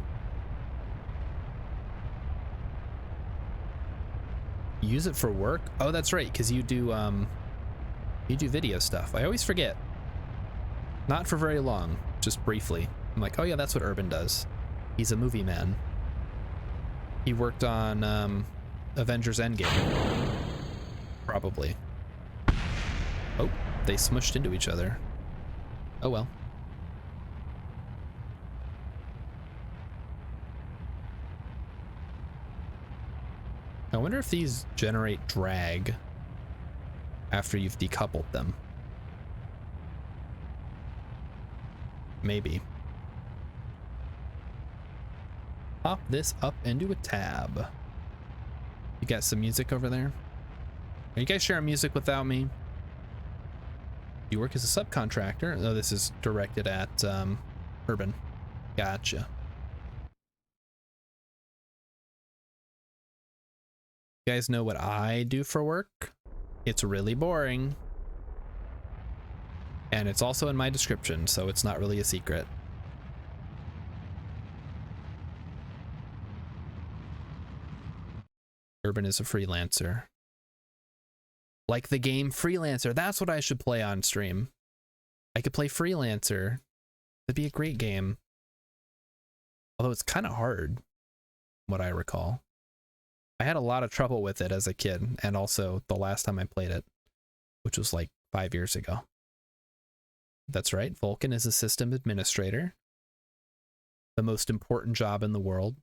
Use it for work? Oh, that's right, because you do video stuff. I always forget. Not for very long, just briefly. I'm like, oh yeah, that's what Urban does. He's a movie man. He worked on Avengers Endgame. Probably. Oh, they smushed into each other. Oh well. I wonder if these generate drag after you've decoupled them. Maybe. Pop this up into a tab. You got some music over there? Are you guys sharing music without me? You work as a subcontractor? Oh, this is directed at Urban. Gotcha. You guys know what I do for work? It's really boring. And it's also in my description, so it's not really a secret. Urban is a freelancer. Like the game Freelancer. That's what I should play on stream. I could play Freelancer. That'd be a great game. Although it's kind of hard, what I recall. I had a lot of trouble with it as a kid, and also the last time I played it, which was like 5 years ago. That's right, Vulcan is a system administrator. The most important job in the world.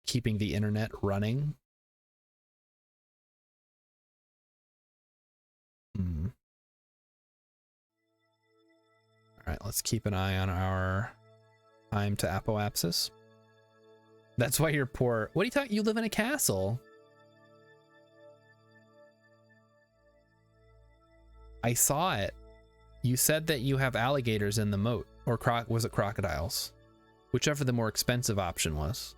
Keeping the internet running. All right, let's keep an eye on our time to apoapsis. That's why you're poor. What are you talking? You live in a castle. I saw it. You said that you have alligators in the moat, or was it crocodiles? Whichever the more expensive option was.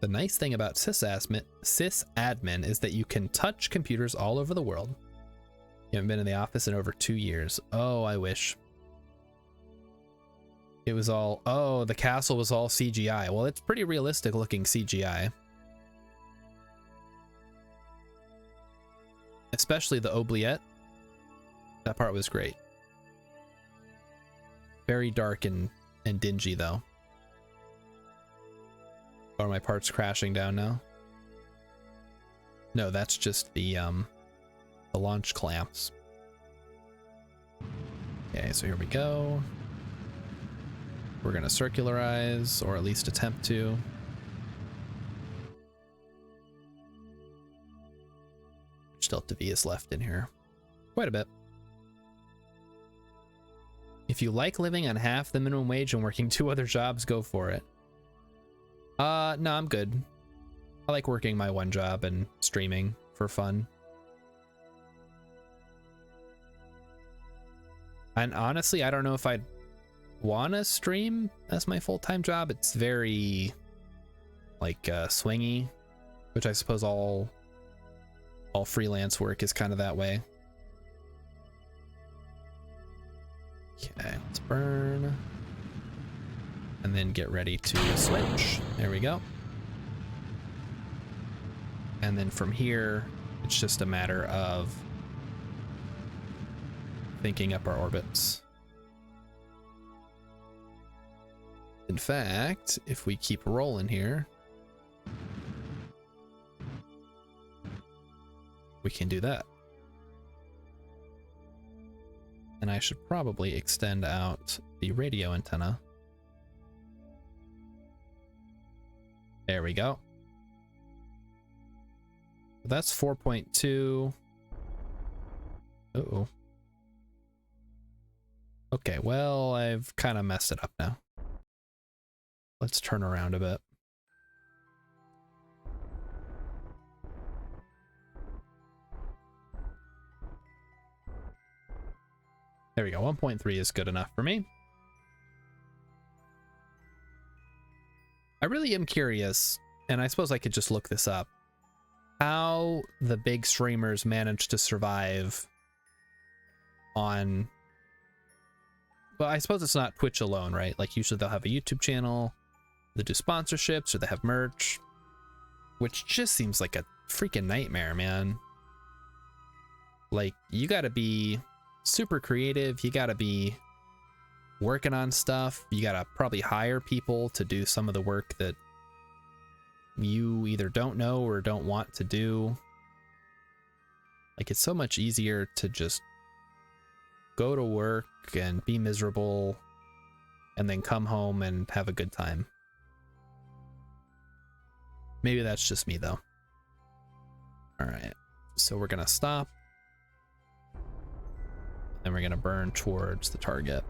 The nice thing about sysadmin is that you can touch computers all over the world. You haven't been in the office in over 2 years. Oh, I wish. It was all, oh, the castle was all CGI. Well, it's pretty realistic looking CGI. Especially the oubliette. That part was great. Very dark and dingy though. Are my parts crashing down now? No, that's just the launch clamps. Okay, so here we go. We're gonna circularize, or at least attempt to. Still to V is left in here. Quite a bit. If you like living on half the minimum wage and working 2 other jobs, go for it. No, I'm good. I like working my 1 job and streaming for fun. And honestly, I don't know if I'd want to stream as my full-time job. It's very like swingy, which I suppose all freelance work is kind of that way. Okay, let's burn. And then get ready to switch. There we go. And then from here, it's just a matter of thinking up our orbits. In fact, if we keep rolling here, we can do that. And I should probably extend out the radio antenna. There we go. That's 4.2. Uh-oh. Okay, well, I've kind of messed it up now. Let's turn around a bit. There we go. 1.3 is good enough for me. I really am curious, and I suppose I could just look this up, how the big streamers manage to survive on... Well, I suppose it's not Twitch alone, right? Like, usually they'll have a YouTube channel, they do sponsorships, or they have merch, which just seems like a freaking nightmare, man. Like, you gotta be super creative, you gotta be working on stuff, you gotta probably hire people to do some of the work that you either don't know or don't want to do. Like, it's so much easier to just go to work and be miserable and then come home and have a good time. Maybe that's just me though. All right, so we're gonna stop and we're gonna burn towards the target.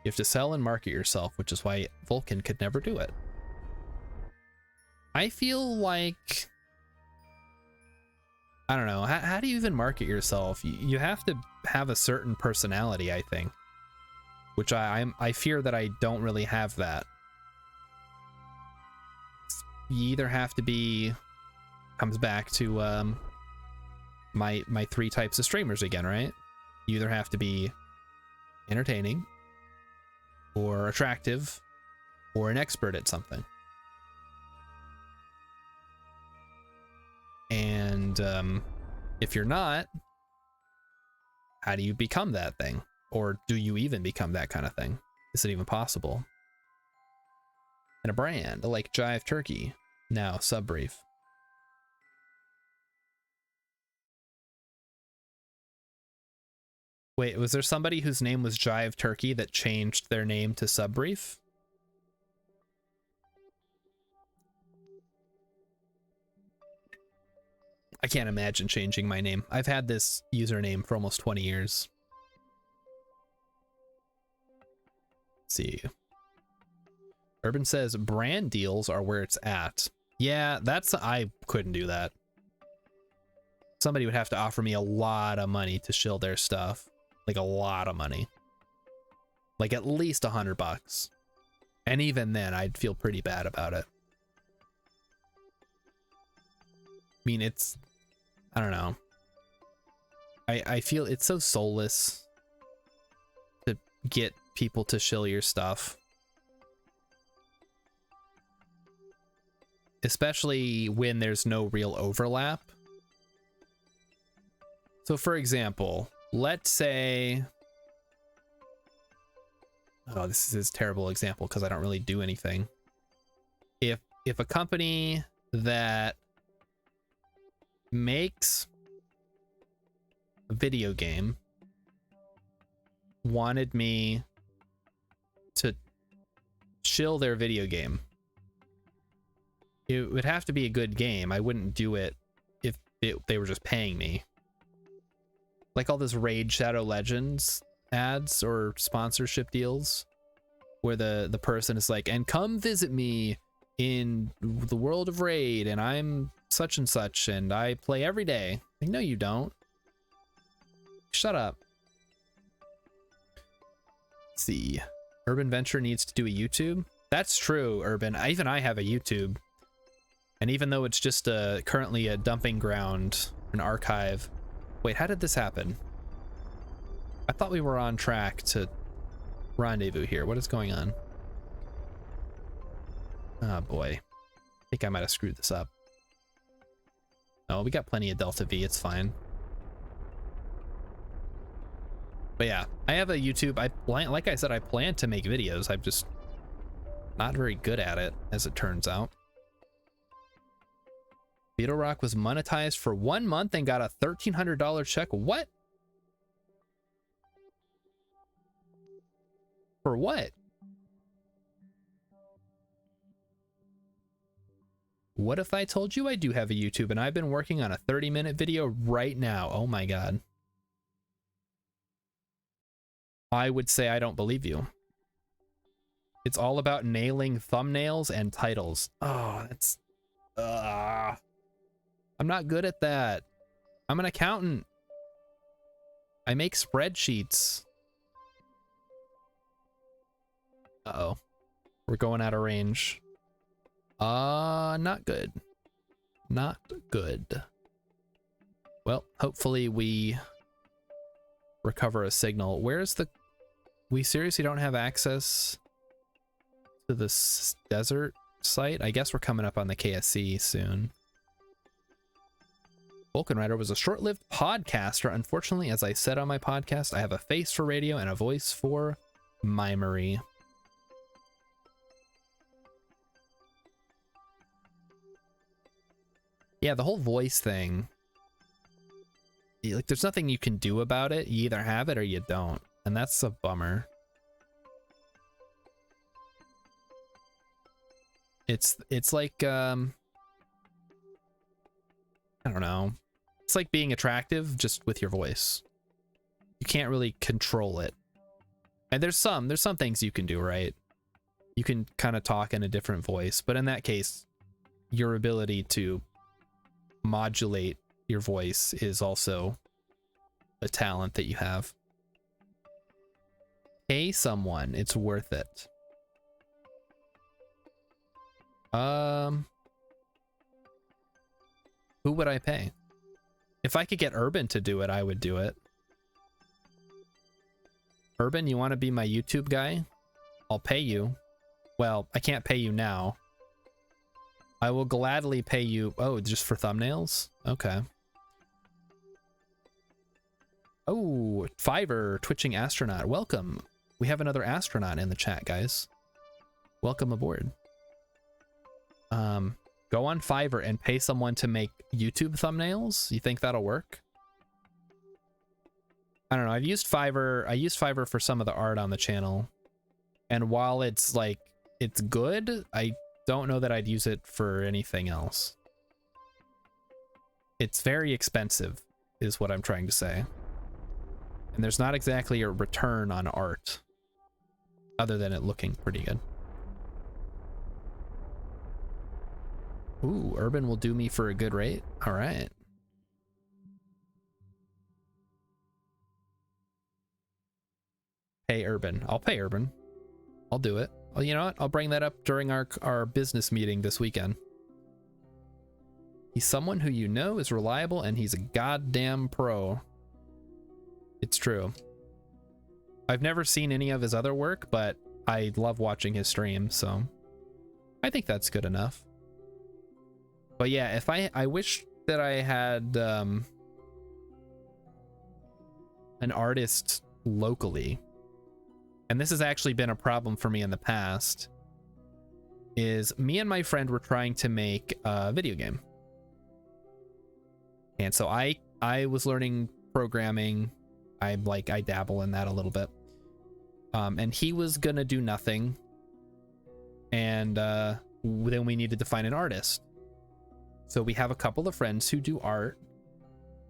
You have to sell and market yourself, which is why Vulcan could never do it. I feel like, I don't know, how do you even market yourself? You have to have a certain personality, I think, which I fear that I don't really have that. You either have to be, comes back to my 3 types of streamers again, right? You either have to be entertaining, or attractive, or an expert at something. And if you're not, how do you become that thing? Or do you even become that kind of thing? Is it even possible? And a brand like Jive Turkey, now Subbrief. Wait, was there somebody whose name was Jive Turkey that changed their name to Subbrief? I can't imagine changing my name. I've had this username for almost 20 years. Let's see. Urban says brand deals are where it's at. Yeah, I couldn't do that. Somebody would have to offer me a lot of money to shill their stuff. Like a lot of money. Like at least $100. And even then, I'd feel pretty bad about it. I mean, it's, I don't know. I feel it's so soulless to get people to shill your stuff. Especially when there's no real overlap. So for example, let's say, oh, this is a terrible example because I don't really do anything. If a company that makes a video game wanted me to shill their video game. It would have to be a good game. I wouldn't do it if they were just paying me. Like all this Raid Shadow Legends ads or sponsorship deals where the person is like, and come visit me in the world of Raid, and I'm such and such, and I play every day. Like, no, you don't. Shut up. Let's see. Urban Venture needs to do a YouTube. That's true, Urban. Even I have a YouTube. And even though it's just currently a dumping ground, an archive. Wait, how did this happen? I thought we were on track to rendezvous here. What is going on? Oh boy. I think I might have screwed this up. Oh, we got plenty of Delta V. It's fine. But yeah, I have a YouTube. Like I said, I plan to make videos. I'm just not very good at it, as it turns out. Beetle Rock was monetized for 1 month and got a $1,300 check. What? For what? What if I told you I do have a YouTube and I've been working on a 30-minute video right now? Oh my god. I would say I don't believe you. It's all about nailing thumbnails and titles. Oh, that's... I'm not good at that. I'm an accountant. I make spreadsheets. Uh-oh. We're going out of range. Not good. Not good. Well, hopefully we recover a signal. Where's the... We seriously don't have access to this desert site? I guess we're coming up on the KSC soon. Vulcan Rider was a short-lived podcaster. Unfortunately, as I said on my podcast, I have a face for radio and a voice for mimery. Yeah, the whole voice thing. Like, there's nothing you can do about it. You either have it or you don't. And that's a bummer. It's like, I don't know. It's like being attractive just with your voice. You can't really control it. And there's some things you can do, right? You can kind of talk in a different voice, but in that case, your ability to modulate your voice is also a talent that you have. Pay someone, it's worth it. Who would I pay? If I could get Urban to do it, I would do it. Urban, you want to be my YouTube guy? I'll pay you. Well, I can't pay you now. I will gladly pay you. Oh, just for thumbnails? Okay. Oh, Fiverr, Twitching Astronaut. Welcome. We have another astronaut in the chat, guys. Welcome aboard. Go on Fiverr and pay someone to make YouTube thumbnails. You think that'll work? I don't know. I've used Fiverr. I use Fiverr for some of the art on the channel. And while it's like, it's good, I don't know that I'd use it for anything else. It's very expensive, is what I'm trying to say. And there's not exactly a return on art, other than it looking pretty good. Ooh, Urban will do me for a good rate. All right. Pay Urban. I'll pay Urban. I'll do it. Well, you know what? I'll bring that up during our business meeting this weekend. He's someone who you know is reliable, and he's a goddamn pro. It's true. I've never seen any of his other work, but I love watching his stream, so I think that's good enough. But yeah, if I wish that I had an artist locally, and this has actually been a problem for me in the past, is me and my friend were trying to make a video game. And so I was learning programming. I dabble in that a little bit. And he was gonna do nothing. and then we needed to find an artist. So we have a couple of friends who do art,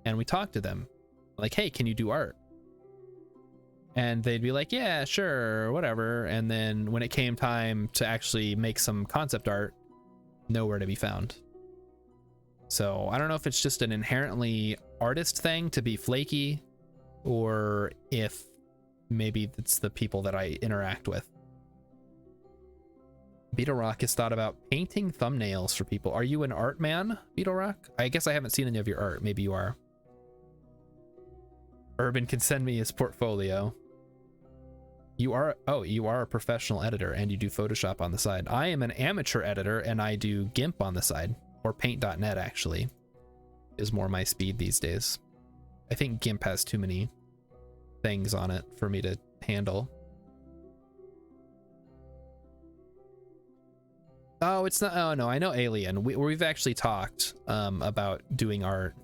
and we talk to them like, hey, can you do art? And they'd be like, yeah, sure, whatever. And then when it came time to actually make some concept art, nowhere to be found. So I don't know if it's just an inherently artist thing to be flaky, or if maybe it's the people that I interact with. Beetle Rock has thought about painting thumbnails for people. Are you an art man, Beetle Rock? I guess I haven't seen any of your art. Maybe you are. Urban can send me his portfolio. You are a professional editor and you do Photoshop on the side. I am an amateur editor and I do GIMP on the side, or paint.net actually is more my speed these days. I think GIMP has too many things on it for me to handle. Oh, it's not. Oh no, I know Alien. We've actually talked about doing art,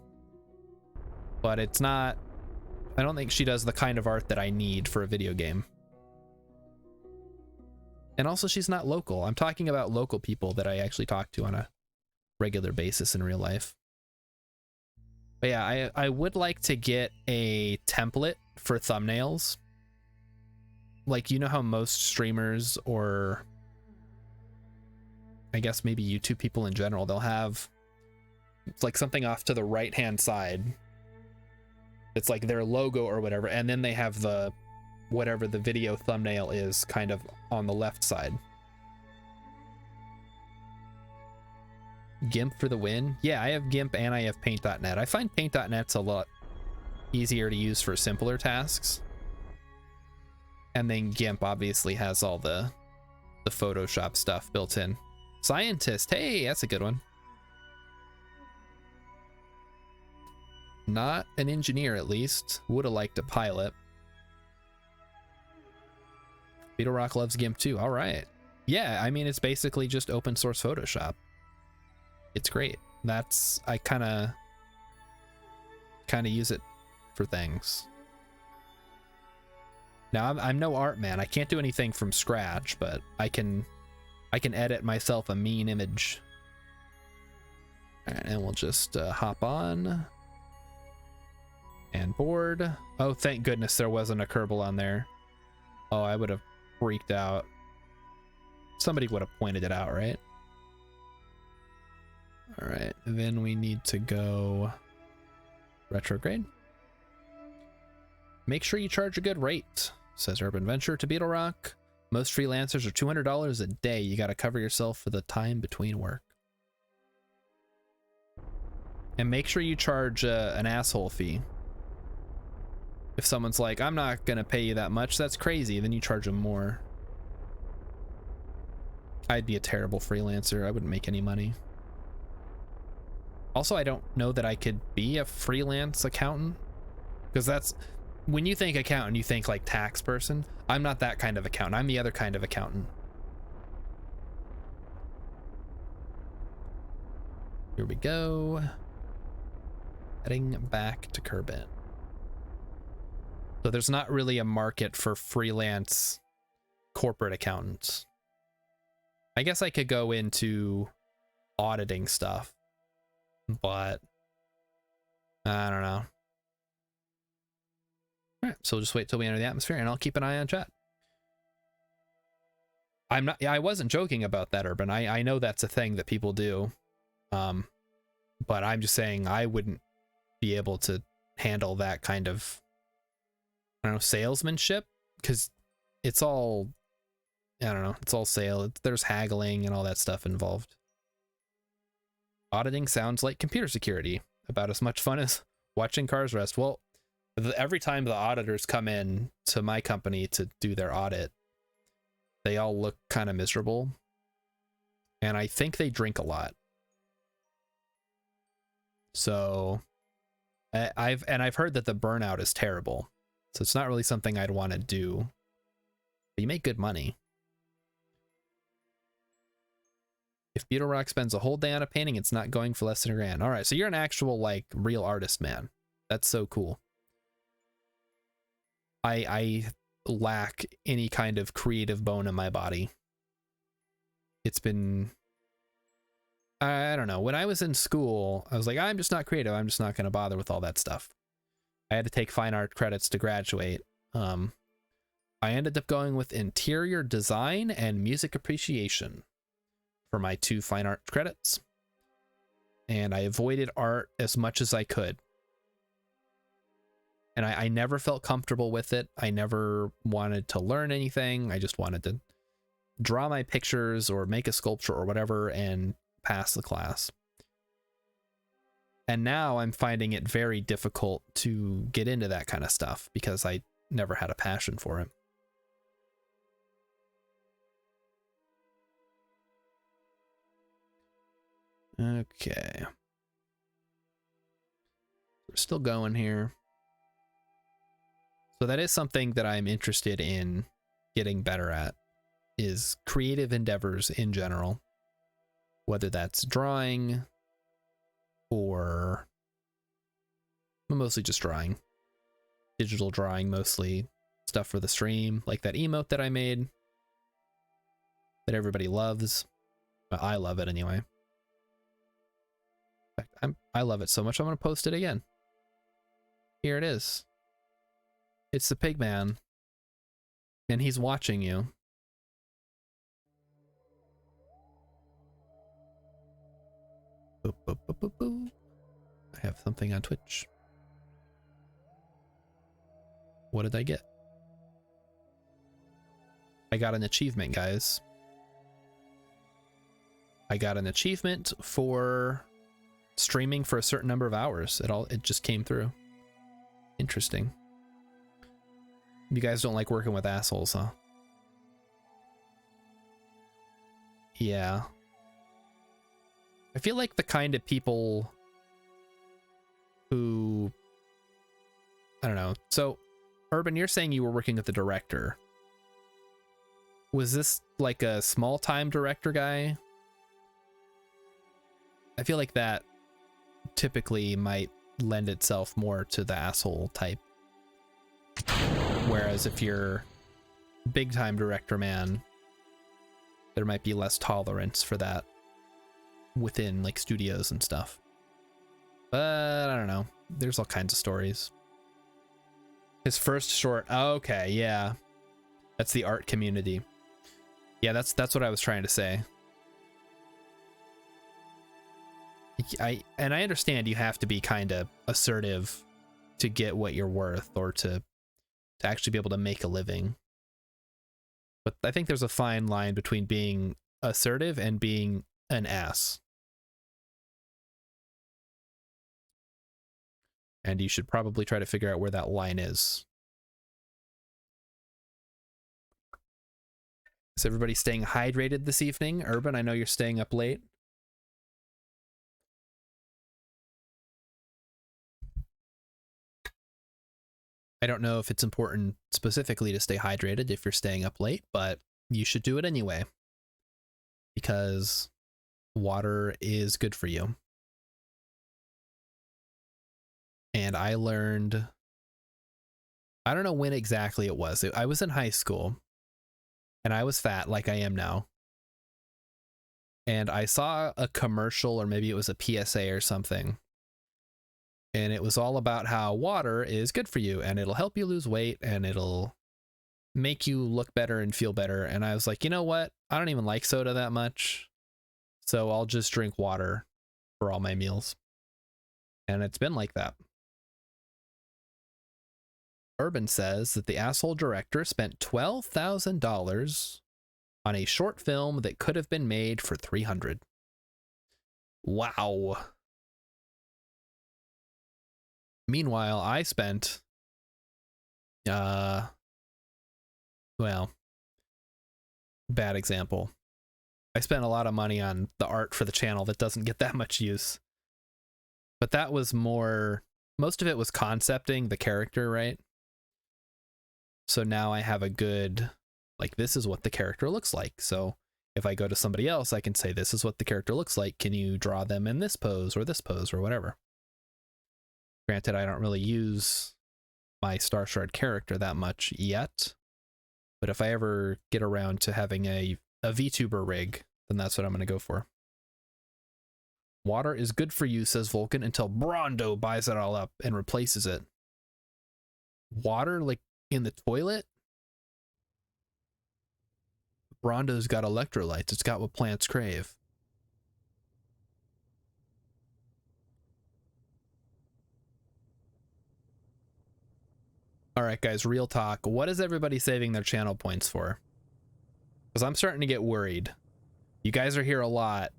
but it's not. I don't think she does the kind of art that I need for a video game. And also, she's not local. I'm talking about local people that I actually talk to on a regular basis in real life. But yeah, I would like to get a template for thumbnails. Like, you know how most streamers, or I guess maybe YouTube people in general, they'll have like something off to the right hand side. It's like their logo or whatever, and then they have the whatever the video thumbnail is kind of on the left side. GIMP for the win. Yeah, I have GIMP and I have paint.net. I find paint.net's a lot easier to use for simpler tasks. And then GIMP obviously has all the Photoshop stuff built in. Scientist, hey, that's a good one. Not an engineer, at least. Would have liked a pilot. Beetle Rock loves GIMP too. All right. Yeah, I mean, it's basically just open source Photoshop. It's great. That's, I kind of use it for things. Now, I'm no art man. I can't do anything from scratch, but I can edit myself a mean image. All right, and we'll just hop on. And board. Oh, thank goodness there wasn't a Kerbal on there. Oh, I would have freaked out. Somebody would have pointed it out, right? All right, then we need to go retrograde. Make sure you charge a good rate, says Urban Venture to Beetle Rock. Most freelancers are $200 a day. You got to cover yourself for the time between work. And make sure you charge an asshole fee. If someone's like, I'm not going to pay you that much, that's crazy, then you charge them more. I'd be a terrible freelancer. I wouldn't make any money. Also, I don't know that I could be a freelance accountant, because that's, when you think accountant, you think like tax person. I'm not that kind of accountant. I'm the other kind of accountant. Here we go. Heading back to Kerbal. So there's not really a market for freelance corporate accountants. I guess I could go into auditing stuff, but I don't know. All right, so we'll just wait till we enter the atmosphere, and I'll keep an eye on chat. I wasn't joking about that, Urban. I know that's a thing that people do. But I'm just saying I wouldn't be able to handle that kind of, I don't know, salesmanship, because it's all, I don't know, it's all sale. There's haggling and all that stuff involved. Auditing sounds like computer security. About as much fun as watching cars rest. Well, every time the auditors come in to my company to do their audit, they all look kind of miserable. And I think they drink a lot. So I've heard that the burnout is terrible. So it's not really something I'd want to do. But you make good money. If Beetle Rock spends a whole day on a painting, it's not going for less than $1,000. All right, so you're an actual, like, real artist, man. That's so cool. I lack any kind of creative bone in my body. it's been, I don't know. When I was in school, I was like, I'm just not creative. I'm just not going to bother with all that stuff. I had to take fine art credits to graduate. I ended up going with interior design and music appreciation for my 2 fine art credits. And I avoided art as much as I could. And I never felt comfortable with it. I never wanted to learn anything. I just wanted to draw my pictures or make a sculpture or whatever and pass the class. And now I'm finding it very difficult to get into that kind of stuff because I never had a passion for it. Okay. We're still going here. So that is something that I'm interested in getting better at, is creative endeavors in general. Whether that's drawing or mostly just drawing. Digital drawing mostly. Stuff for the stream, like that emote that I made that everybody loves. Well, I love it anyway. In fact, I love it so much I'm going to post it again. Here it is. It's the pig man. And he's watching you. Boop, boop, boop, boop, boop. I have something on Twitch. What did I get? I got an achievement, guys. I got an achievement for streaming for a certain number of hours. It just came through. Interesting. You guys don't like working with assholes, huh? Yeah. I feel like the kind of people who, I don't know. So, Urban, you're saying you were working with the director. Was this like a small-time director guy? I feel like that typically might lend itself more to the asshole type. Whereas if you're big-time director man, there might be less tolerance for that within like studios and stuff. But I don't know. There's all kinds of stories. His first short. Oh, okay, yeah. That's the art community. Yeah, that's what I was trying to say. I understand you have to be kind of assertive to get what you're worth, or to actually be able to make a living. But I think there's a fine line between being assertive and being an ass. And you should probably try to figure out where that line is. Is everybody staying hydrated this evening? Urban, I know you're staying up late. I don't know if it's important specifically to stay hydrated if you're staying up late, but you should do it anyway. Because water is good for you. And I learned, I don't know when exactly it was. I was in high school and I was fat like I am now. And I saw a commercial, or maybe it was a PSA or something. And it was all about how water is good for you and it'll help you lose weight and it'll make you look better and feel better. And I was like, you know what? I don't even like soda that much. So I'll just drink water for all my meals. And it's been like that. Urban says that the asshole director spent $12,000 on a short film that could have been made for $300. Wow. Meanwhile, I spent, well, bad example. I spent a lot of money on the art for the channel that doesn't get that much use. But that was more, most of it was concepting the character, right? So now I have a good, like, this is what the character looks like. So if I go to somebody else, I can say, this is what the character looks like. Can you draw them in this pose or whatever? Granted, I don't really use my Star Shard character that much yet. But if I ever get around to having a VTuber rig, then that's what I'm going to go for. Water is good for you, says Vulcan, until Brondo buys it all up and replaces it. Water, like in the toilet? Brondo's got electrolytes. It's got what plants crave. All right, guys, real talk. What is everybody saving their channel points for? Because I'm starting to get worried. You guys are here a lot,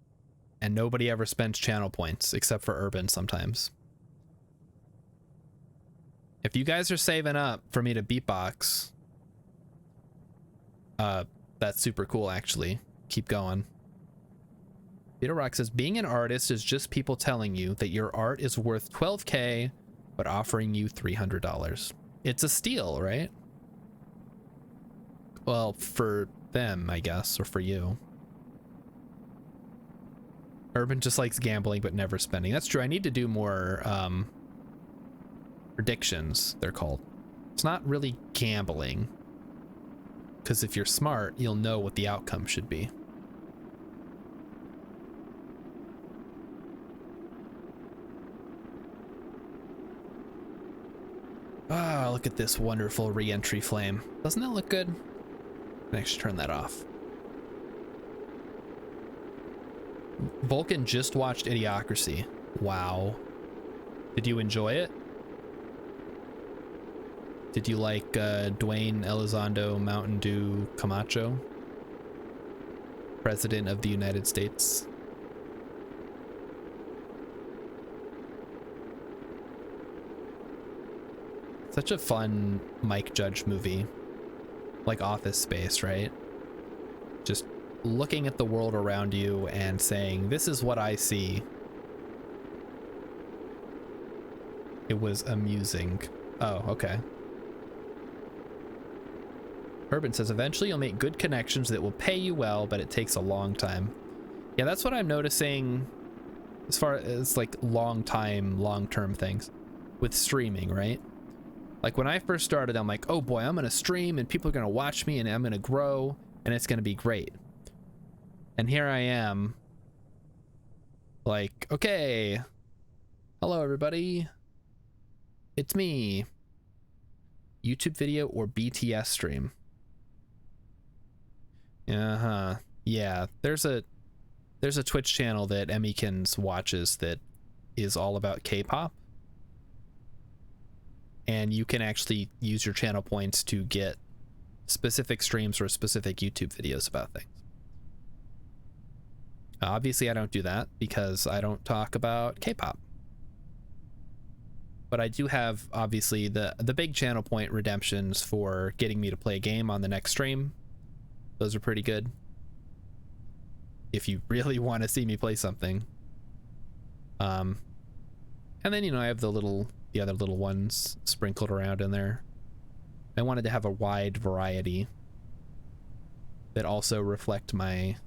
and nobody ever spends channel points, except for Urban sometimes. If you guys are saving up for me to beatbox, that's super cool, actually. Keep going. Peter Rock says, being an artist is just people telling you that your art is worth $12K, but offering you $300. It's a steal, right? Well, for them, I guess, or for you. Urban just likes gambling, but never spending. That's true. I need to do more predictions, they're called. It's not really gambling, because if you're smart, you'll know what the outcome should be. Ah, look at this wonderful re-entry flame. Doesn't that look good? I can actually turn that off. Vulcan just watched Idiocracy. Wow. Did you enjoy it? Did you like Dwayne Elizondo Mountain Dew Camacho? President of the United States? Such a fun Mike Judge movie. Like Office Space, right? Just looking at the world around you and saying, this is what I see. It was amusing. Oh, okay. Urban says, eventually you'll make good connections that will pay you well, but it takes a long time. Yeah, that's what I'm noticing as far as like long-term things with streaming, right? Like when I first started, I'm like, oh boy, I'm going to stream and people are going to watch me and I'm going to grow and it's going to be great. And here I am like, okay, hello everybody. It's me. YouTube video or BTS stream. Uh-huh. Yeah, there's a Twitch channel that Emmykins watches that is all about K-pop. And you can actually use your channel points to get specific streams or specific YouTube videos about things. Obviously, I don't do that because I don't talk about K-pop. But I do have, obviously, the big channel point redemptions for getting me to play a game on the next stream. Those are pretty good. If you really want to see me play something. And then, you know, I have the other little ones sprinkled around in there. I wanted to have a wide variety that also reflect my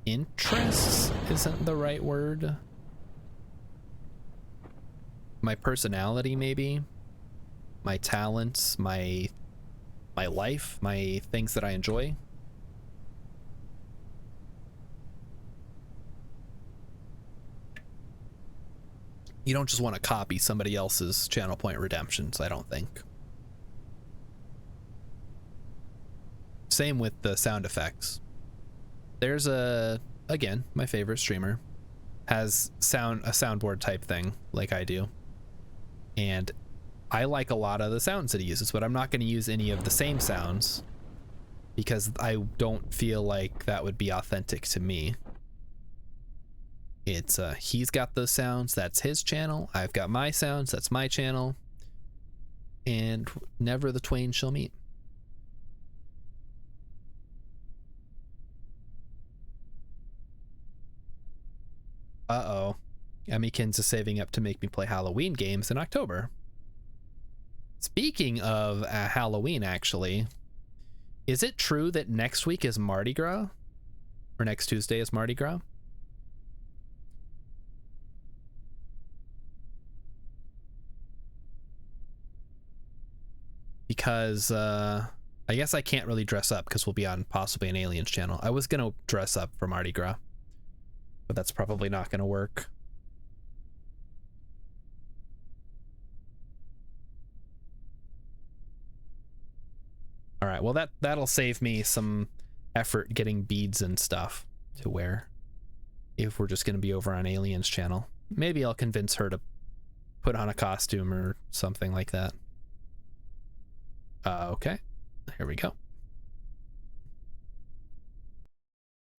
interests, isn't the right word. My personality, maybe. My talents, my life, my things that I enjoy. You don't just want to copy somebody else's channel point redemptions, I don't think. Same with the sound effects. There's again, my favorite streamer has a soundboard type thing like I do. And I like a lot of the sounds that he uses, but I'm not going to use any of the same sounds because I don't feel like that would be authentic to me. It's he's got those sounds, that's his channel. I've got my sounds, that's my channel. And never the twain shall meet. Uh-oh. Emmykins is saving up to make me play Halloween games in October. Speaking of Halloween, actually, is it true that next week is Mardi Gras? Or next Tuesday is Mardi Gras? Because I guess I can't really dress up because we'll be on possibly an Aliens channel. I was gonna dress up for Mardi Gras, but that's probably not gonna work. All right, well that'll save me some effort getting beads and stuff to wear if we're just gonna be over on Aliens channel. Maybe I'll convince her to put on a costume or something like that. Okay, here we go.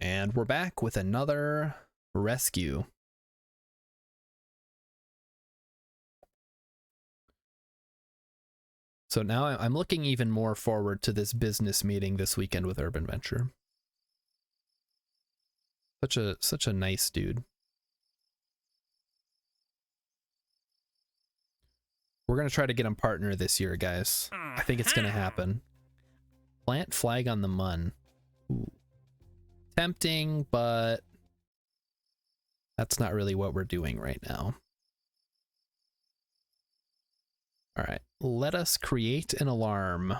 And we're back with another rescue. So now I'm looking even more forward to this business meeting this weekend with Urban Venture. Such a nice dude. We're gonna try to get him partner this year, guys. I think it's gonna happen. Plant flag on the mun. Ooh. Tempting, but that's not really what we're doing right now. All right, let us create an alarm.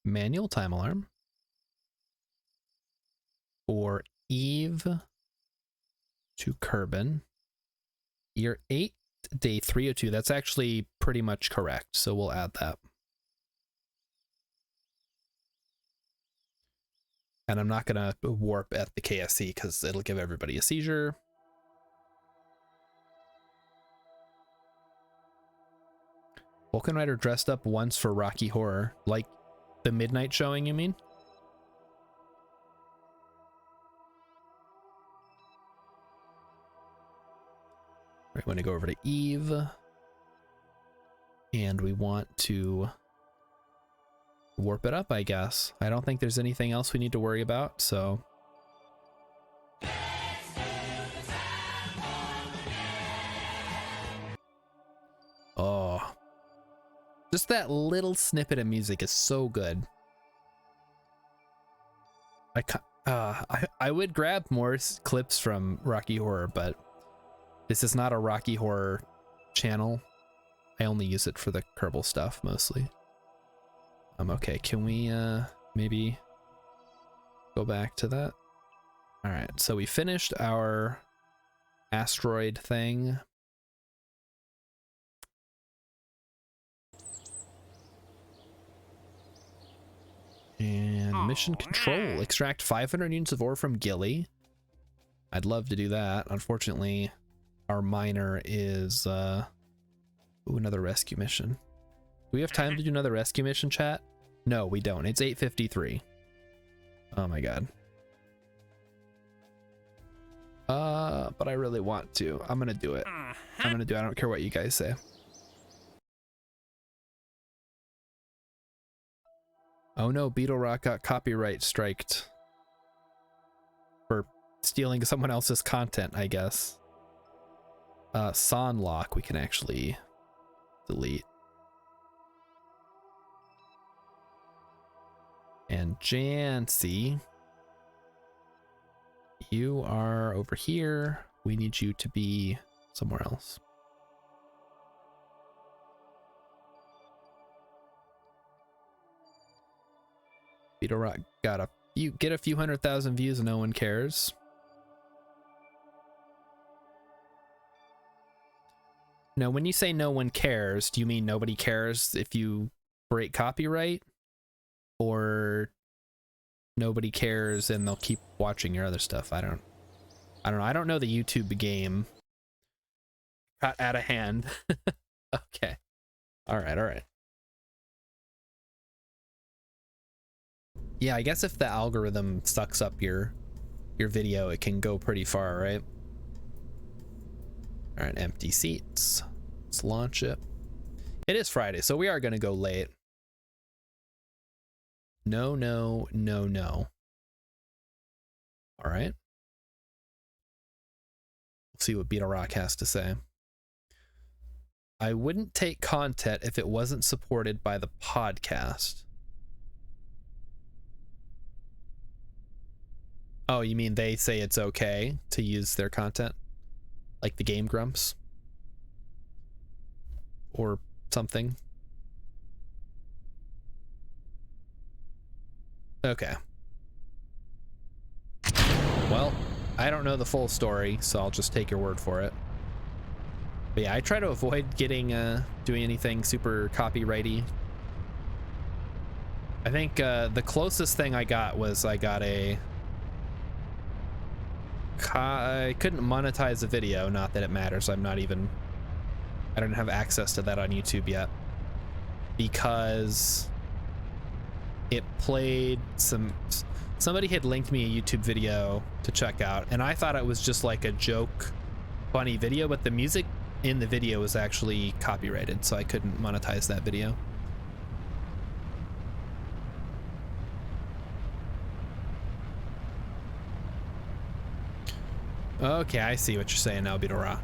Manual time alarm for Eve to Kerbal. Year 8, day 302. That's actually pretty much correct, so we'll add that. And I'm not gonna warp at the KSC because it'll give everybody a seizure. Vulcan Rider dressed up once for Rocky Horror. Like the midnight showing, you mean? Right, we want to go over to Eve. And we want to warp it up, I guess. I don't think there's anything else we need to worry about, so... Oh. Just that little snippet of music is so good. I would grab more clips from Rocky Horror, but this is not a Rocky Horror channel. I only use it for the Kerbal stuff mostly. Okay, can we maybe go back to that? All right, so we finished our asteroid thing. And mission control. Extract 500 units of ore from Gilly. I'd love to do that. Unfortunately, our miner is... Ooh, another rescue mission. Do we have time to do another rescue mission, chat? No, we don't. It's 8:53. Oh my god. But I really want to. I'm gonna do it. I'm gonna do it. I don't care what you guys say. Oh no, Beetle Rock got copyright striked for stealing someone else's content, I guess. Sonlock we can actually delete. And Jancy, you are over here. We need you to be somewhere else. Beetle Rock got get a few 100,000 views and no one cares. Now, when you say no one cares, do you mean nobody cares if you break copyright? Or nobody cares and they'll keep watching your other stuff? I don't know. I don't know the YouTube game. Got out of hand. Okay. All right. Yeah, I guess if the algorithm sucks up your video, it can go pretty far, right? All right, empty seats. Let's launch it. It is Friday, so we are going to go late. No. All right. Let's see what Beetle Rock has to say. I wouldn't take content if it wasn't supported by the podcast. Oh, you mean they say it's okay to use their content? Like the Game Grumps? Or something? Okay. Well, I don't know the full story, so I'll just take your word for it. But yeah, I try to avoid getting doing anything super copyrighty. I think the closest thing I got was I got a I couldn't monetize a video, not that it matters. I don't have access to that on YouTube yet, because it played somebody had linked me a YouTube video to check out, and I thought it was just like a joke funny video, but the music in the video was actually copyrighted, so I couldn't monetize that video. Okay, I see what you're saying now, Beetle Rock.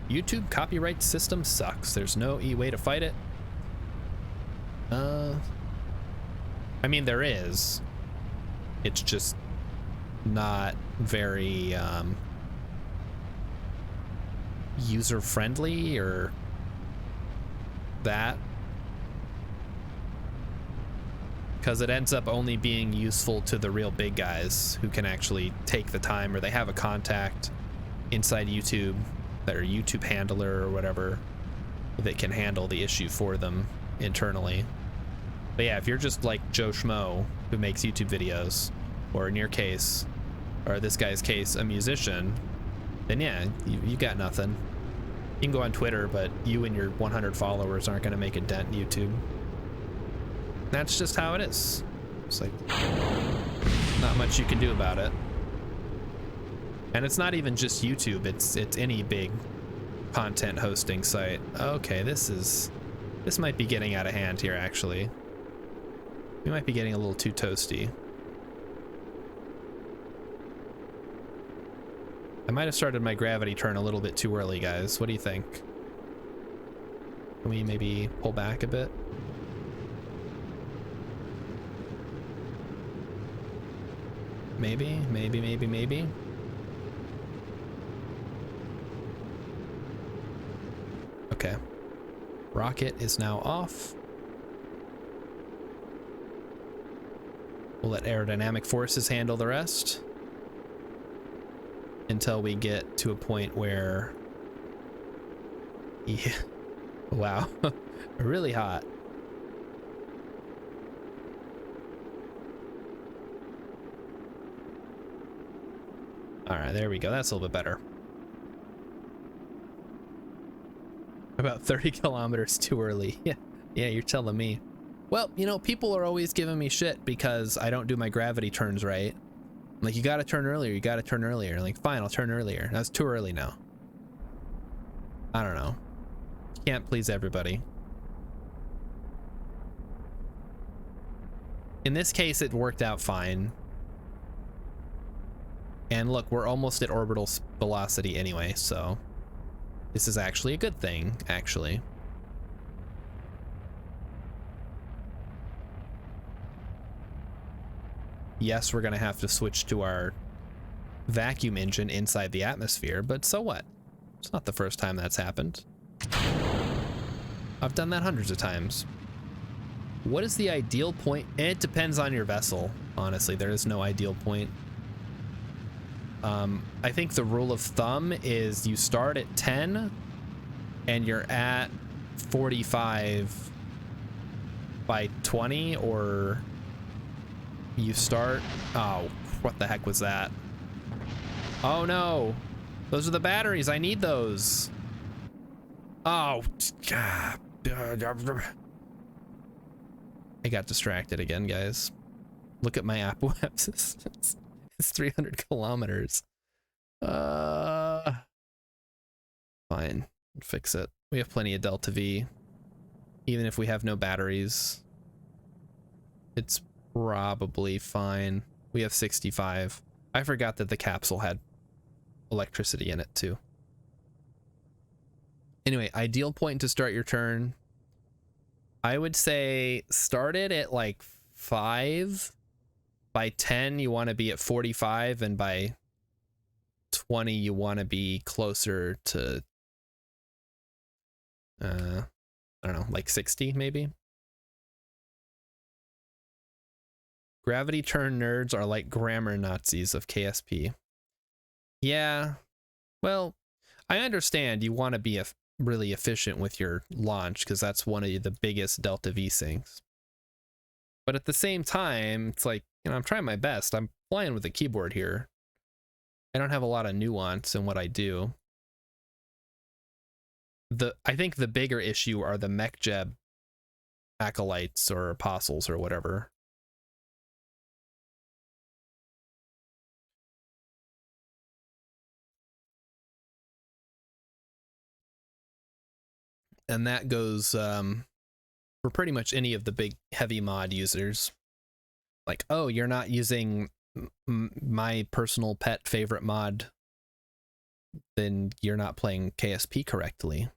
YouTube copyright system sucks. There's no way to fight it. I mean, there is. It's just not very user-friendly or that. Because it ends up only being useful to the real big guys who can actually take the time, or they have a contact inside YouTube, their YouTube handler or whatever, that can handle the issue for them internally. But yeah, if you're just like Joe Schmo who makes YouTube videos, or in your case, or this guy's case, a musician, then yeah, you got nothing. You can go on Twitter, but you and your 100 followers aren't going to make a dent in YouTube. That's just how it is. It's like not much you can do about it. And it's not even just YouTube, it's any big content hosting site. Okay, this might be getting out of hand here, actually. We might be getting a little too toasty. I might have started my gravity turn a little bit too early, guys. What do you think? Can we maybe pull back a bit? Maybe. Okay. Rocket is now off. We'll let aerodynamic forces handle the rest until we get to a point where, yeah, wow, really hot. All right, there we go. That's a little bit better. About 30 kilometers too early. Yeah, you're telling me. Well, you know, people are always giving me shit because I don't do my gravity turns right. I'm like, you gotta turn earlier, you gotta turn earlier. I'm like, fine, I'll turn earlier. That's too early now. I don't know. Can't please everybody. In this case, it worked out fine. And look, we're almost at orbital velocity anyway, so this is actually a good thing, actually. Yes, we're gonna have to switch to our vacuum engine inside the atmosphere, but so what? It's not the first time that's happened. I've done that hundreds of times. What is the ideal point? It depends on your vessel, honestly. There is no ideal point. I think the rule of thumb is you start at 10 and you're at 45 by 20, or you start, oh, what the heck was that? Oh no, those are the batteries. I need those. Oh, I got distracted again, guys. Look at my Apple Maps. It's 300 kilometers. Fine, fix it. We have plenty of Delta V. Even if we have no batteries, it's probably fine. We have 65. I forgot that the capsule had electricity in it too. Anyway, ideal point to start your turn. I would say start it at like 5. By 10, you want to be at 45, and by 20, you want to be closer to, I don't know, like 60 maybe. Gravity turn nerds are like grammar Nazis of KSP. Yeah, well, I understand you want to be really efficient with your launch because that's one of the biggest Delta V syncs. But at the same time, it's like, you know, I'm trying my best. I'm flying with a keyboard here. I don't have a lot of nuance in what I do. I think the bigger issue are the MechJeb acolytes or apostles or whatever. And that goes for pretty much any of the big heavy mod users. Like, oh, you're not using my personal pet favorite mod, then you're not playing KSP correctly.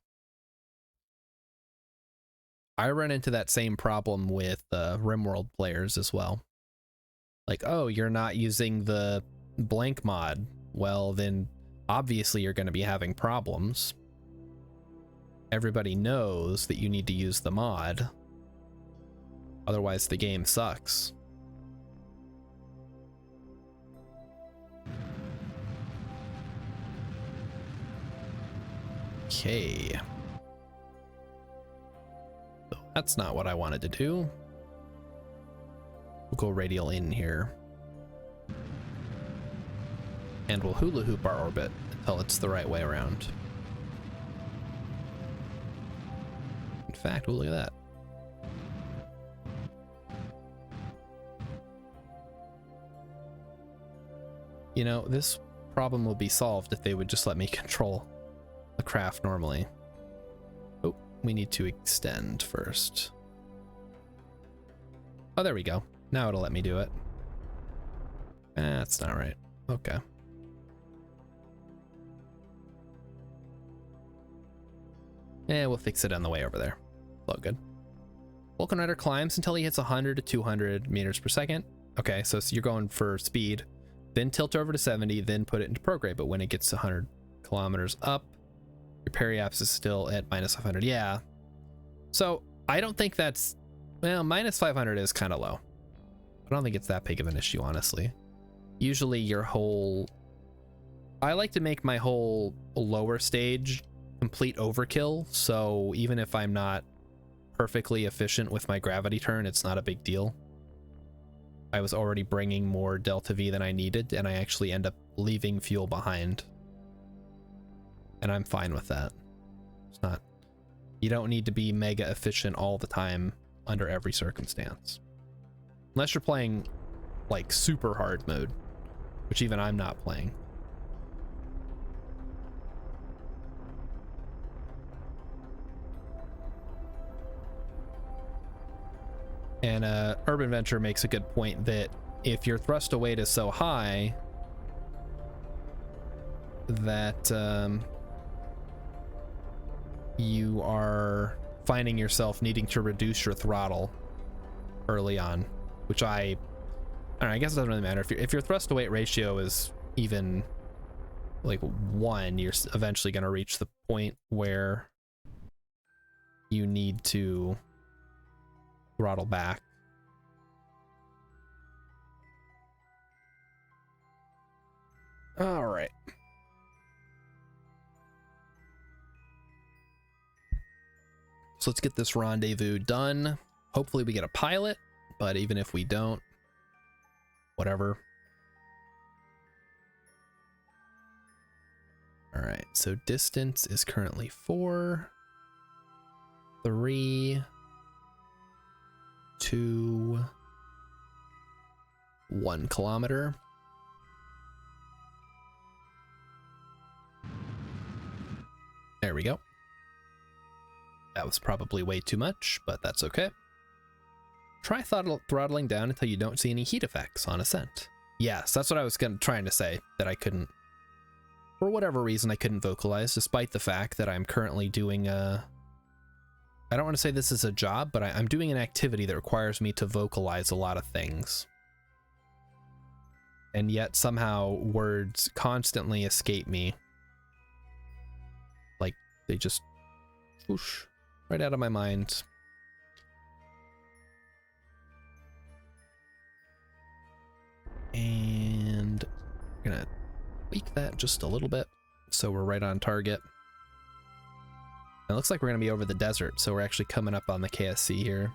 I run into that same problem with RimWorld players as well. Like, oh, you're not using the blank mod. Well, then obviously you're going to be having problems. Everybody knows that you need to use the mod. Otherwise, the game sucks. Okay. So that's not what I wanted to do. We'll go radial in here. And we'll hula hoop our orbit until it's the right way around. In fact, we'll look at that. You know, this problem will be solved if they would just let me control the craft normally. Oh, we need to extend first. Oh, there we go. Now it'll let me do it. That's not right. Okay. We'll fix it on the way over there. All good. Vulcan Rider climbs until he hits 100 to 200 meters per second. Okay, so you're going for speed, then tilt over to 70, then put it into prograde. But when it gets to 100 kilometers up, your periapse is still at minus 500. Yeah. So I don't think that's, well, minus 500 is kind of low. I don't think it's that big of an issue, honestly. Usually your whole, I like to make my whole lower stage complete overkill. So even if I'm not perfectly efficient with my gravity turn, it's not a big deal. I was already bringing more delta V than I needed, and I actually end up leaving fuel behind. And I'm fine with that. It's not, you don't need to be mega efficient all the time under every circumstance. Unless you're playing like super hard mode, which even I'm not playing. And Urban Venture makes a good point that if your thrust to weight is so high that you are finding yourself needing to reduce your throttle early on, which I don't know, I guess it doesn't really matter. If your thrust to weight ratio is even like 1, you're eventually going to reach the point where you need to throttle back. All right. So let's get this rendezvous done. Hopefully we get a pilot, but even if we don't, whatever. All right, so distance is currently 4, 3, 2, 1 kilometer. There we go. That was probably way too much, but that's okay. Try throttling down until you don't see any heat effects on ascent. Yes, that's what I was trying to say, that I couldn't, for whatever reason, I couldn't vocalize, despite the fact that I'm currently doing a, I don't want to say this is a job, but I'm doing an activity that requires me to vocalize a lot of things. And yet somehow words constantly escape me. Like, they just whoosh right out of my mind. And we're gonna tweak that just a little bit so we're right on target. It looks like we're gonna be over the desert, so we're actually coming up on the KSC here.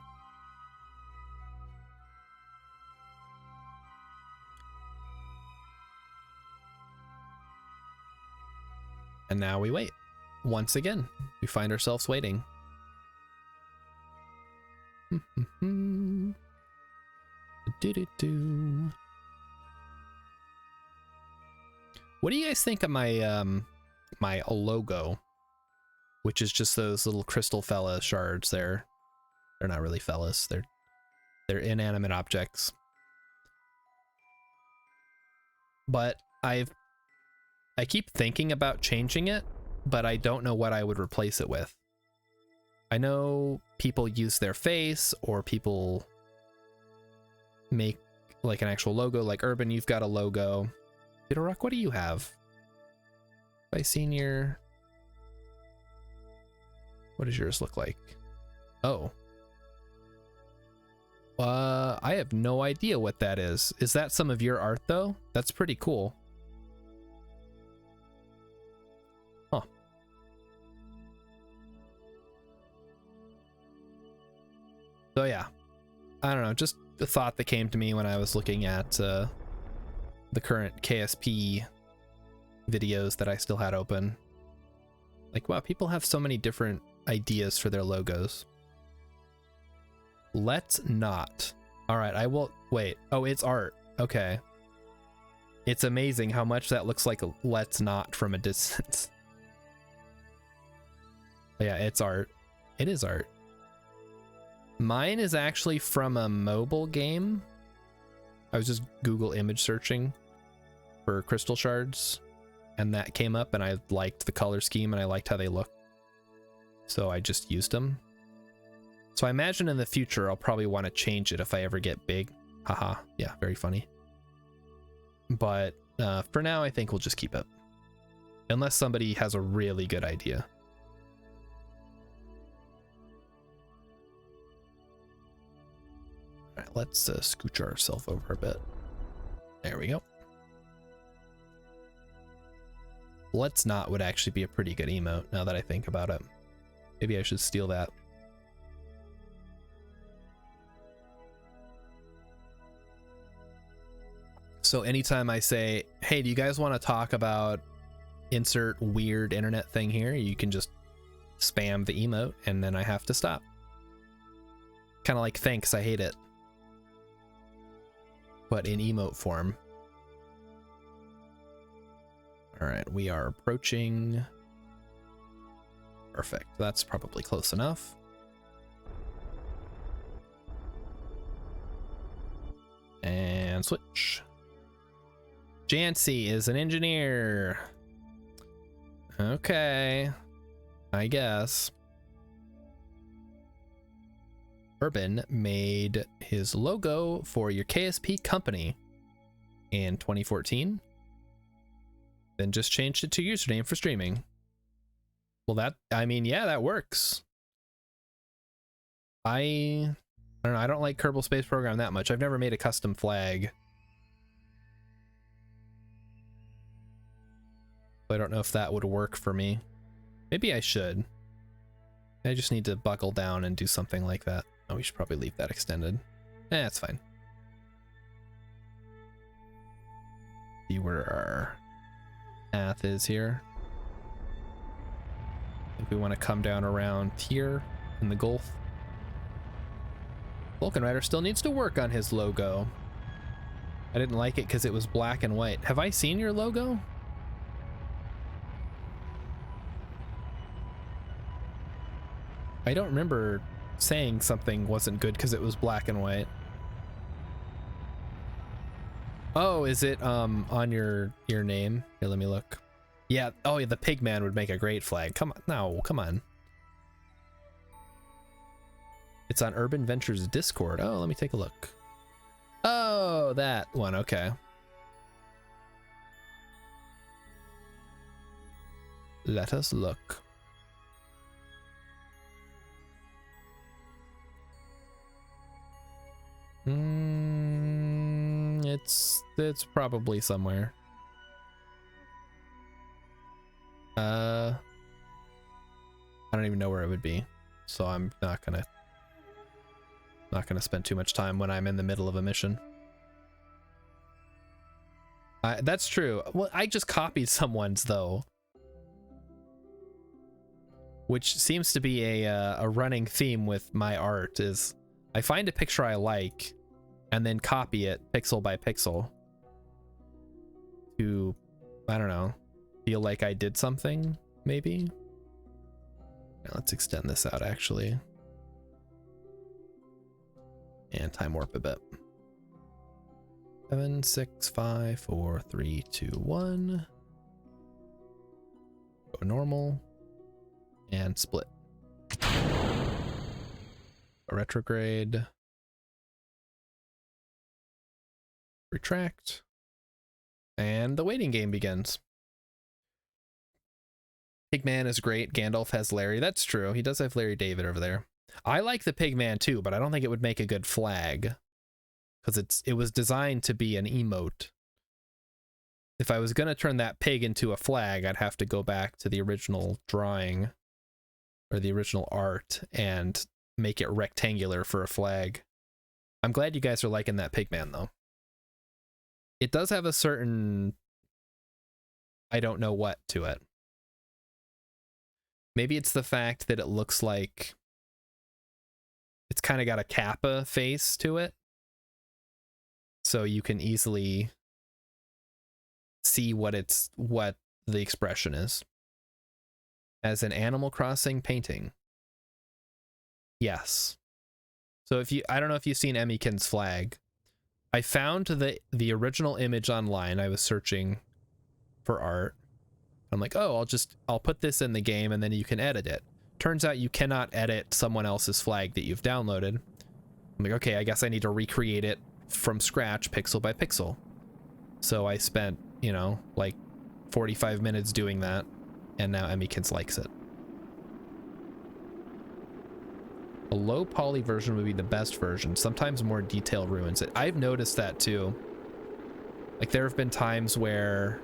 And now we wait. Once again, we find ourselves waiting. Do-do-do. What do you guys think of my my logo, which is just those little crystal fella shards there? They're not really fellas. They're inanimate objects. But I keep thinking about changing it, but I don't know what I would replace it with. I know people use their face, or people make like an actual logo. Like Urban, you've got a logo. Rock, what do you have? By senior, what does yours look like? Oh. I have no idea what that is. Is that some of your art though? That's pretty cool. Huh. So yeah, I don't know, just a thought that came to me when I was looking at the current KSP videos that I still had open. Like, wow, people have so many different ideas for their logos. Let's not. All right, I will wait. Oh, it's art. Okay. It's amazing how much that looks like a let's not from a distance. Yeah, it's art. It is art. Mine is actually from a mobile game. I was just Google image searching for crystal shards, and that came up, and I liked the color scheme and I liked how they look, so I just used them. So I imagine in the future I'll probably want to change it if I ever get big. Haha, yeah, very funny. But for now I think we'll just keep it, unless somebody has a really good idea. All right, let's scooch ourselves over a bit. There we go. Let's not would actually be a pretty good emote now that I think about it. Maybe I should steal that. So anytime I say, hey, do you guys want to talk about insert weird internet thing here, you can just spam the emote and then I have to stop. Kind of like thanks, I hate it, but in emote form. All right, we are approaching. Perfect. That's probably close enough. And switch. Jancy is an engineer. Okay, I guess. Urban made his logo for your KSP company in 2014. Then just changed it to username for streaming. Well, that, I mean, yeah, that works. I don't know, I don't like Kerbal Space Program that much. I've never made a custom flag. I don't know if that would work for me. Maybe I should. I just need to buckle down and do something like that. Oh, we should probably leave that extended. That's fine. See where our path is here. I think we want to come down around here in the Gulf. Vulcan Rider still needs to work on his logo. I didn't like it because it was black and white. Have I seen your logo? I don't remember saying something wasn't good because it was black and white. Oh, is it on your name? Here, let me look. Yeah, oh yeah, the Pigman would make a great flag. Come on, no, come on. It's on Urban Ventures Discord. Oh, let me take a look. Oh, that one, okay. Let us look. It's probably somewhere. I don't even know where it would be, so I'm not gonna spend too much time when I'm in the middle of a mission. That's true. Well, I just copied someone's though, which seems to be a running theme with my art. Is I find a picture I like, and then copy it pixel by pixel to, I don't know, feel like I did something, maybe? Now let's extend this out, actually. And time warp a bit. 7, 6, 5, 4, 3, 2, 1. Go normal. And split. A retrograde. Retract. And the waiting game begins. Pigman is great. Gandalf has Larry. That's true. He does have Larry David over there. I like the Pigman too, but I don't think it would make a good flag. Because it was designed to be an emote. If I was going to turn that pig into a flag, I'd have to go back to the original drawing or the original art and make it rectangular for a flag. I'm glad you guys are liking that Pigman though. It does have a certain I don't know what to it. Maybe it's the fact that it looks like it's kind of got a Kappa face to it. So you can easily see what the expression is. As an Animal Crossing painting. Yes. So I don't know if you've seen Emmykin's flag. I found the original image online. I was searching for art. I'm like, oh, I'll put this in the game and then you can edit it. Turns out you cannot edit someone else's flag that you've downloaded. I'm like, okay, I guess I need to recreate it from scratch, pixel by pixel. So I spent, like 45 minutes doing that, and now Emmykins likes it. A low poly version would be the best version. Sometimes more detail ruins it. I've noticed that too. Like there have been times where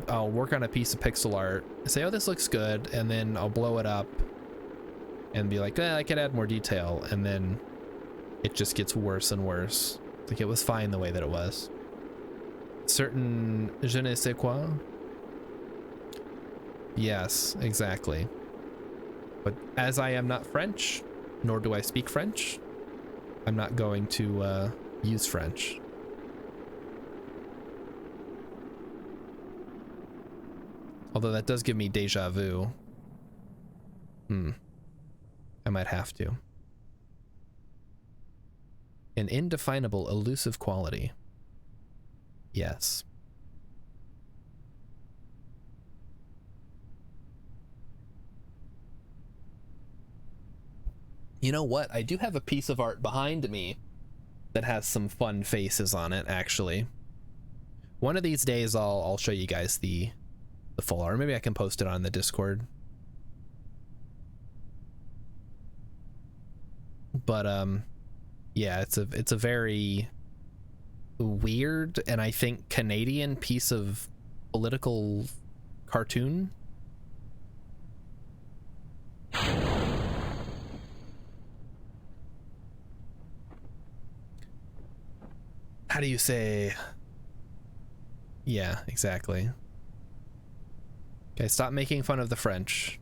I'll work on a piece of pixel art, say, oh, this looks good, and then I'll blow it up and be like, I could add more detail, and then it just gets worse and worse. Like it was fine the way that it was. Certain je ne sais quoi. Yes, exactly. But as I am not French, nor do I speak French, I'm not going to use French. Although that does give me deja vu. I might have to. An indefinable, elusive quality. Yes. You know what? I do have a piece of art behind me that has some fun faces on it, actually. One of these days I'll show you guys the full art. Maybe I can post it on the Discord. But yeah, it's a very weird and I think Canadian piece of political cartoon. How do you say? Yeah, exactly. Okay, stop making fun of the French.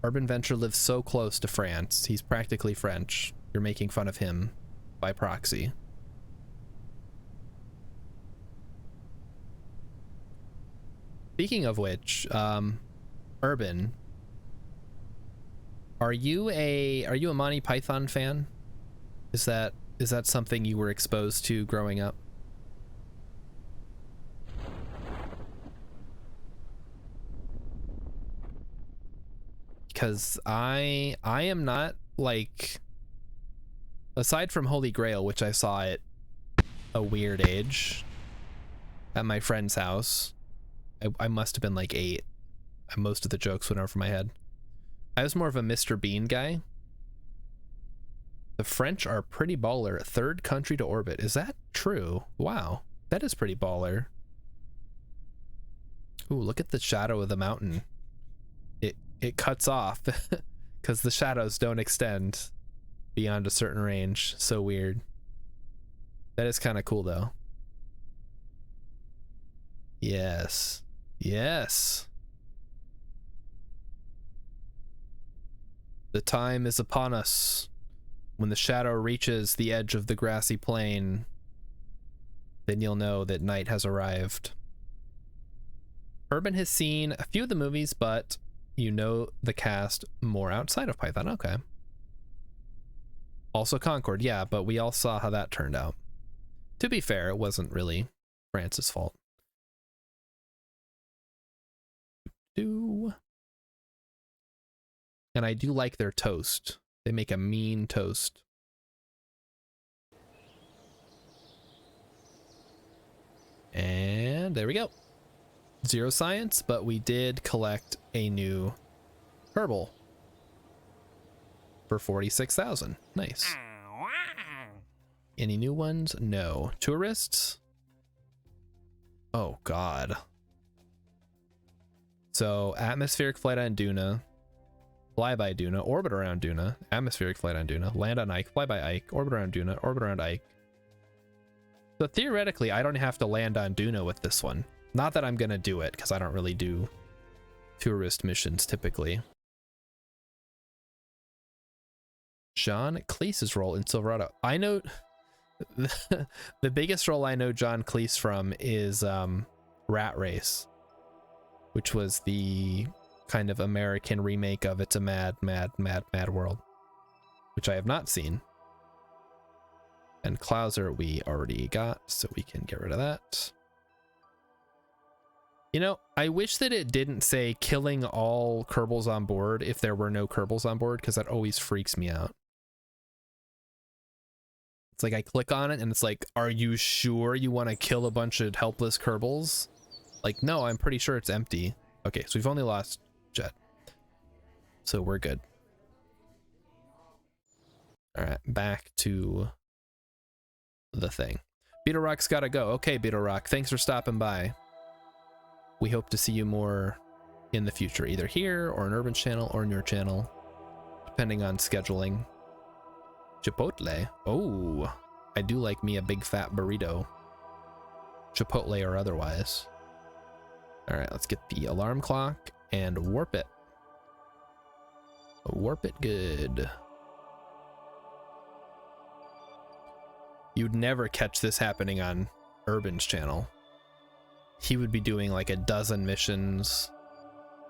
Urban Venture lives so close to France. He's practically French. You're making fun of him by proxy. Speaking of which, Urban, are you a Monty Python fan? Is that something you were exposed to growing up? Because I am not, like, aside from Holy Grail, which I saw at a weird age at my friend's house. I must have been like 8. Most of the jokes went over my head. I was more of a Mr. Bean guy. The French are pretty baller. Third country to orbit. Is that true? Wow. That is pretty baller. Ooh, look at the shadow of the mountain. It cuts off because the shadows don't extend beyond a certain range. So weird. That is kind of cool though. Yes. Yes. The time is upon us. When the shadow reaches the edge of the grassy plain, then you'll know that night has arrived. Urban has seen a few of the movies, but you know the cast more outside of Python. Okay. Also Concord, yeah, but we all saw how that turned out. To be fair, it wasn't really France's fault. And I do like their toast. They make a mean toast. And there we go. Zero science, but we did collect a new Kerbal for 46,000. Nice. Any new ones? No. Tourists? Oh god. So atmospheric flight on Duna, fly by Duna, orbit around Duna, atmospheric flight on Duna, land on Ike, fly by Ike, orbit around Duna, orbit around Ike. So theoretically, I don't have to land on Duna with this one. Not that I'm gonna do it, because I don't really do tourist missions typically. John Cleese's role in Silverado. I know the biggest role I know John Cleese from is Rat Race, which was the kind of American remake of It's a Mad, Mad, Mad, Mad World, which I have not seen. And Clouser we already got, so we can get rid of that. You know, I wish that it didn't say killing all Kerbals on board if there were no Kerbals on board, because that always freaks me out. It's like I click on it and it's like, are you sure you want to kill a bunch of helpless Kerbals? Like, no, I'm pretty sure it's empty. Okay, so we've only lost Jet. So we're good. All right, back to the thing. Beetle Rock's gotta go. Okay, Beetle Rock, thanks for stopping by. We hope to see you more in the future, either here or in Urban's channel or in your channel, depending on scheduling. Chipotle. Oh, I do like me a big fat burrito. Chipotle or otherwise. All right, let's get the alarm clock and warp it. Warp it good. You'd never catch this happening on Urban's channel. He would be doing like a dozen missions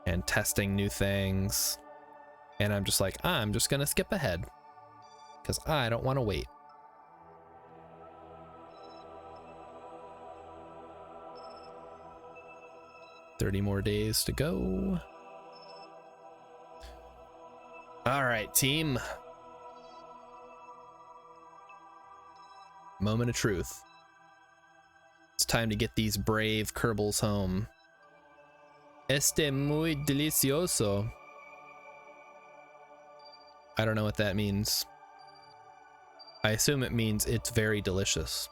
and testing new things. And I'm just like, I'm just gonna skip ahead because I don't want to wait. $30 more days to go. All right, team. Moment of truth. It's time to get these brave Kerbals home. Este muy delicioso. I don't know what that means. I assume it means it's very delicious.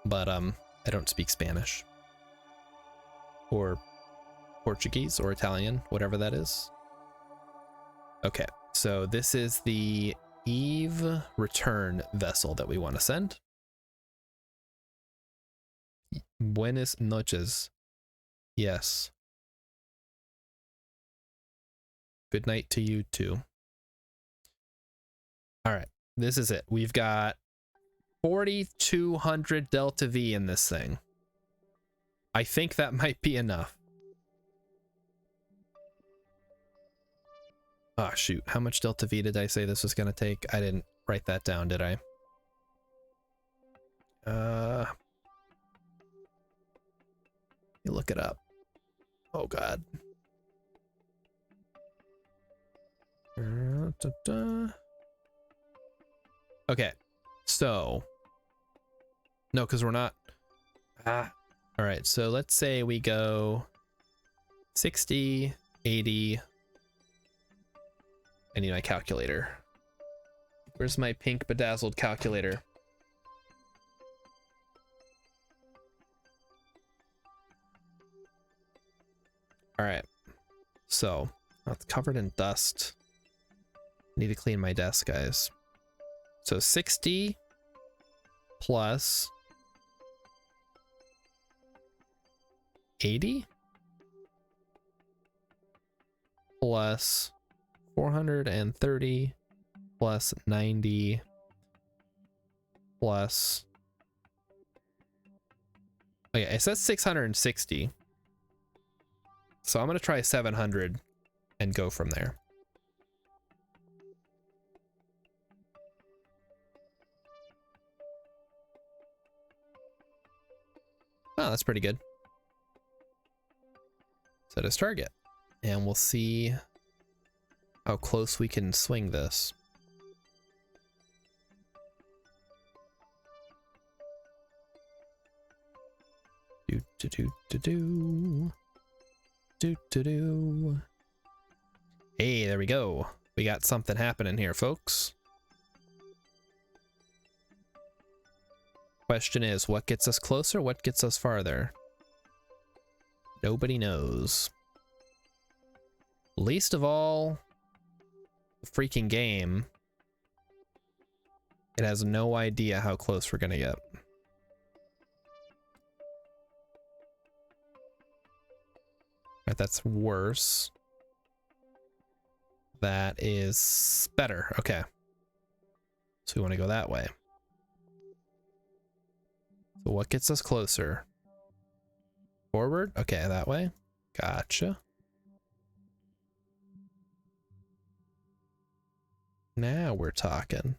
But I don't speak Spanish. Or Portuguese or Italian, whatever that is. Okay, so this is the Eve return vessel that we want to send. Buenas noches. Yes. Good night to you too. All right, this is it. We've got 4,200 Delta V in this thing. I think that might be enough. Oh shoot, how much Delta V did I say this was gonna take? I didn't write that down, did I? You look it up. Oh god. Okay, so no, because we're not. All right, so let's say we go 60, 80. I need my calculator. Where's my pink bedazzled calculator? All right. So, it's covered in dust. Need to clean my desk, guys. So 60 plus 80 plus 430 plus 90 plus, okay, it says 660. So I'm going to try 700 and go from there. Oh, that's pretty good. Set as target. And we'll see how close we can swing this. Do do do do do. Do do do. Hey, there we go. We got something happening here, folks. Question is, what gets us closer? What gets us farther? Nobody knows. Least of all, the freaking game. It has no idea how close we're gonna get. Right, that's worse. That is better. Okay. So we want to go that way. So what gets us closer? Forward? Okay, that way. Gotcha. Now we're talking.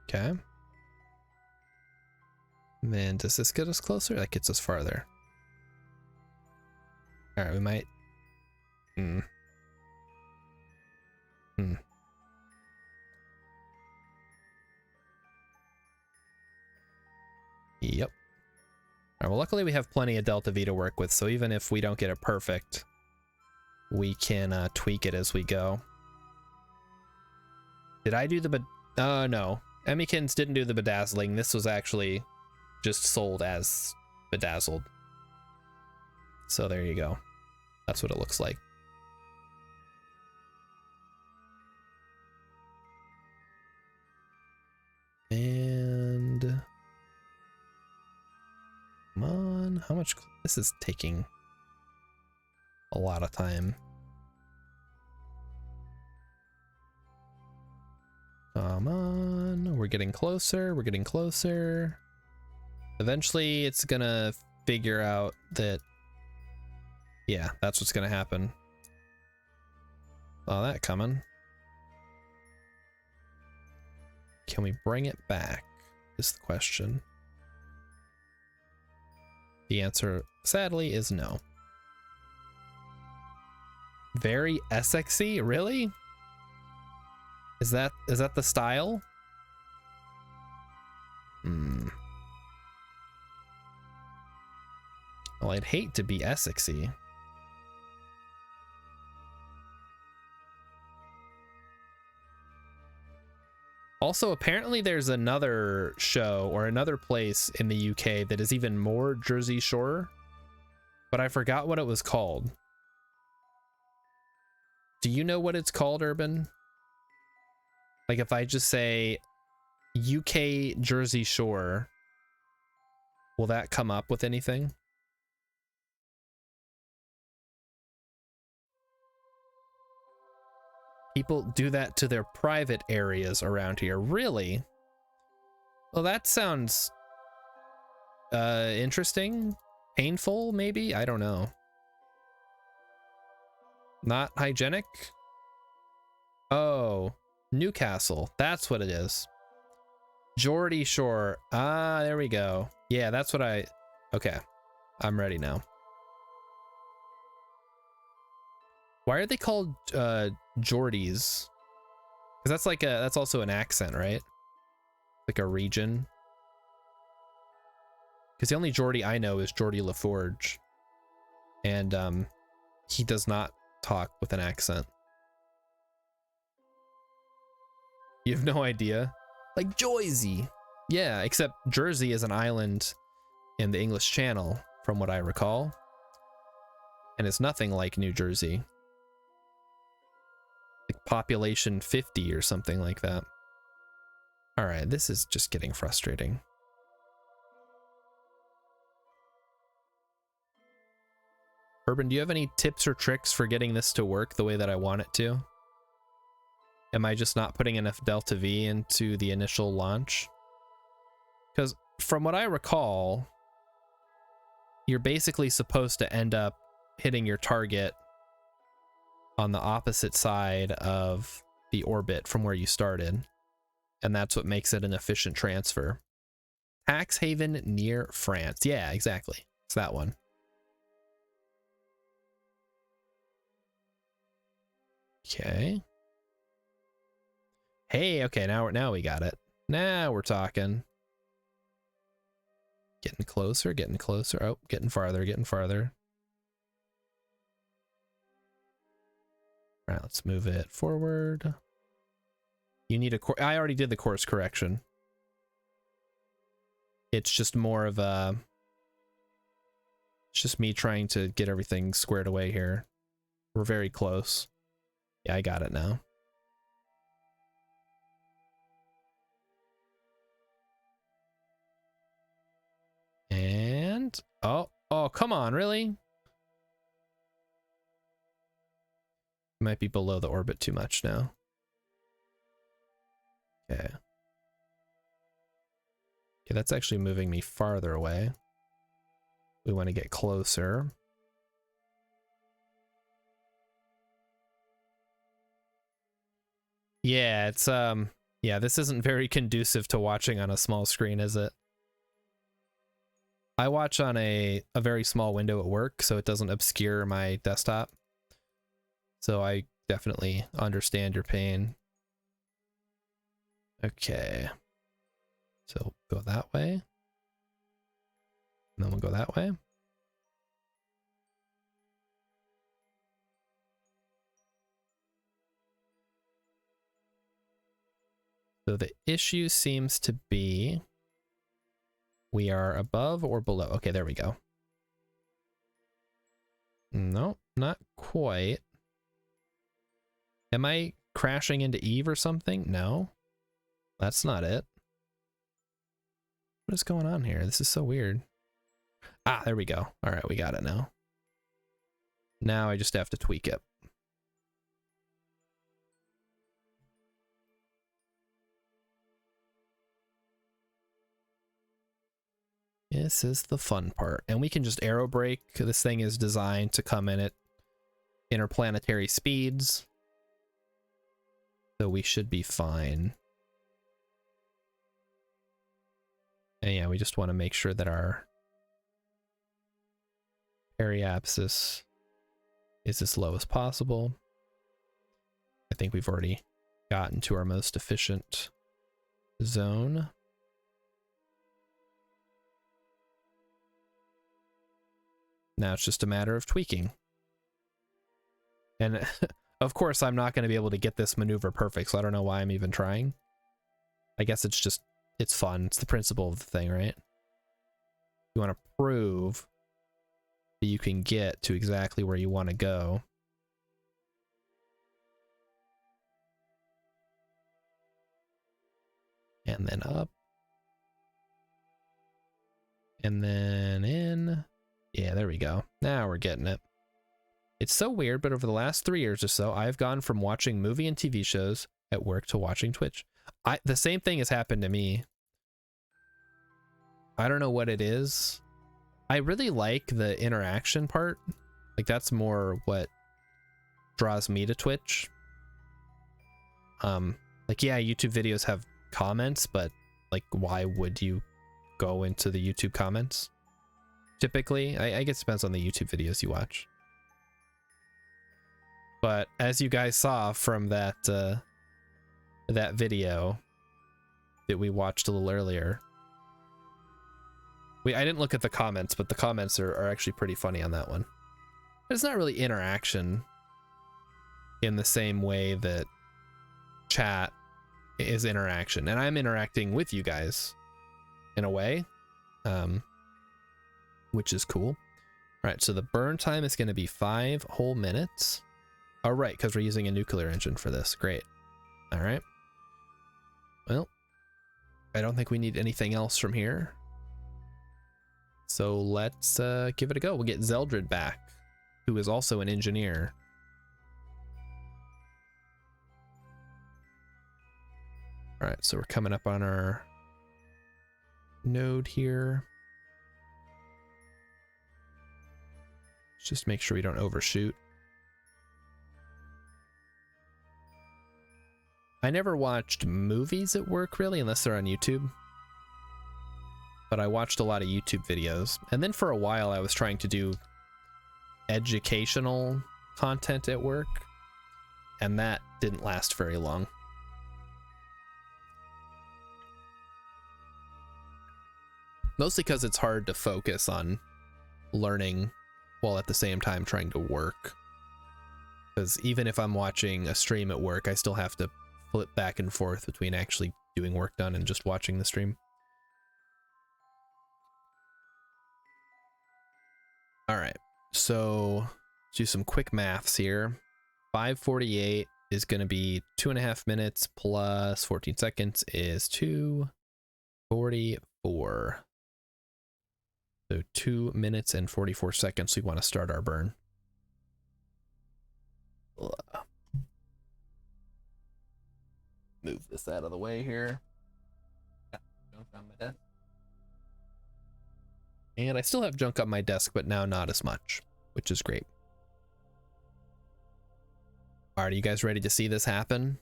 Okay. And then does this get us closer? That gets us farther. All right, we might. Yep. All right, well, luckily we have plenty of delta V to work with, so even if we don't get it perfect, we can tweak it as we go. Did I do the no. Emmykins didn't do the bedazzling. This was actually just sold as bedazzled. So there you go. That's what it looks like. And come on, how much? This is taking a lot of time. Come on, we're getting closer, we're getting closer. Eventually it's gonna figure out that, yeah, that's what's gonna happen. Saw that coming. Can we bring it back, is the question. The answer, sadly, is no. Very Essexy, really? Is that the style? Well, I'd hate to be Essexy. Also, apparently there's another show or another place in the UK that is even more Jersey Shore, but I forgot what it was called. Do you know what it's called, Urban? Like if I just say UK Jersey Shore, will that come up with anything? People do that to their private areas around here. Really? Well, that sounds interesting. Painful, maybe? I don't know. Not hygienic? Oh, Newcastle. That's what it is. Geordie Shore. Ah, there we go. Yeah, that's what I... Okay, I'm ready now. Why are they called Geordies? Because that's like that's also an accent, right? Like a region. Because the only Geordie I know is Geordie LaForge. and he does not talk with an accent. You have no idea? Like Jersey. Yeah, except Jersey is an island in the English Channel, from what I recall. And it's nothing like New Jersey. Like population 50 or something like that. Alright, this is just getting frustrating. Urban, do you have any tips or tricks for getting this to work the way that I want it to? Am I just not putting enough delta V into the initial launch? Because from what I recall, you're basically supposed to end up hitting your target on the opposite side of the orbit from where you started. And that's what makes it an efficient transfer. Tax haven near France. Yeah, exactly. It's that one. Okay. Hey, okay, now we got it. Now we're talking. Getting closer, getting closer. Oh, getting farther, getting farther. All right, let's move it forward. You need a I already did the course correction. It's just more of a... It's just me trying to get everything squared away here. We're very close. Yeah, I got it now. And... Oh, come on, really? Might be below the orbit too much now. Okay. Okay, that's actually moving me farther away. We want to get closer. Yeah, it's yeah, this isn't very conducive to watching on a small screen, is it? I watch on a very small window at work, so it doesn't obscure my desktop. So I definitely understand your pain. Okay. So go that way. And then we'll go that way. So the issue seems to be we are above or below. Okay, there we go. No, not quite. Am I crashing into Eve or something? No, that's not it. What is going on here? This is so weird. Ah, there we go. All right, we got it now. Now I just have to tweak it. This is the fun part. And we can just aero brake. This thing is designed to come in at interplanetary speeds. So we should be fine. And yeah, we just want to make sure that our periapsis is as low as possible. I think we've already gotten to our most efficient zone. Now it's just a matter of tweaking. And of course, I'm not going to be able to get this maneuver perfect, so I don't know why I'm even trying. I guess it's just, it's fun. It's the principle of the thing, right? You want to prove that you can get to exactly where you want to go. And then up. And then in. Yeah, there we go. Now we're getting it. It's so weird, but over the last 3 years or so, I've gone from watching movie and TV shows at work to watching Twitch. The same thing has happened to me. I don't know what it is. I really like the interaction part. Like, that's more what draws me to Twitch. Like, yeah, YouTube videos have comments, but like, why would you go into the YouTube comments? Typically, I guess it depends on the YouTube videos you watch. But as you guys saw from that that video that we watched a little earlier, I didn't look at the comments, but the comments are actually pretty funny on that one. But it's not really interaction in the same way that chat is interaction. And I'm interacting with you guys in a way, which is cool. All right, so the burn time is going to be 5 whole minutes. All right, because we're using a nuclear engine for this. Great. All right. Well, I don't think we need anything else from here. So let's give it a go. We'll get Zeldred back, who is also an engineer. All right, so we're coming up on our node here. Let's just make sure we don't overshoot. I never watched movies at work really, unless they're on YouTube. But I watched a lot of YouTube videos. And then for a while I was trying to do educational content at work. And that didn't last very long. Mostly because it's hard to focus on learning while at the same time trying to work. Because even if I'm watching a stream at work, I still have to flip back and forth between actually doing work done and just watching the stream. All right, so let's do some quick maths here. 548 is going to be 2.5 minutes plus 14 seconds is 2:44. So 2 minutes and 44 seconds. We want to start our burn. Move this out of the way here. Junk on my desk. And I still have junk on my desk, but now not as much, which is great. All right, are you guys ready to see this happen?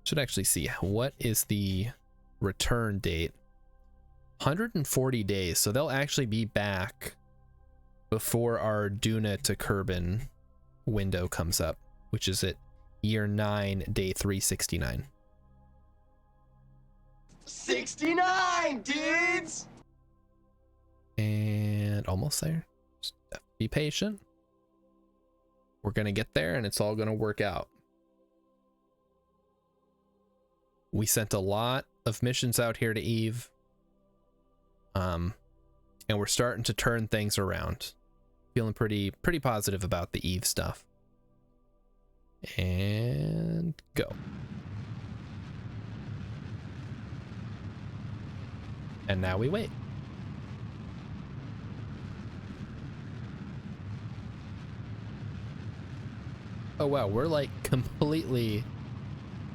Should actually see what is the return date. 140 days, so they'll actually be back before our Duna to Kerbin window comes up, which is at year 9, day 369. 69, dudes! And almost there. Just be patient. We're gonna get there and it's all gonna work out. We sent a lot of missions out here to Eve. And we're starting to turn things around. Feeling pretty positive about the Eve stuff. And go. And now we wait. Oh wow, we're like completely...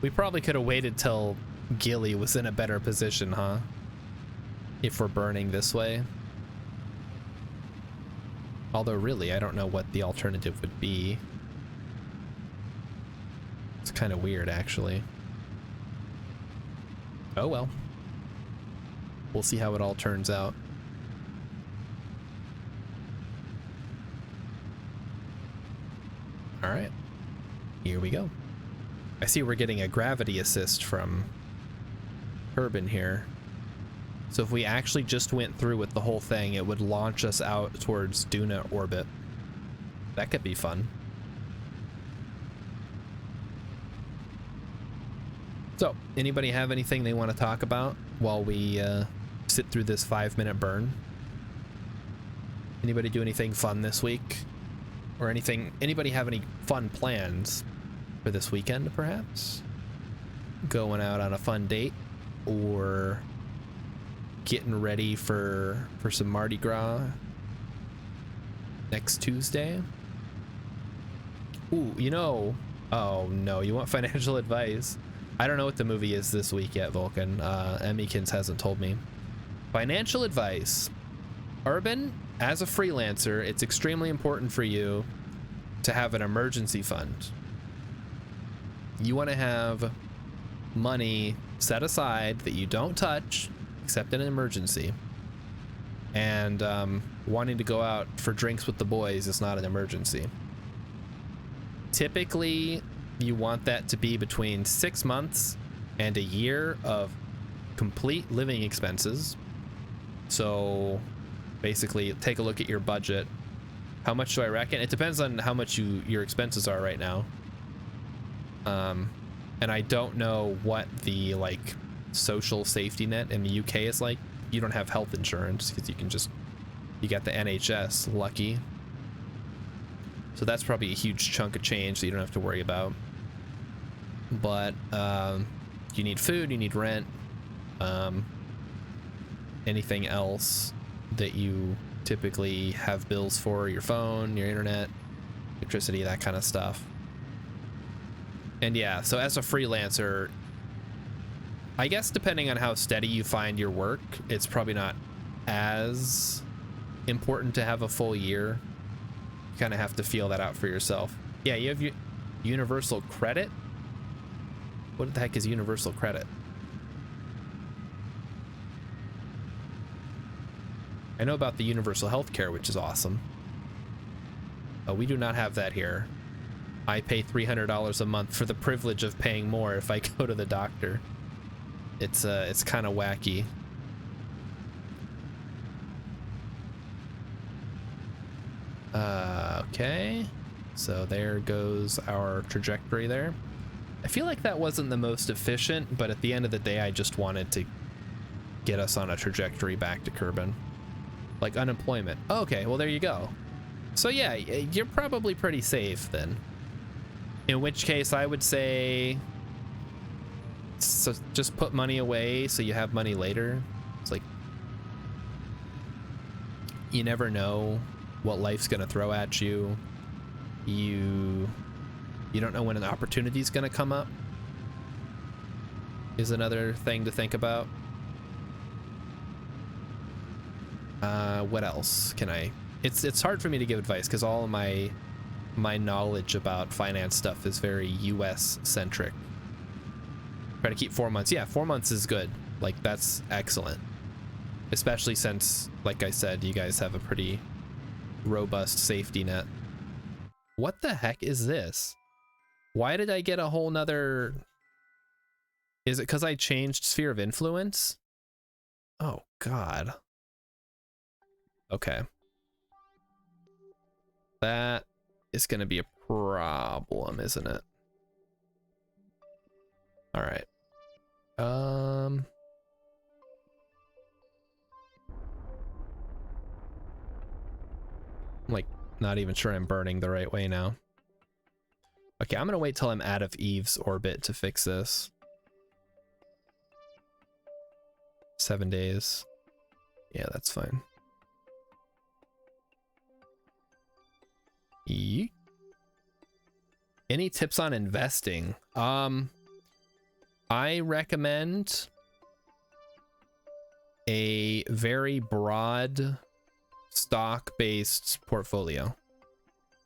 We probably could have waited till Gilly was in a better position, huh? If we're burning this way. Although really, I don't know what the alternative would be. It's kind of weird, actually. Oh well. We'll see how it all turns out. All right. Here we go. I see we're getting a gravity assist from Kerbin here. So if we actually just went through with the whole thing, it would launch us out towards Duna orbit. That could be fun. So, anybody have anything they want to talk about while we sit through this 5-minute burn? Anybody do anything fun this week? Or anything? Anybody have any fun plans for this weekend, perhaps? Going out on a fun date? Or getting ready for some Mardi Gras next Tuesday? Ooh, you know, oh no, you want financial advice? I don't know what the movie is this week yet, Vulcan. Emmykins hasn't told me. Financial advice. Urban, as a freelancer, it's extremely important for you to have an emergency fund. You want to have money set aside that you don't touch except in an emergency. And wanting to go out for drinks with the boys is not an emergency. Typically, you want that to be between 6 months and a year of complete living expenses. So basically, take a look at your budget How much do I reckon? It depends on how much your expenses are right now. And I don't know what the like social safety net in the UK is like. You don't have health insurance because you got the NHS, lucky. So that's probably a huge chunk of change that you don't have to worry about. But you need food, you need rent, anything else that you typically have bills for, your phone, your internet, electricity, that kind of stuff. And yeah, so as a freelancer, I guess depending on how steady you find your work, it's probably not as important to have a full year. You kind of have to feel that out for yourself. Yeah, you have universal credit. What the heck is universal credit? I know about the universal healthcare, which is awesome. We do not have that here. I pay $300 a month for the privilege of paying more if I go to the doctor. It's kind of wacky. Okay. So there goes our trajectory there. I feel like that wasn't the most efficient, but at the end of the day, I just wanted to get us on a trajectory back to Kerbal. Like unemployment. Okay, well, there you go. So yeah, you're probably pretty safe then. In which case, I would say, so just put money away so you have money later. It's like, you never know what life's gonna throw at you. You don't know when an opportunity is gonna come up. Is another thing to think about. What else can I? It's hard for me to give advice because all of my knowledge about finance stuff is very US centric. Try to keep 4 months. Yeah, 4 months is good. Like, that's excellent. Especially since, like I said, you guys have a pretty robust safety net. What the heck is this? Why did I get a whole nother... Is it because I changed sphere of influence? Oh, God. Okay. That is going to be a problem, isn't it? All right. I'm like not even sure I'm burning the right way now. Okay, I'm gonna wait till I'm out of Eve's orbit to fix this. 7 days. Yeah, that's fine. Yeet. Any tips on investing? I recommend a very broad stock-based portfolio.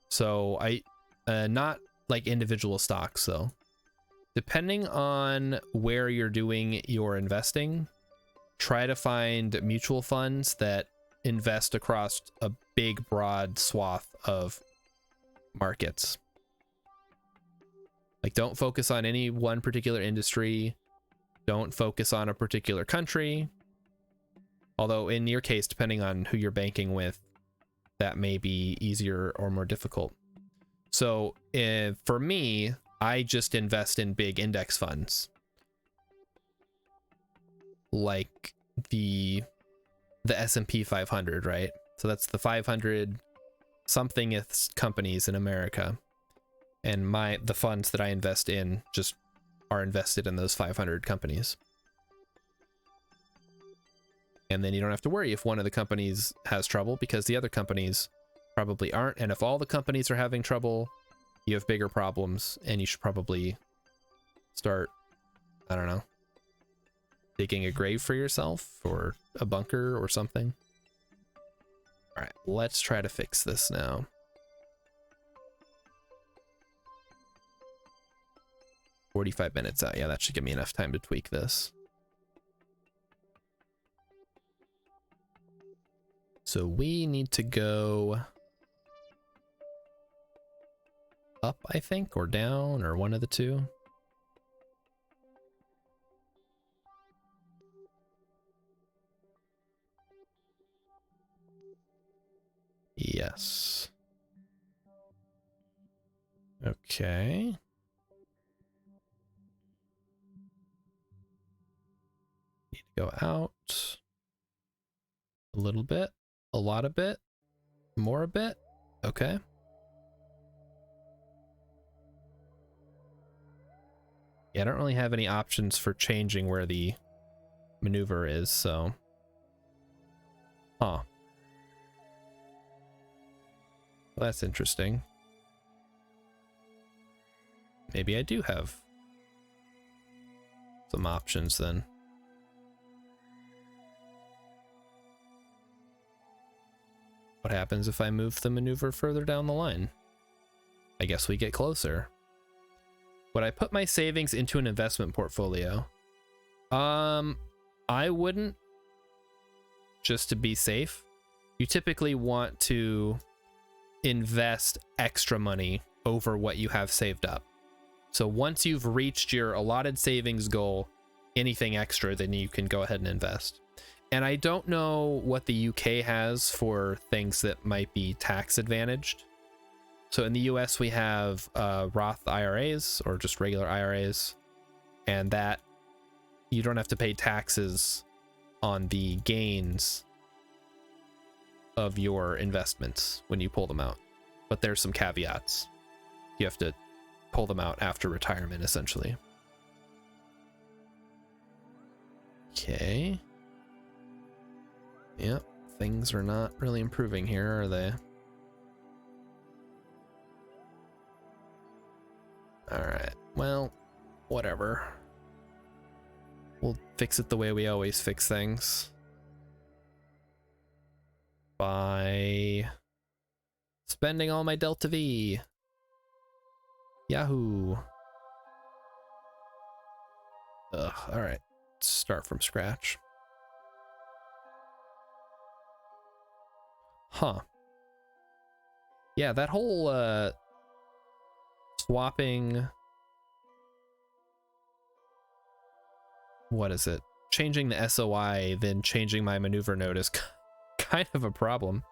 So not like individual stocks though. Depending on where you're doing your investing, try to find mutual funds that invest across a big broad swath of markets. Like, don't focus on any one particular industry. Don't focus on a particular country. Although in your case, depending on who you're banking with, that may be easier or more difficult. So for me, I just invest in big index funds. Like the S&P 500, right? So that's the 500 something companies in America. And the funds that I invest in just are invested in those 500 companies. And then you don't have to worry if one of the companies has trouble because the other companies probably aren't. And if all the companies are having trouble, you have bigger problems and you should probably start, I don't know, digging a grave for yourself or a bunker or something. All right, let's try to fix this now. "45 minutes out." Yeah, that should give me enough time to tweak this. So we need to go up, I think, or down, or one of the two. Yes. Okay. Need to go out a little bit, a lot of bit, more a bit. Okay. Yeah, I don't really have any options for changing where the maneuver is, so. Huh. Well, that's interesting. Maybe I do have some options then. What happens if I move the maneuver further down the line? I guess we get closer. Would I put my savings into an investment portfolio? I wouldn't, just to be safe. You typically want to invest extra money over what you have saved up. So once you've reached your allotted savings goal, anything extra, then you can go ahead and invest. And I don't know what the UK has for things that might be tax advantaged. So in the US, we have Roth IRAs or just regular IRAs, and that you don't have to pay taxes on the gains of your investments when you pull them out. But there's some caveats. You have to pull them out after retirement, essentially. Okay. Yep, things are not really improving here, are they? Alright, well, whatever. We'll fix it the way we always fix things. By spending all my Delta V. Yahoo. Ugh, alright. Start from scratch. Huh. Yeah, that whole swapping, what is it? Changing the SOI, then changing my maneuver node is kind of a problem.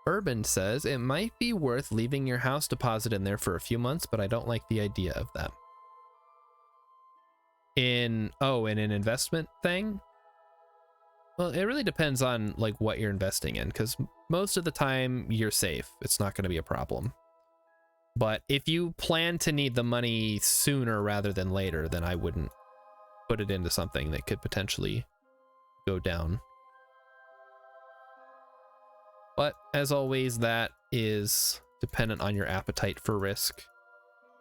Urban says it might be worth leaving your house deposit in there for a few months, but I don't like the idea of that. In an investment thing? Well, it really depends on like what you're investing in, because most of the time you're safe. It's not going to be a problem. But if you plan to need the money sooner rather than later, then I wouldn't put it into something that could potentially go down. But as always, that is dependent on your appetite for risk.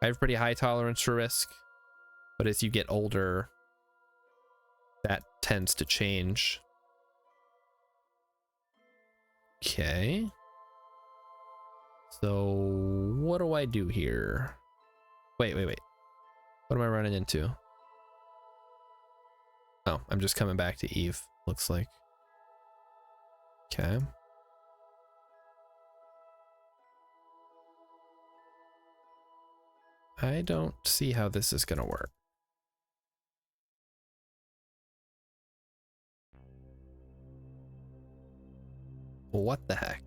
I have pretty high tolerance for risk, but as you get older, that tends to change. Okay. So what do I do here? Wait. What am I running into? Oh, I'm just coming back to Eve, looks like. Okay. I don't see how this is gonna work. What the heck?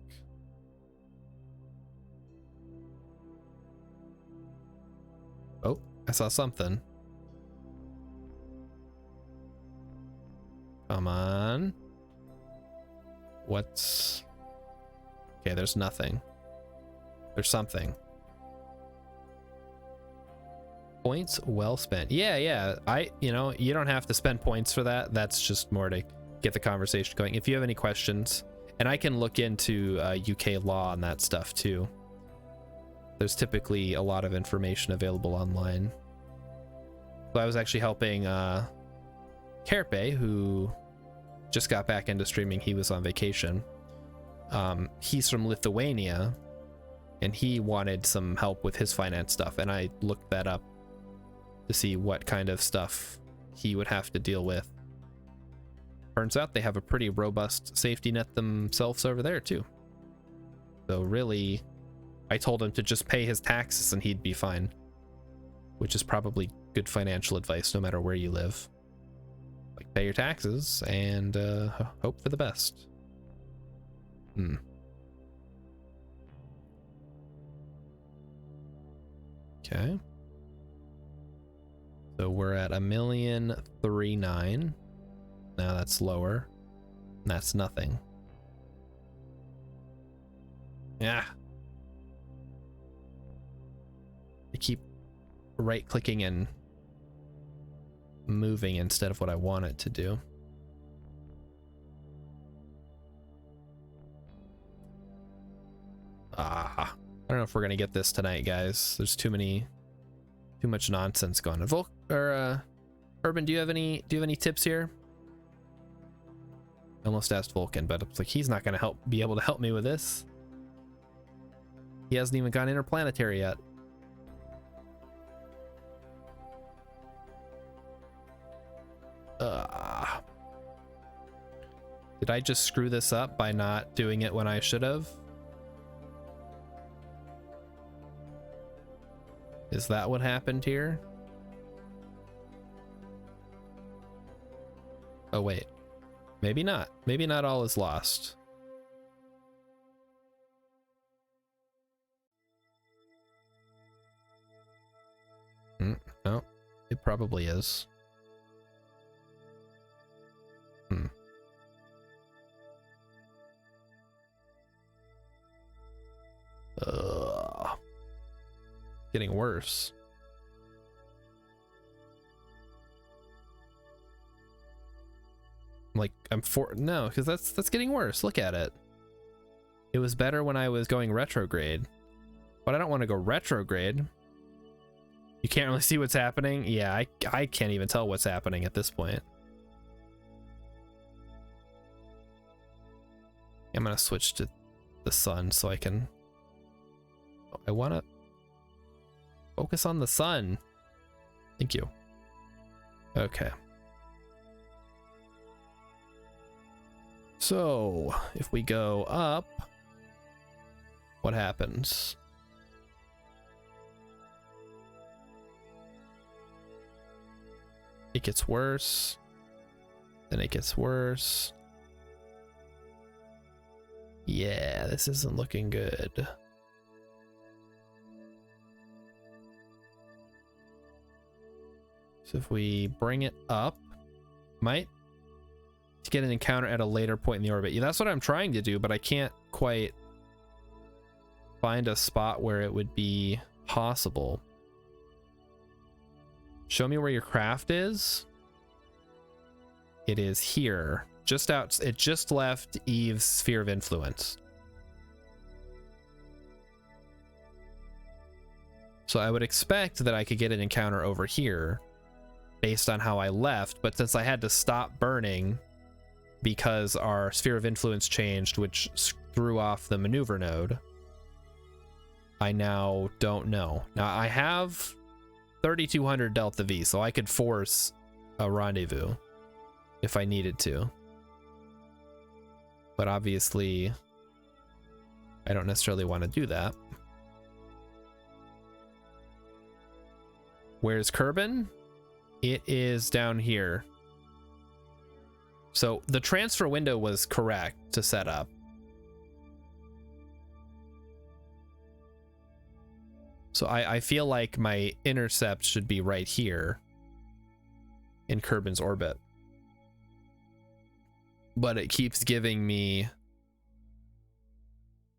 Oh, I saw something. Come on. What's... Okay, there's nothing. There's something. Points well spent. Yeah. You don't have to spend points for that. That's just more to get the conversation going. If you have any questions, and I can look into UK law on that stuff too. There's typically a lot of information available online. So I was actually helping Kerbal, who just got back into streaming. He was on vacation. He's from Lithuania, and he wanted some help with his finance stuff, and I looked that up to see what kind of stuff he would have to deal with. Turns out they have a pretty robust safety net themselves over there too. So really, I told him to just pay his taxes and he'd be fine, which is probably good financial advice no matter where you live. Like, pay your taxes and hope for the best. Okay. So we're at 1,000,039. Now that's lower. That's nothing. Yeah. I keep right clicking and moving instead of what I want it to do. I don't know if we're gonna get this tonight, guys. There's too much nonsense going on. Urban, do you have any tips here? I almost asked Vulcan, but it's like he's not gonna be able to help me with this. He hasn't even gone interplanetary yet. Did I just screw this up by not doing it when I should have? Is that what happened here? Oh wait, maybe not. Maybe not all is lost. No, it probably is. Getting worse. Like no, because that's getting worse. Look at it. It was better when I was going retrograde, but I don't want to go retrograde. You can't really see what's happening. Yeah, I can't even tell what's happening at this point. I'm gonna switch to the sun so I can. I want to focus on the sun. Thank you. Okay. So if we go up, what happens? It gets worse. Then it gets worse. Yeah, this isn't looking good. So if we bring it up, might get an encounter at a later point in the orbit. Yeah, that's what I'm trying to do, but I can't quite find a spot where it would be possible. Show me where your craft is. It is here. Just out. It just left Eve's sphere of influence. So I would expect that I could get an encounter over here based on how I left, but since I had to stop burning because our sphere of influence changed, which threw off the maneuver node, I now don't know. Now I have 3,200 Delta V, so I could force a rendezvous if I needed to. But obviously, I don't necessarily want to do that. Where's Kerbal? It is down here. So the transfer window was correct to set up. So I feel like my intercept should be right here in Kerbal's orbit. But it keeps giving me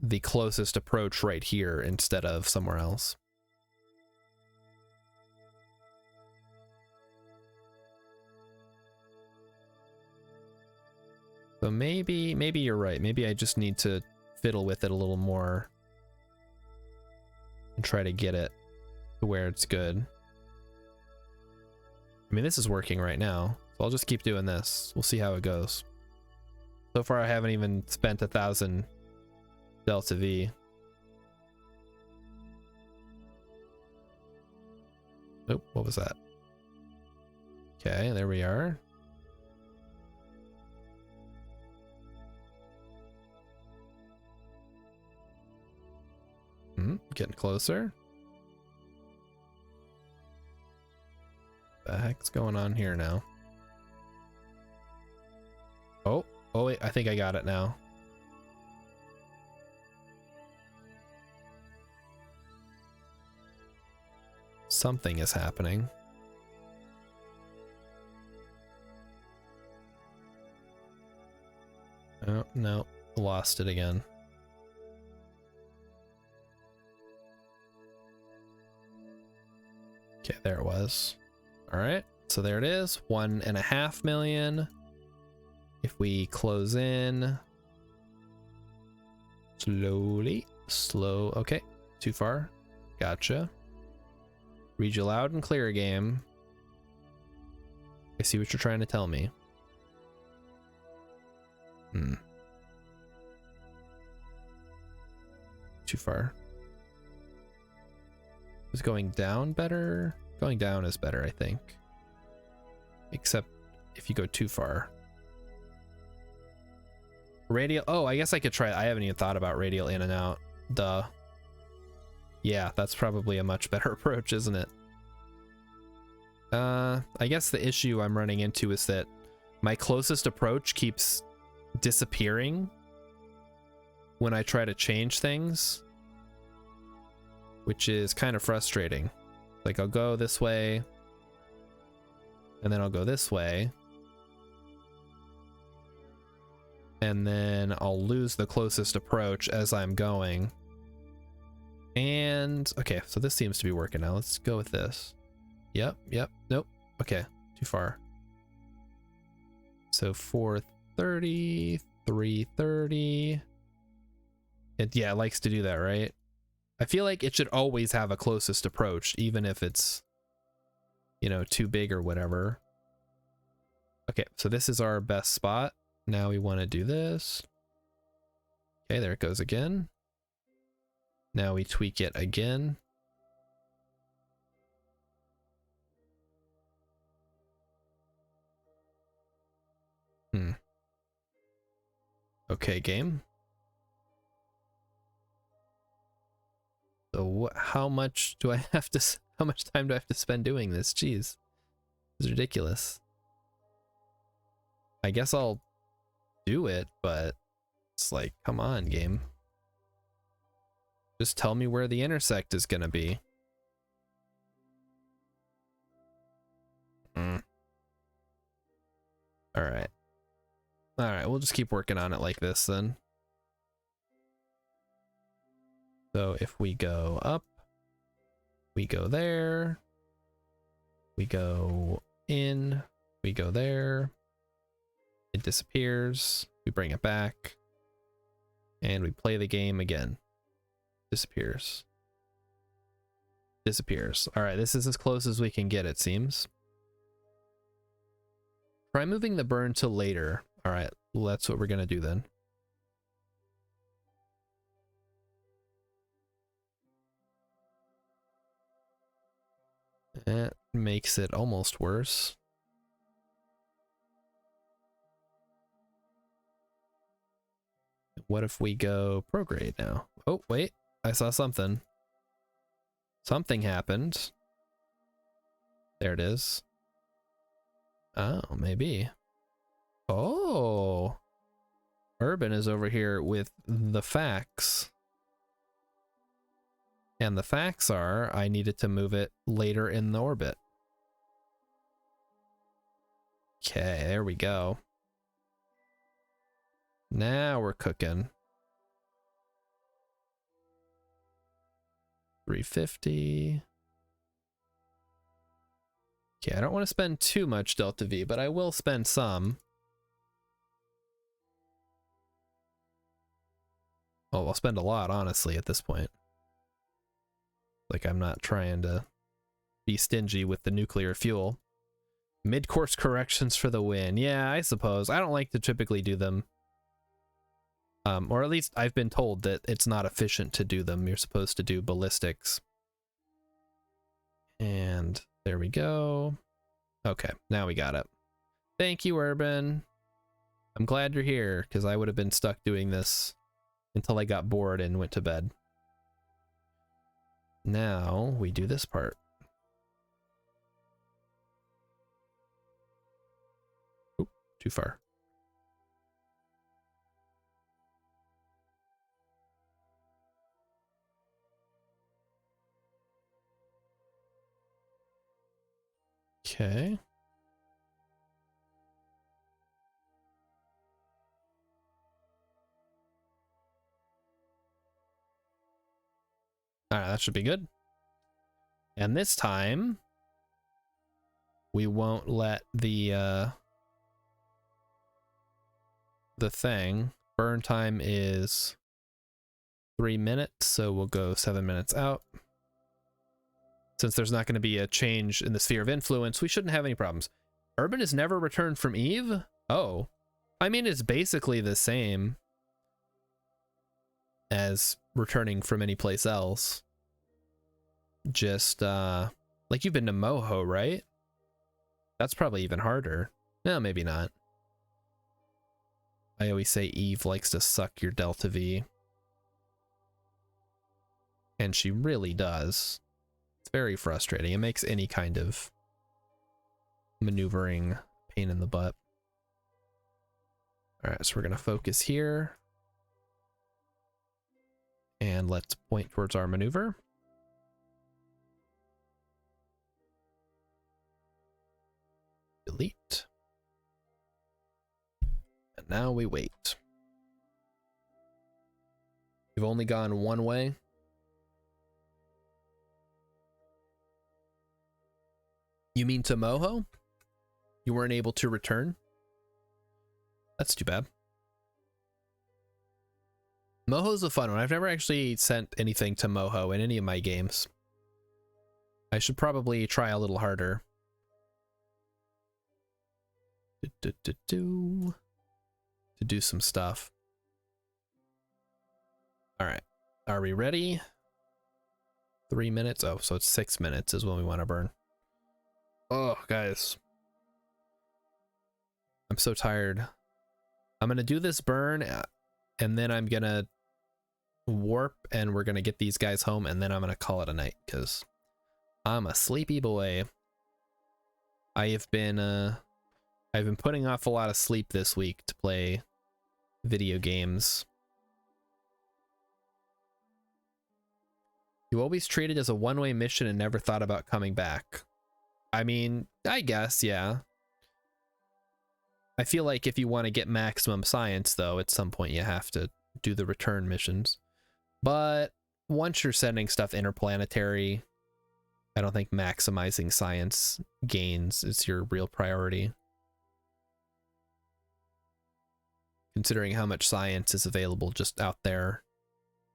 the closest approach right here instead of somewhere else. So maybe you're right. Maybe I just need to fiddle with it a little more and try to get it to where it's good. I mean, this is working right now, so I'll just keep doing this. We'll see how it goes. So far, I haven't even spent 1,000 Delta V. Oh, what was that? Okay, there we are. Getting closer. What the heck's going on here now? Oh wait, I think I got it now. Something is happening. Oh, no. Lost it again. Okay, there it was. All right, so there it is. 1.5 million. If we close in slowly, okay, too far. Gotcha. Read you loud and clear, game. I see what you're trying to tell me. Too far. Is going down better? Going down is better, I think. Except if you go too far. Radial, oh, I guess I could try, I haven't even thought about radial in and out. Duh. Yeah, that's probably a much better approach, isn't it? I guess the issue I'm running into is that my closest approach keeps disappearing when I try to change things, which is kind of frustrating. Like, I'll go this way, and then I'll go this way, and then I'll lose the closest approach as I'm going. And okay, so this seems to be working now. Let's go with this. Yep, nope. Okay, too far. So 430, 330. Yeah, it likes to do that, right? I feel like it should always have a closest approach, even if it's, you know, too big or whatever. Okay, so this is our best spot. Now we want to do this. Okay, there it goes again. Now we tweak it again. Okay, game. So how much do I have to, how much time do I have to spend doing this? Jeez, it's ridiculous. I guess I'll do it, but it's like, come on, game. Just tell me where the intersect is gonna be. All right. All right, we'll just keep working on it like this then. So if we go up, we go there, we go in, we go there, it disappears, we bring it back, and we play the game again. Disappears. Disappears. All right, this is as close as we can get, it seems. Try moving the burn to later. All right, well, that's what we're gonna do then. That makes it almost worse. What if we go prograde now? Oh, wait, I saw something. Something happened. There it is. Oh, maybe. Oh. Urban is over here with the facts. And the facts are, I needed to move it later in the orbit. Okay, there we go. Now we're cooking. 350. Okay, I don't want to spend too much delta V, but I will spend some. Oh, I'll spend a lot, honestly, at this point. Like, I'm not trying to be stingy with the nuclear fuel. Mid-course corrections for the win. Yeah, I suppose. I don't like to typically do them. Or at least I've been told that it's not efficient to do them. You're supposed to do ballistics. And there we go. Okay, now we got it. Thank you, Urban. I'm glad you're here, because I would have been stuck doing this until I got bored and went to bed. Now we do this part. Oop, too far. Okay. All right, that should be good. And this time, we won't let the thing. Burn time is 3 minutes, so we'll go 7 minutes out. Since there's not going to be a change in the sphere of influence, we shouldn't have any problems. Urban has never returned from Eve? Oh. I mean, it's basically the same as returning from any place else. Just, like you've been to Moho, right? That's probably even harder. No, maybe not. I always say Eve likes to suck your Delta V. And she really does. It's very frustrating. It makes any kind of maneuvering pain in the butt. Alright, so we're going to focus here. And let's point towards our maneuver. Delete. And now we wait. We've only gone one way. You mean to Moho? You weren't able to return? That's too bad. Moho's a fun one. I've never actually sent anything to Moho in any of my games. I should probably try a little harder. To do some stuff. Alright. Are we ready? 3 minutes? Oh, so it's 6 minutes is when we want to burn. Oh, guys. I'm so tired. I'm gonna do this burn, and then I'm gonna warp, and we're gonna get these guys home, and then I'm gonna call it a night, because I'm a sleepy boy. I've been putting off a lot of sleep this week to play video games. You always treat it as a one-way mission and never thought about coming back. I mean, I guess, yeah. I feel like if you want to get maximum science, though, at some point you have to do the return missions. But once you're sending stuff interplanetary, I don't think maximizing science gains is your real priority. Considering how much science is available just out there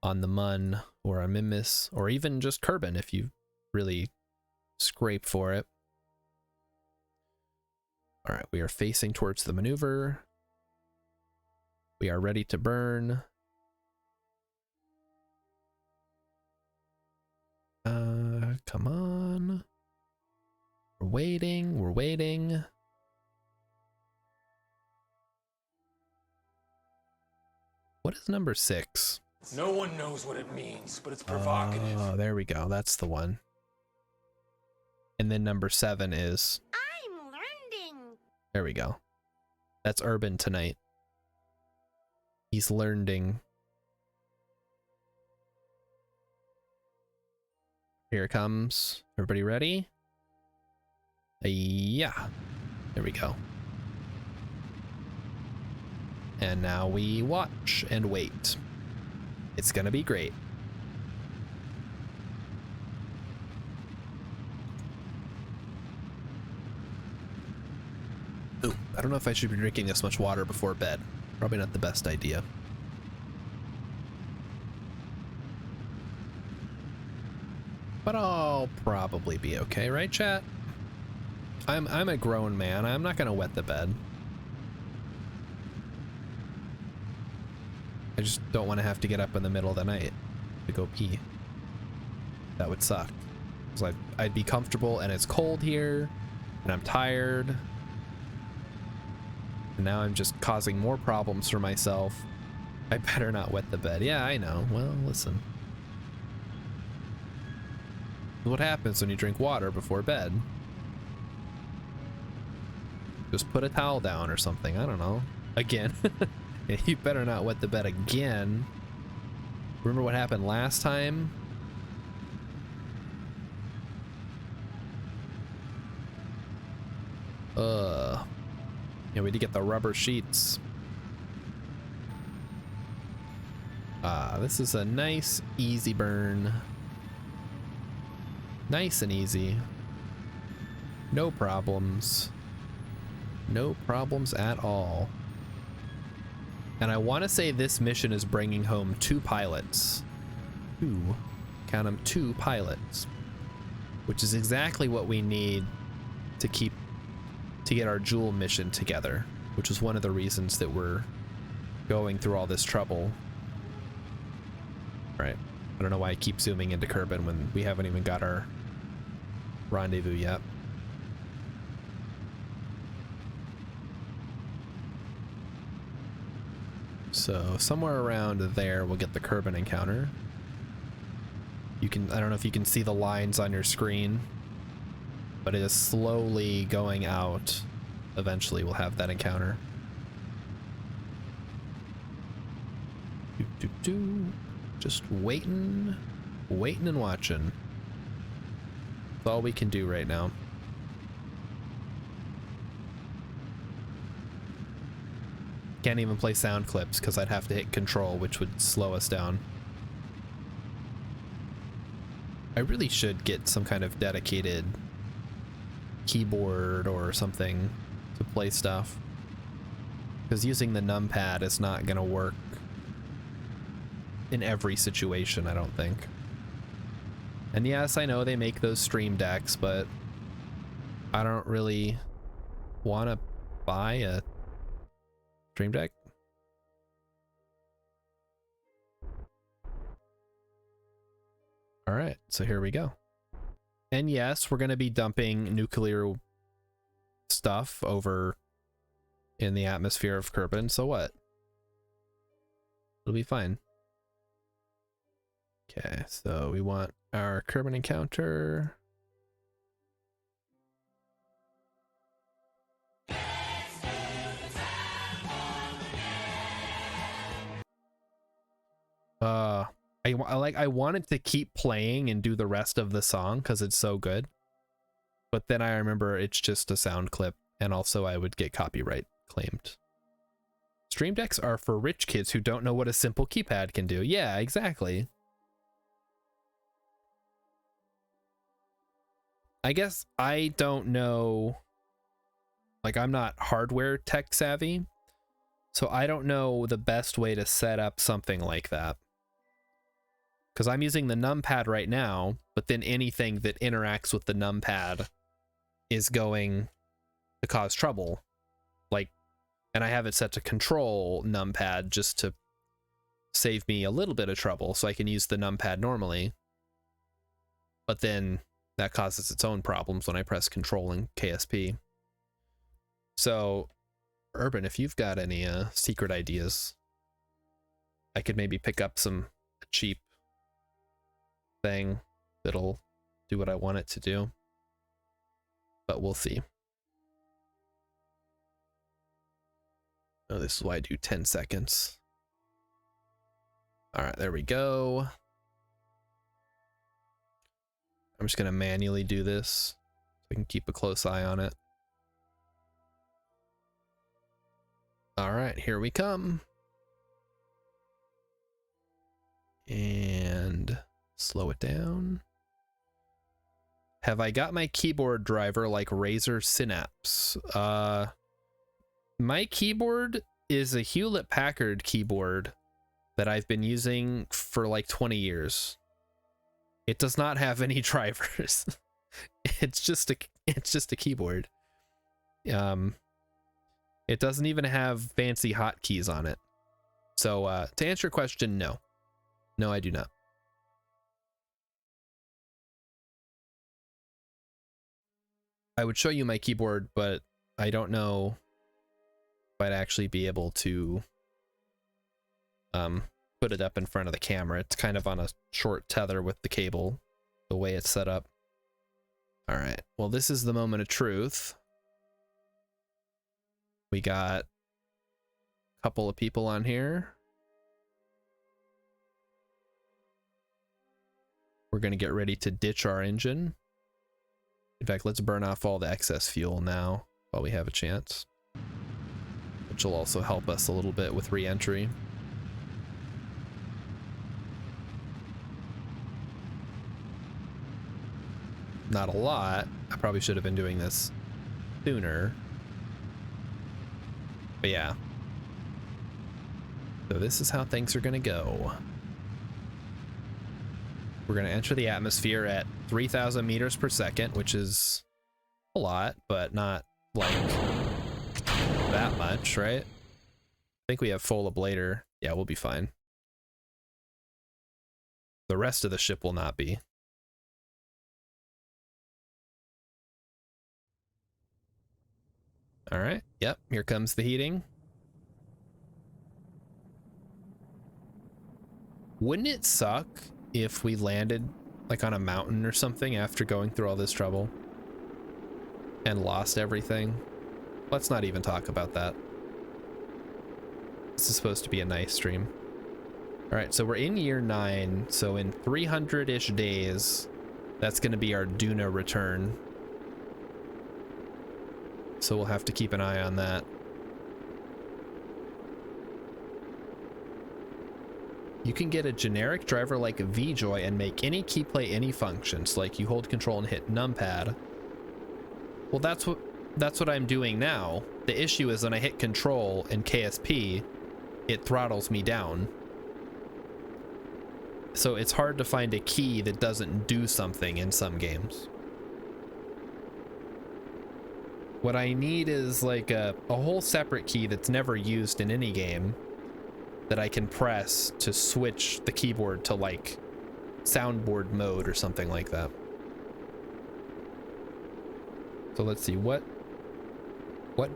on the Mun or on Mimus, or even just Kerbal if you really scrape for it. All right, we are facing towards the maneuver. We are ready to burn. Come on. We're waiting, we're waiting. What is number 6? No one knows what it means, but it's provocative. Oh, there we go. That's the one. And then number 7 is... I'm learning. There we go. That's Urban tonight. He's learning. Here it comes. Everybody ready? Yeah. There we go. And now we watch and wait. It's gonna be great. Ooh, I don't know if I should be drinking this much water before bed. Probably not the best idea. But I'll probably be okay, right, chat? I'm a grown man. I'm not gonna wet the bed. I just don't want to have to get up in the middle of the night to go pee. That would suck. It's like I'd be comfortable and it's cold here and I'm tired. And now I'm just causing more problems for myself. I better not wet the bed. Yeah, I know. Well, listen. What happens when you drink water before bed? Just put a towel down or something. I don't know. Again. You better not wet the bed again. Remember what happened last time? Yeah, we did get the rubber sheets. This is a nice, easy burn. Nice and easy. No problems. No problems at all. And I want to say this mission is bringing home 2 pilots. 2. Count them, 2 pilots. Which is exactly what we need to get our Jewel mission together. Which is one of the reasons that we're going through all this trouble. Right. I don't know why I keep zooming into Kerbal when we haven't even got our rendezvous yet. So somewhere around there we'll get the Kerbal encounter. You can, I don't know if you can see the lines on your screen, but it is slowly going out. Eventually we'll have that encounter. Just waiting and watching. That's all we can do right now. Can't even play sound clips because I'd have to hit control, which would slow us down. I really should get some kind of dedicated keyboard or something to play stuff, because using the numpad is not going to work in every situation, I don't think. And yes, I know they make those stream decks, but I don't really want to buy a stream deck. All right, so here we go. And yes, we're going to be dumping nuclear stuff over in the atmosphere of Kerbal, so what? It'll be fine. Okay, so we want our Kerbal encounter. I wanted to keep playing and do the rest of the song because it's so good, but then I remember it's just a sound clip, and also I would get copyright claimed. Stream decks are for rich kids who don't know what a simple keypad can do. Yeah, exactly. I guess I don't know, like I'm not hardware tech savvy, so I don't know the best way to set up something like that. Because I'm using the numpad right now, but then anything that interacts with the numpad is going to cause trouble. Like, and I have it set to control numpad just to save me a little bit of trouble so I can use the numpad normally. But then that causes its own problems when I press control in KSP. So, Urban, if you've got any secret ideas, I could maybe pick up some cheap thing that'll do what I want it to do, but we'll see. Oh, this is why I do 10 seconds. All right, there we go. I'm just gonna manually do this so I can keep a close eye on it. All right, here we come. And slow it down. Have I got my keyboard driver like Razer Synapse? My keyboard is a Hewlett-Packard keyboard that I've been using for like 20 years. It does not have any drivers. It's just a keyboard. It doesn't even have fancy hotkeys on it. So to answer your question, no. No, I do not. I would show you my keyboard, but I don't know if I'd actually be able to put it up in front of the camera. It's kind of on a short tether with the cable, the way it's set up. All right, well, this is the moment of truth. We got a couple of people on here. We're gonna get ready to ditch our engine. In fact, let's burn off all the excess fuel now. while we have a chance, which will also help us a little bit with re-entry. Not a lot. I probably should have been doing this sooner. But yeah. So this is how things are gonna go. We're gonna enter the atmosphere at 3,000 meters per second, which is a lot, but not like that much, right? I think we have full ablator. Yeah, we'll be fine. The rest of the ship will not be. All right. Yep. Here comes the heating. Wouldn't it suck if we landed like on a mountain or something after going through all this trouble and lost everything? Let's not even talk about that. This is supposed to be a nice stream. All right, so we're in year 9. So in 300-ish days, that's going to be our Duna return. So we'll have to keep an eye on that. You can get a generic driver like a VJoy and make any key play any functions, like you hold control and hit numpad. Well, that's what I'm doing now. The issue is when I hit control and KSP, it throttles me down. So it's hard to find a key that doesn't do something in some games. What I need is like a whole separate key that's never used in any game that I can press to switch the keyboard to like soundboard mode or something like that. So let's see, what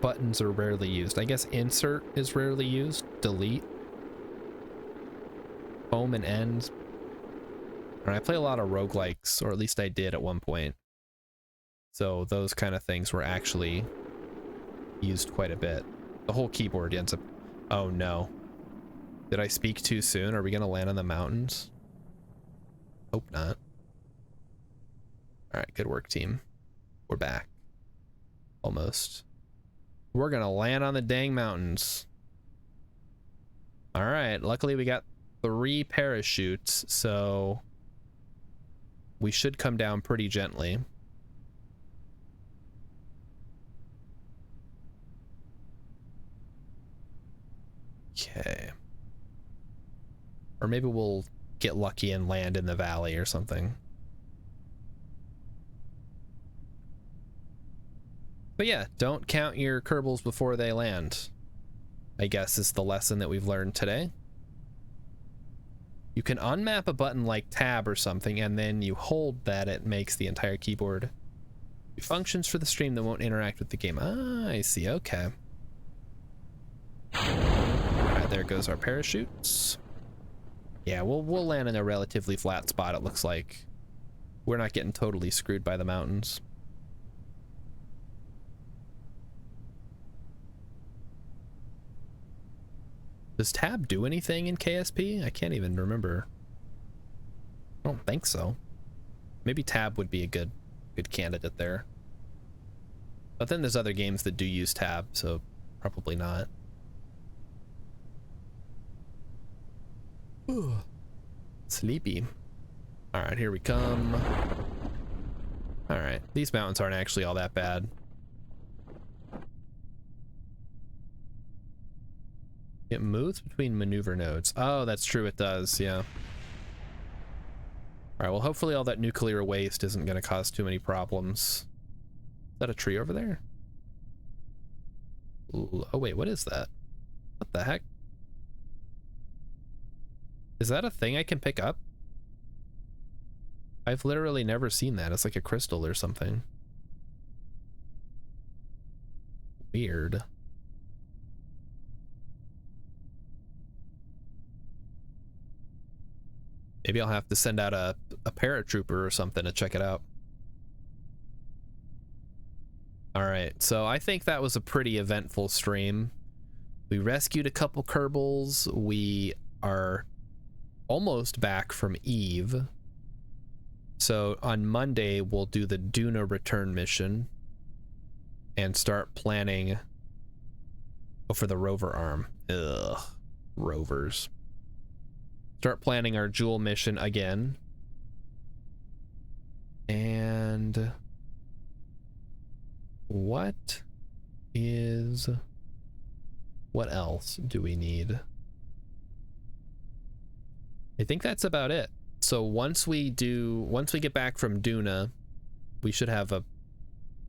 buttons are rarely used? I guess insert is rarely used, delete, home and end. And I play a lot of roguelikes, or at least I did at one point. So those kind of things were actually used quite a bit. The whole keyboard ends up... Oh no. Did I speak too soon? Are we gonna land on the mountains? Hope not. Alright, good work, team. We're back. Almost. We're gonna land on the dang mountains. Alright, luckily we got 3 parachutes, so we should come down pretty gently. Okay. Or maybe we'll get lucky and land in the valley or something. But yeah, don't count your Kerbals before they land, I guess is the lesson that we've learned today. You can unmap a button like tab or something, and then you hold that, it makes the entire keyboard do functions for the stream that won't interact with the game. Ah, I see, okay. Alright, there goes our parachutes. Yeah, we'll land in a relatively flat spot, it looks like. We're not getting totally screwed by the mountains. Does tab do anything in KSP? I can't even remember. I don't think so. Maybe tab would be a good candidate there. But then there's other games that do use tab, so probably not. Ooh, sleepy. All right, here we come. All right, these mountains aren't actually all that bad. It moves between maneuver nodes. Oh, that's true, it does, yeah. All right, well, hopefully all that nuclear waste isn't going to cause too many problems. Is that a tree over there? Ooh, oh, wait, what is that? What the heck? Is that a thing I can pick up? I've literally never seen that. It's like a crystal or something. Weird. Maybe I'll have to send out a paratrooper or something to check it out. All right, so I think that was a pretty eventful stream. We rescued a couple Kerbals. We are almost back from Eve. So on Monday, we'll do the Duna return mission. and start planning for the rover arm. Ugh, rovers. Start planning our jewel mission again. And what else do we need? I think that's about it. So once we get back from Duna, we should have a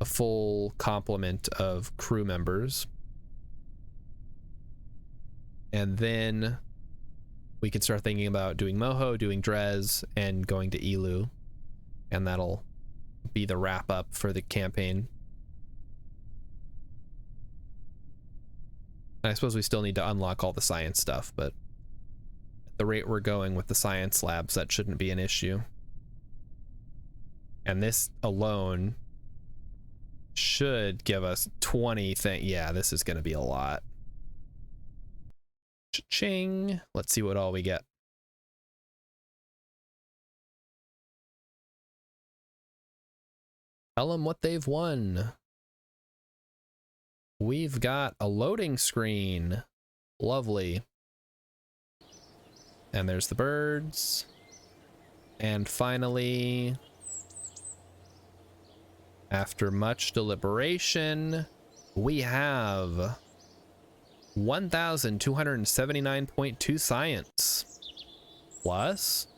full complement of crew members. And then we can start thinking about doing Moho, doing Drez, and going to Elu. And that'll be the wrap up for the campaign. I suppose we still need to unlock all the science stuff, but at the rate we're going with the science labs, that shouldn't be an issue. And this alone should give us 20 things. Yeah, this is going to be a lot. Cha-ching. Let's see what all we get. Tell them what they've won. We've got a loading screen. Lovely. And there's the birds. And finally, after much deliberation, we have 1,279.2 science plus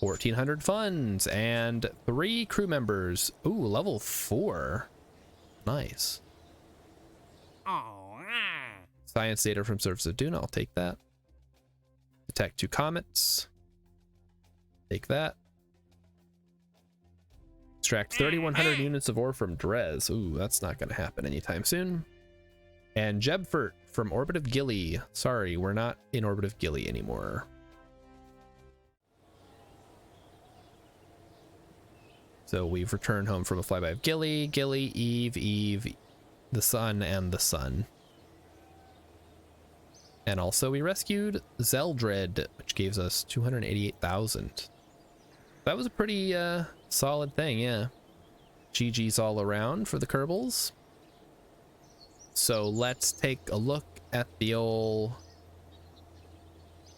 1,400 funds and 3 crew members. Ooh, level 4. Nice. Science data from surface of Dune. I'll take that. Detect 2 comets. Take that. Extract 3,100 units of ore from Drez. Ooh, that's not going to happen anytime soon. And Jebfert from Orbit of Gilly. Sorry, we're not in Orbit of Gilly anymore. So we've returned home from a flyby of Gilly, Eve, the sun, and the sun. And also we rescued Zeldred, which gives us 288,000. That was a pretty solid thing, yeah. GG's all around for the Kerbals. So let's take a look at the old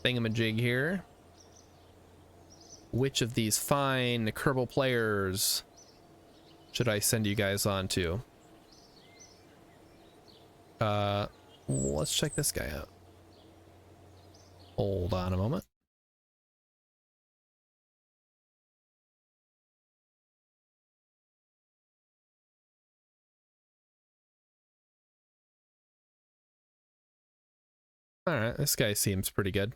thingamajig here. Which of these fine Kerbal players should I send you guys on to? Let's check this guy out. Hold on a moment. All right, this guy seems pretty good.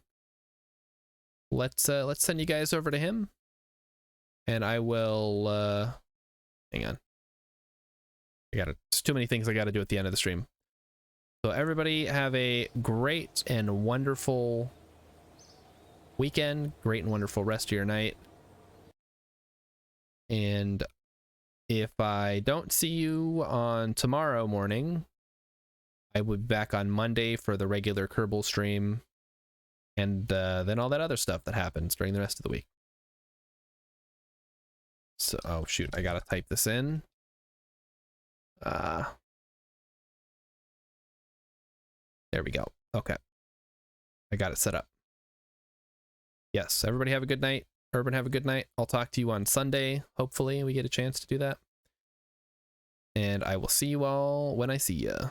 Let's send you guys over to him, and I will hang on. There's too many things I gotta do at the end of the stream. So everybody have a great and wonderful weekend, great and wonderful rest of your night. And if I don't see you on tomorrow morning, I will be back on Monday for the regular Kerbal stream. And then all that other stuff that happens during the rest of the week. So, oh shoot, I gotta type this in. There we go. Okay. I got it set up. Yes, everybody have a good night. Urban, have a good night. I'll talk to you on Sunday. Hopefully we get a chance to do that. And I will see you all when I see ya.